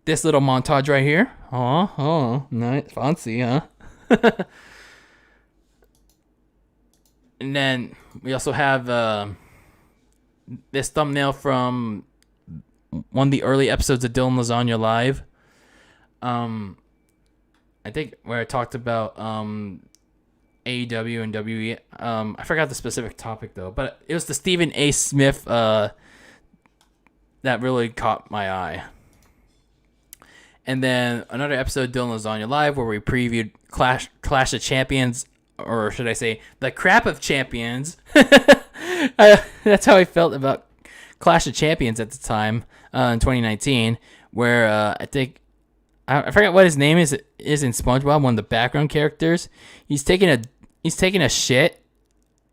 Speaker 10: this little montage right here. Oh, nice, fancy, huh? And then we also have this thumbnail from one of the early episodes of DylanLasagna Live. I think where I talked about AEW and WWE. I forgot the specific topic though, but it was the Stephen A. Smith that really caught my eye. And then another episode of DylanLasagna Live where we previewed Clash of Champions, or should I say, the crap of champions. That's how I felt about Clash of Champions at the time in 2019, where I think I forgot what his name is in SpongeBob, one of the background characters. He's taking a shit,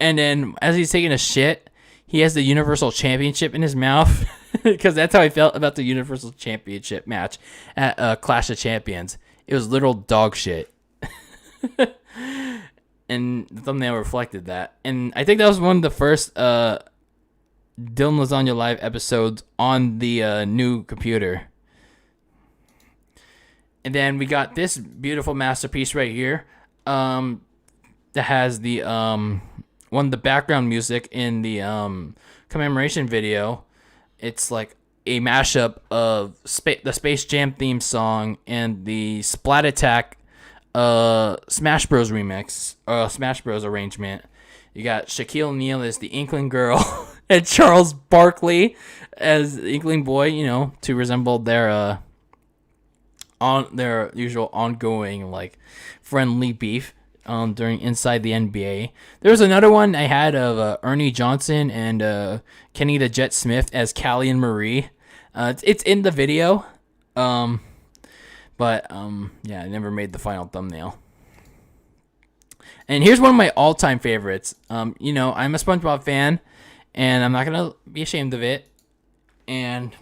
Speaker 10: and then as he's taking a shit, he has the Universal Championship in his mouth. Because that's how I felt about the Universal Championship match at Clash of Champions. It was literal dog shit. And the thumbnail reflected that. And I think that was one of the first DylanLasagna Live episodes on the new computer. And then we got this beautiful masterpiece right here that has the one of the background music in the commemoration video. It's like a mashup of the Space Jam theme song and the Splat Attack Smash Bros remix, Smash Bros arrangement. You got Shaquille O'Neal as the Inkling Girl and Charles Barkley as the Inkling Boy, to resemble their usual ongoing like friendly beef during Inside the NBA. There was another one I had of Ernie Johnson and Kenny the Jet Smith as Callie and Marie. It's in the video, but I never made the final thumbnail. And here's one of my all-time favorites. I'm a SpongeBob fan, and I'm not gonna be ashamed of it. And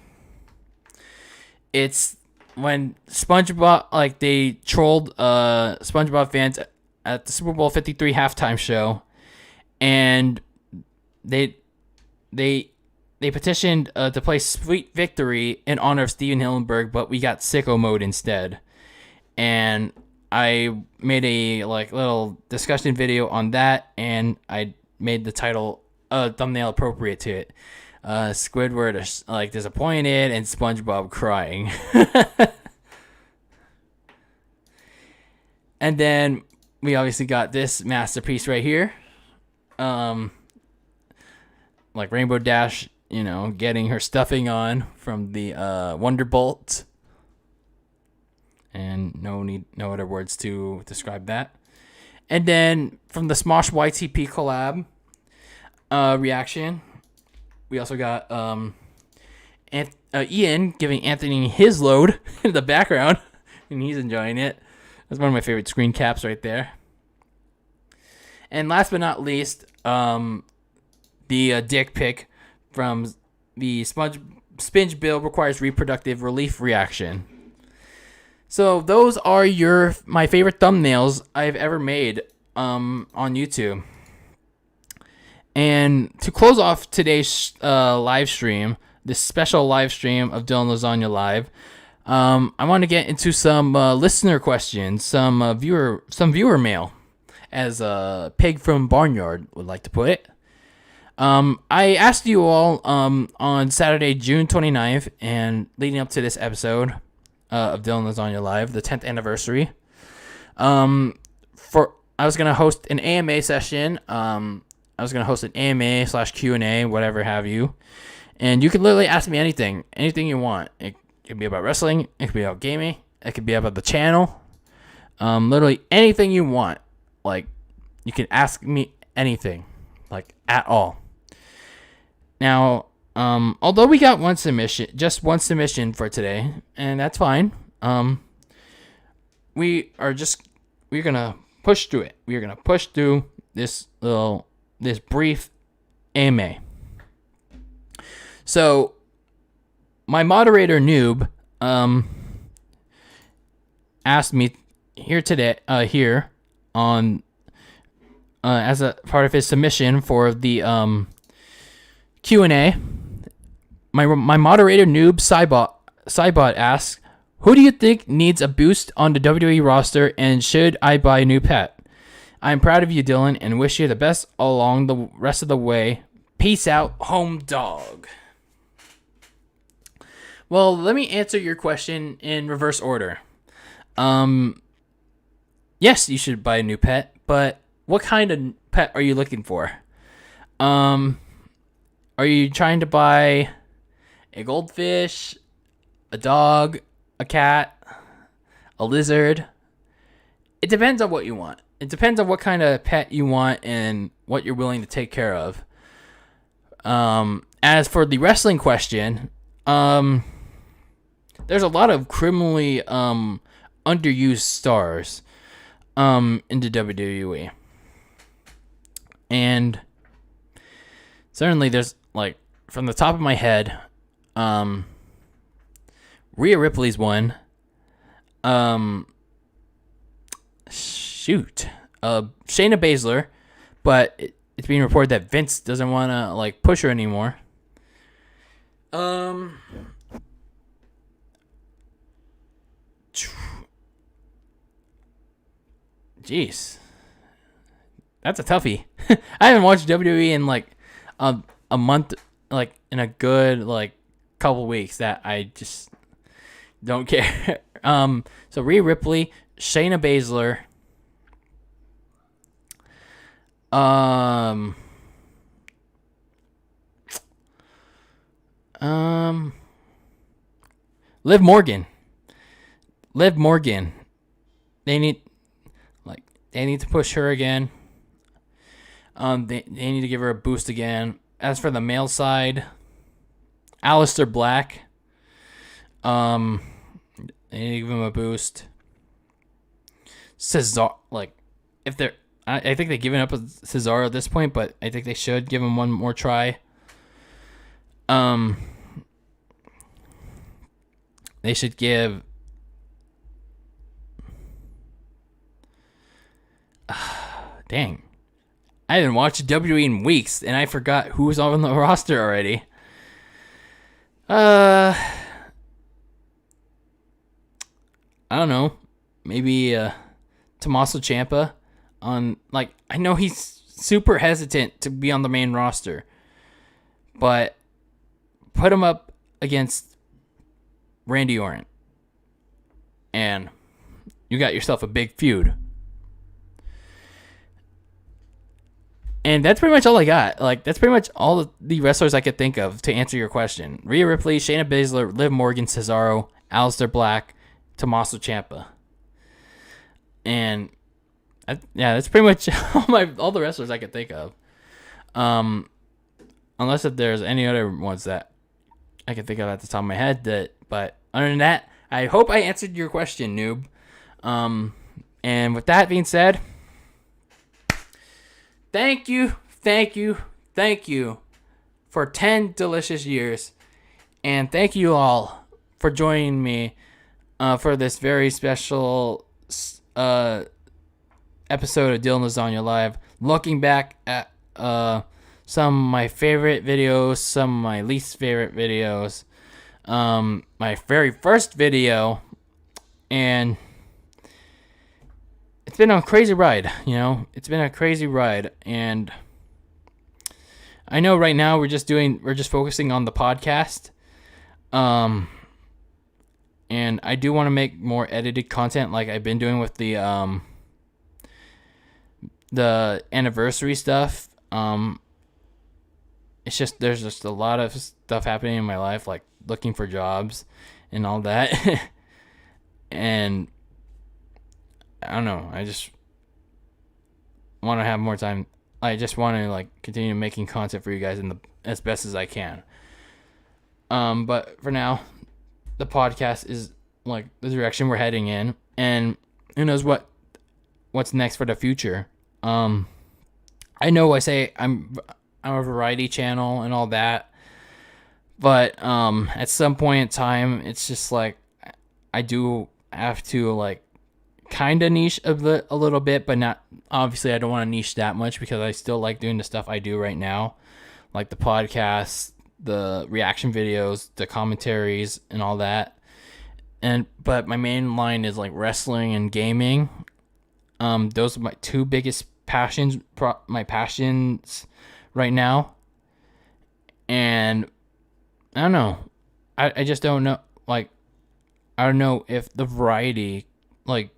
Speaker 10: it's when SpongeBob, they trolled SpongeBob fans at the Super Bowl 53 halftime show, and they petitioned to play Sweet Victory in honor of Steven Hillenburg, but we got Sicko Mode instead. And I made a little discussion video on that, and I made the title thumbnail appropriate to it. Squidward is disappointed and SpongeBob crying. And then we obviously got this masterpiece right here. Rainbow Dash, getting her stuffing on from the Wonderbolt. And no other words to describe that. And then from the Smosh YTP collab reaction, we also got Ian giving Anthony his load in the background, and he's enjoying it. That's one of my favorite screen caps right there. And last but not least, the dick pic from the Spinge Bill requires reproductive relief reaction. So those are my favorite thumbnails I've ever made on YouTube. And to close off today's live stream, this special live stream of DylanLasagna Live, I want to get into some listener questions, some viewer mail. as a pig from Barnyard would like to put it. I asked you all on Saturday, June 29th, and leading up to this episode of DylanLasagna Live, the 10th anniversary. I was gonna host an AMA session. I was gonna host an AMA/Q&A, whatever have you, and you can literally ask me anything you want. It could be about wrestling. It could be about gaming. It could be about the channel. Literally anything you want. Like, you can ask me anything, like, at all. Now, although we got just one submission for today, and that's fine. We're gonna push through it. We're gonna push through this brief AMA. So, my moderator Noob asked me here on as a part of his submission for the Q&A. My moderator Noob Cybot asks, who do you think needs a boost on the WWE roster, and should I buy a new pet? I'm proud of you, Dylan, and wish you the best along the rest of the way. Peace out, home dog. Well, let me answer your question in reverse order. Yes, you should buy a new pet, but what kind of pet are you looking for? Are you trying to buy a goldfish, a dog, a cat, a lizard? It depends on what you want. It depends on what kind of pet you want and what you're willing to take care of. As for the wrestling question, there's a lot of criminally underused stars in the WWE. And certainly there's, like, from the top of my head, Rhea Ripley's one. Shayna Baszler, but it's being reported that Vince doesn't want to, like, push her anymore. Jeez, that's a toughie. I haven't watched WWE in like a month, like in a good like couple weeks that I just don't care. So Rhea Ripley, Shayna Baszler, Liv Morgan. They need to push her again. They need to give her a boost again. As for the male side, Aleister Black. They need to give him a boost. Cesaro, I think they've given up with Cesaro at this point, but I think they should give him one more try. They should give. Dang. I haven't watched WWE in weeks, and I forgot who was on the roster already. I don't know. Maybe Tommaso Ciampa I know he's super hesitant to be on the main roster, but put him up against Randy Orton, and you got yourself a big feud. And that's pretty much all I got. That's pretty much all the wrestlers I could think of to answer your question. Rhea Ripley, Shayna Baszler, Liv Morgan, Cesaro, Aleister Black, Tommaso Ciampa. And that's pretty much all the wrestlers I could think of. Unless if there's any other ones that I can think of at the top of my head. But other than that, I hope I answered your question, noob. And with that being said, thank you for 10 delicious years. And thank you all for joining me for this very special episode of DylanLasagna Live. Looking back at some of my favorite videos, some of my least favorite videos. My very first video. And it's been a crazy ride, It's been a crazy ride, and I know right now we're just focusing on the podcast. And I do want to make more edited content like I've been doing with the anniversary stuff. It's just there's just a lot of stuff happening in my life, like looking for jobs and all that. And I don't know, I just want to have more time. I just want to continue making content for you guys as best as I can. But for now, the podcast is the direction we're heading in, and who knows what's next for the future. I know I say I'm a variety channel and all that, but at some point in time, it's just I do have to kind of niche a little bit, but not obviously. I don't want to niche that much because I still like doing the stuff I do right now, like the podcasts, the reaction videos, the commentaries, and all that. But my main line is wrestling and gaming. Those are my two biggest passions right now. And I don't know. I just don't know. I don't know if the variety, the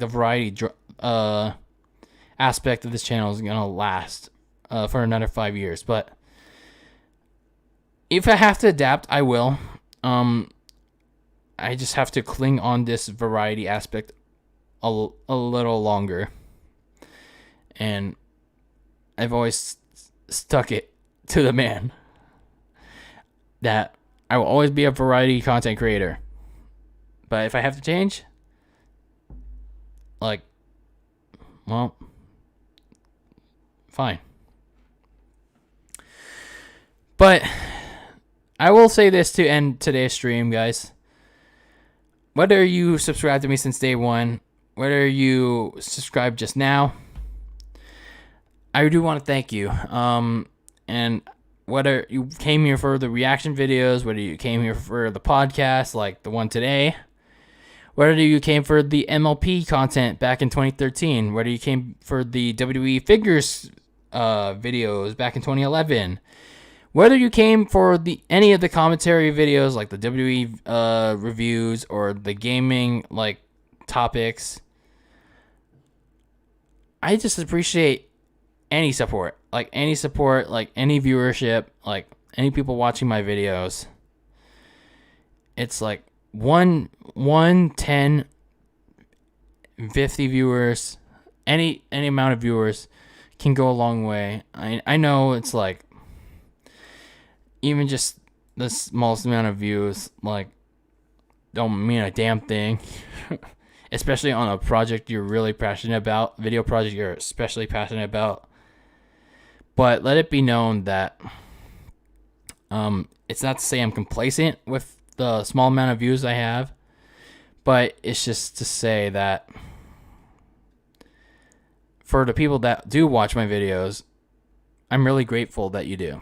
Speaker 10: variety aspect of this channel is gonna last for another 5 years. But if I have to adapt, I will. I just have to cling on this variety aspect a little longer. And I've always stuck it to the man that I will always be a variety content creator. But if I have to change, well, fine. But I will say this to end today's stream, guys. Whether you subscribed to me since day one, whether you subscribed just now, I do want to thank you. And whether you came here for the reaction videos, whether you came here for the podcast like the one today, whether you came for the MLP content back in 2013, whether you came for the WWE figures videos back in 2011, whether you came for any of the commentary videos like the WWE reviews or the gaming topics, I just appreciate any support, any viewership, any people watching my videos. It's 1, 10, 50 viewers, any amount of viewers can go a long way. I know it's even just the smallest amount of views don't mean a damn thing. Especially on a project you're really passionate about, video project you're especially passionate about. But let it be known that it's not to say I'm complacent with the small amount of views I have, but it's just to say that for the people that do watch my videos, I'm really grateful that you do.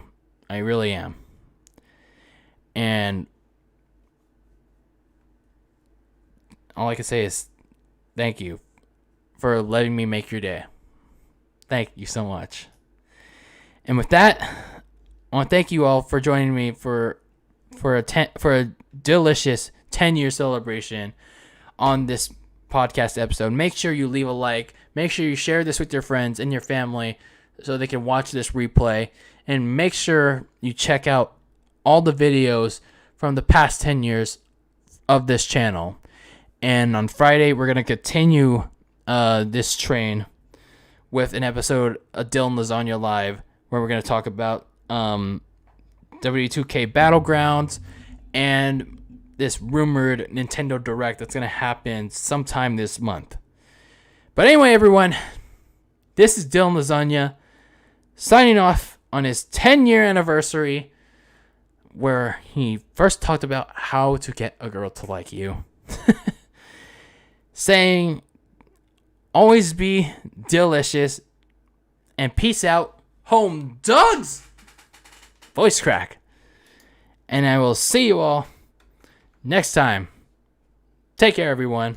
Speaker 10: I really am. And all I can say is thank you for letting me make your day. Thank you so much. And with that, I want to thank you all for joining me for a delicious 10-year celebration on this podcast episode. Make sure you leave a like. Make sure you share this with your friends and your family so they can watch this replay. And make sure you check out all the videos from the past 10 years of this channel. And on Friday, we're going to continue this train with an episode of DylanLasagna Live, where we're going to talk about W2K Battlegrounds and this rumored Nintendo Direct that's going to happen sometime this month. But anyway, everyone, this is DylanLasagna signing off on his 10-year anniversary, where he first talked about how to get a girl to like you. Saying, always be delicious, and peace out, home dogs! Voice crack. And I will see you all next time. Take care, everyone.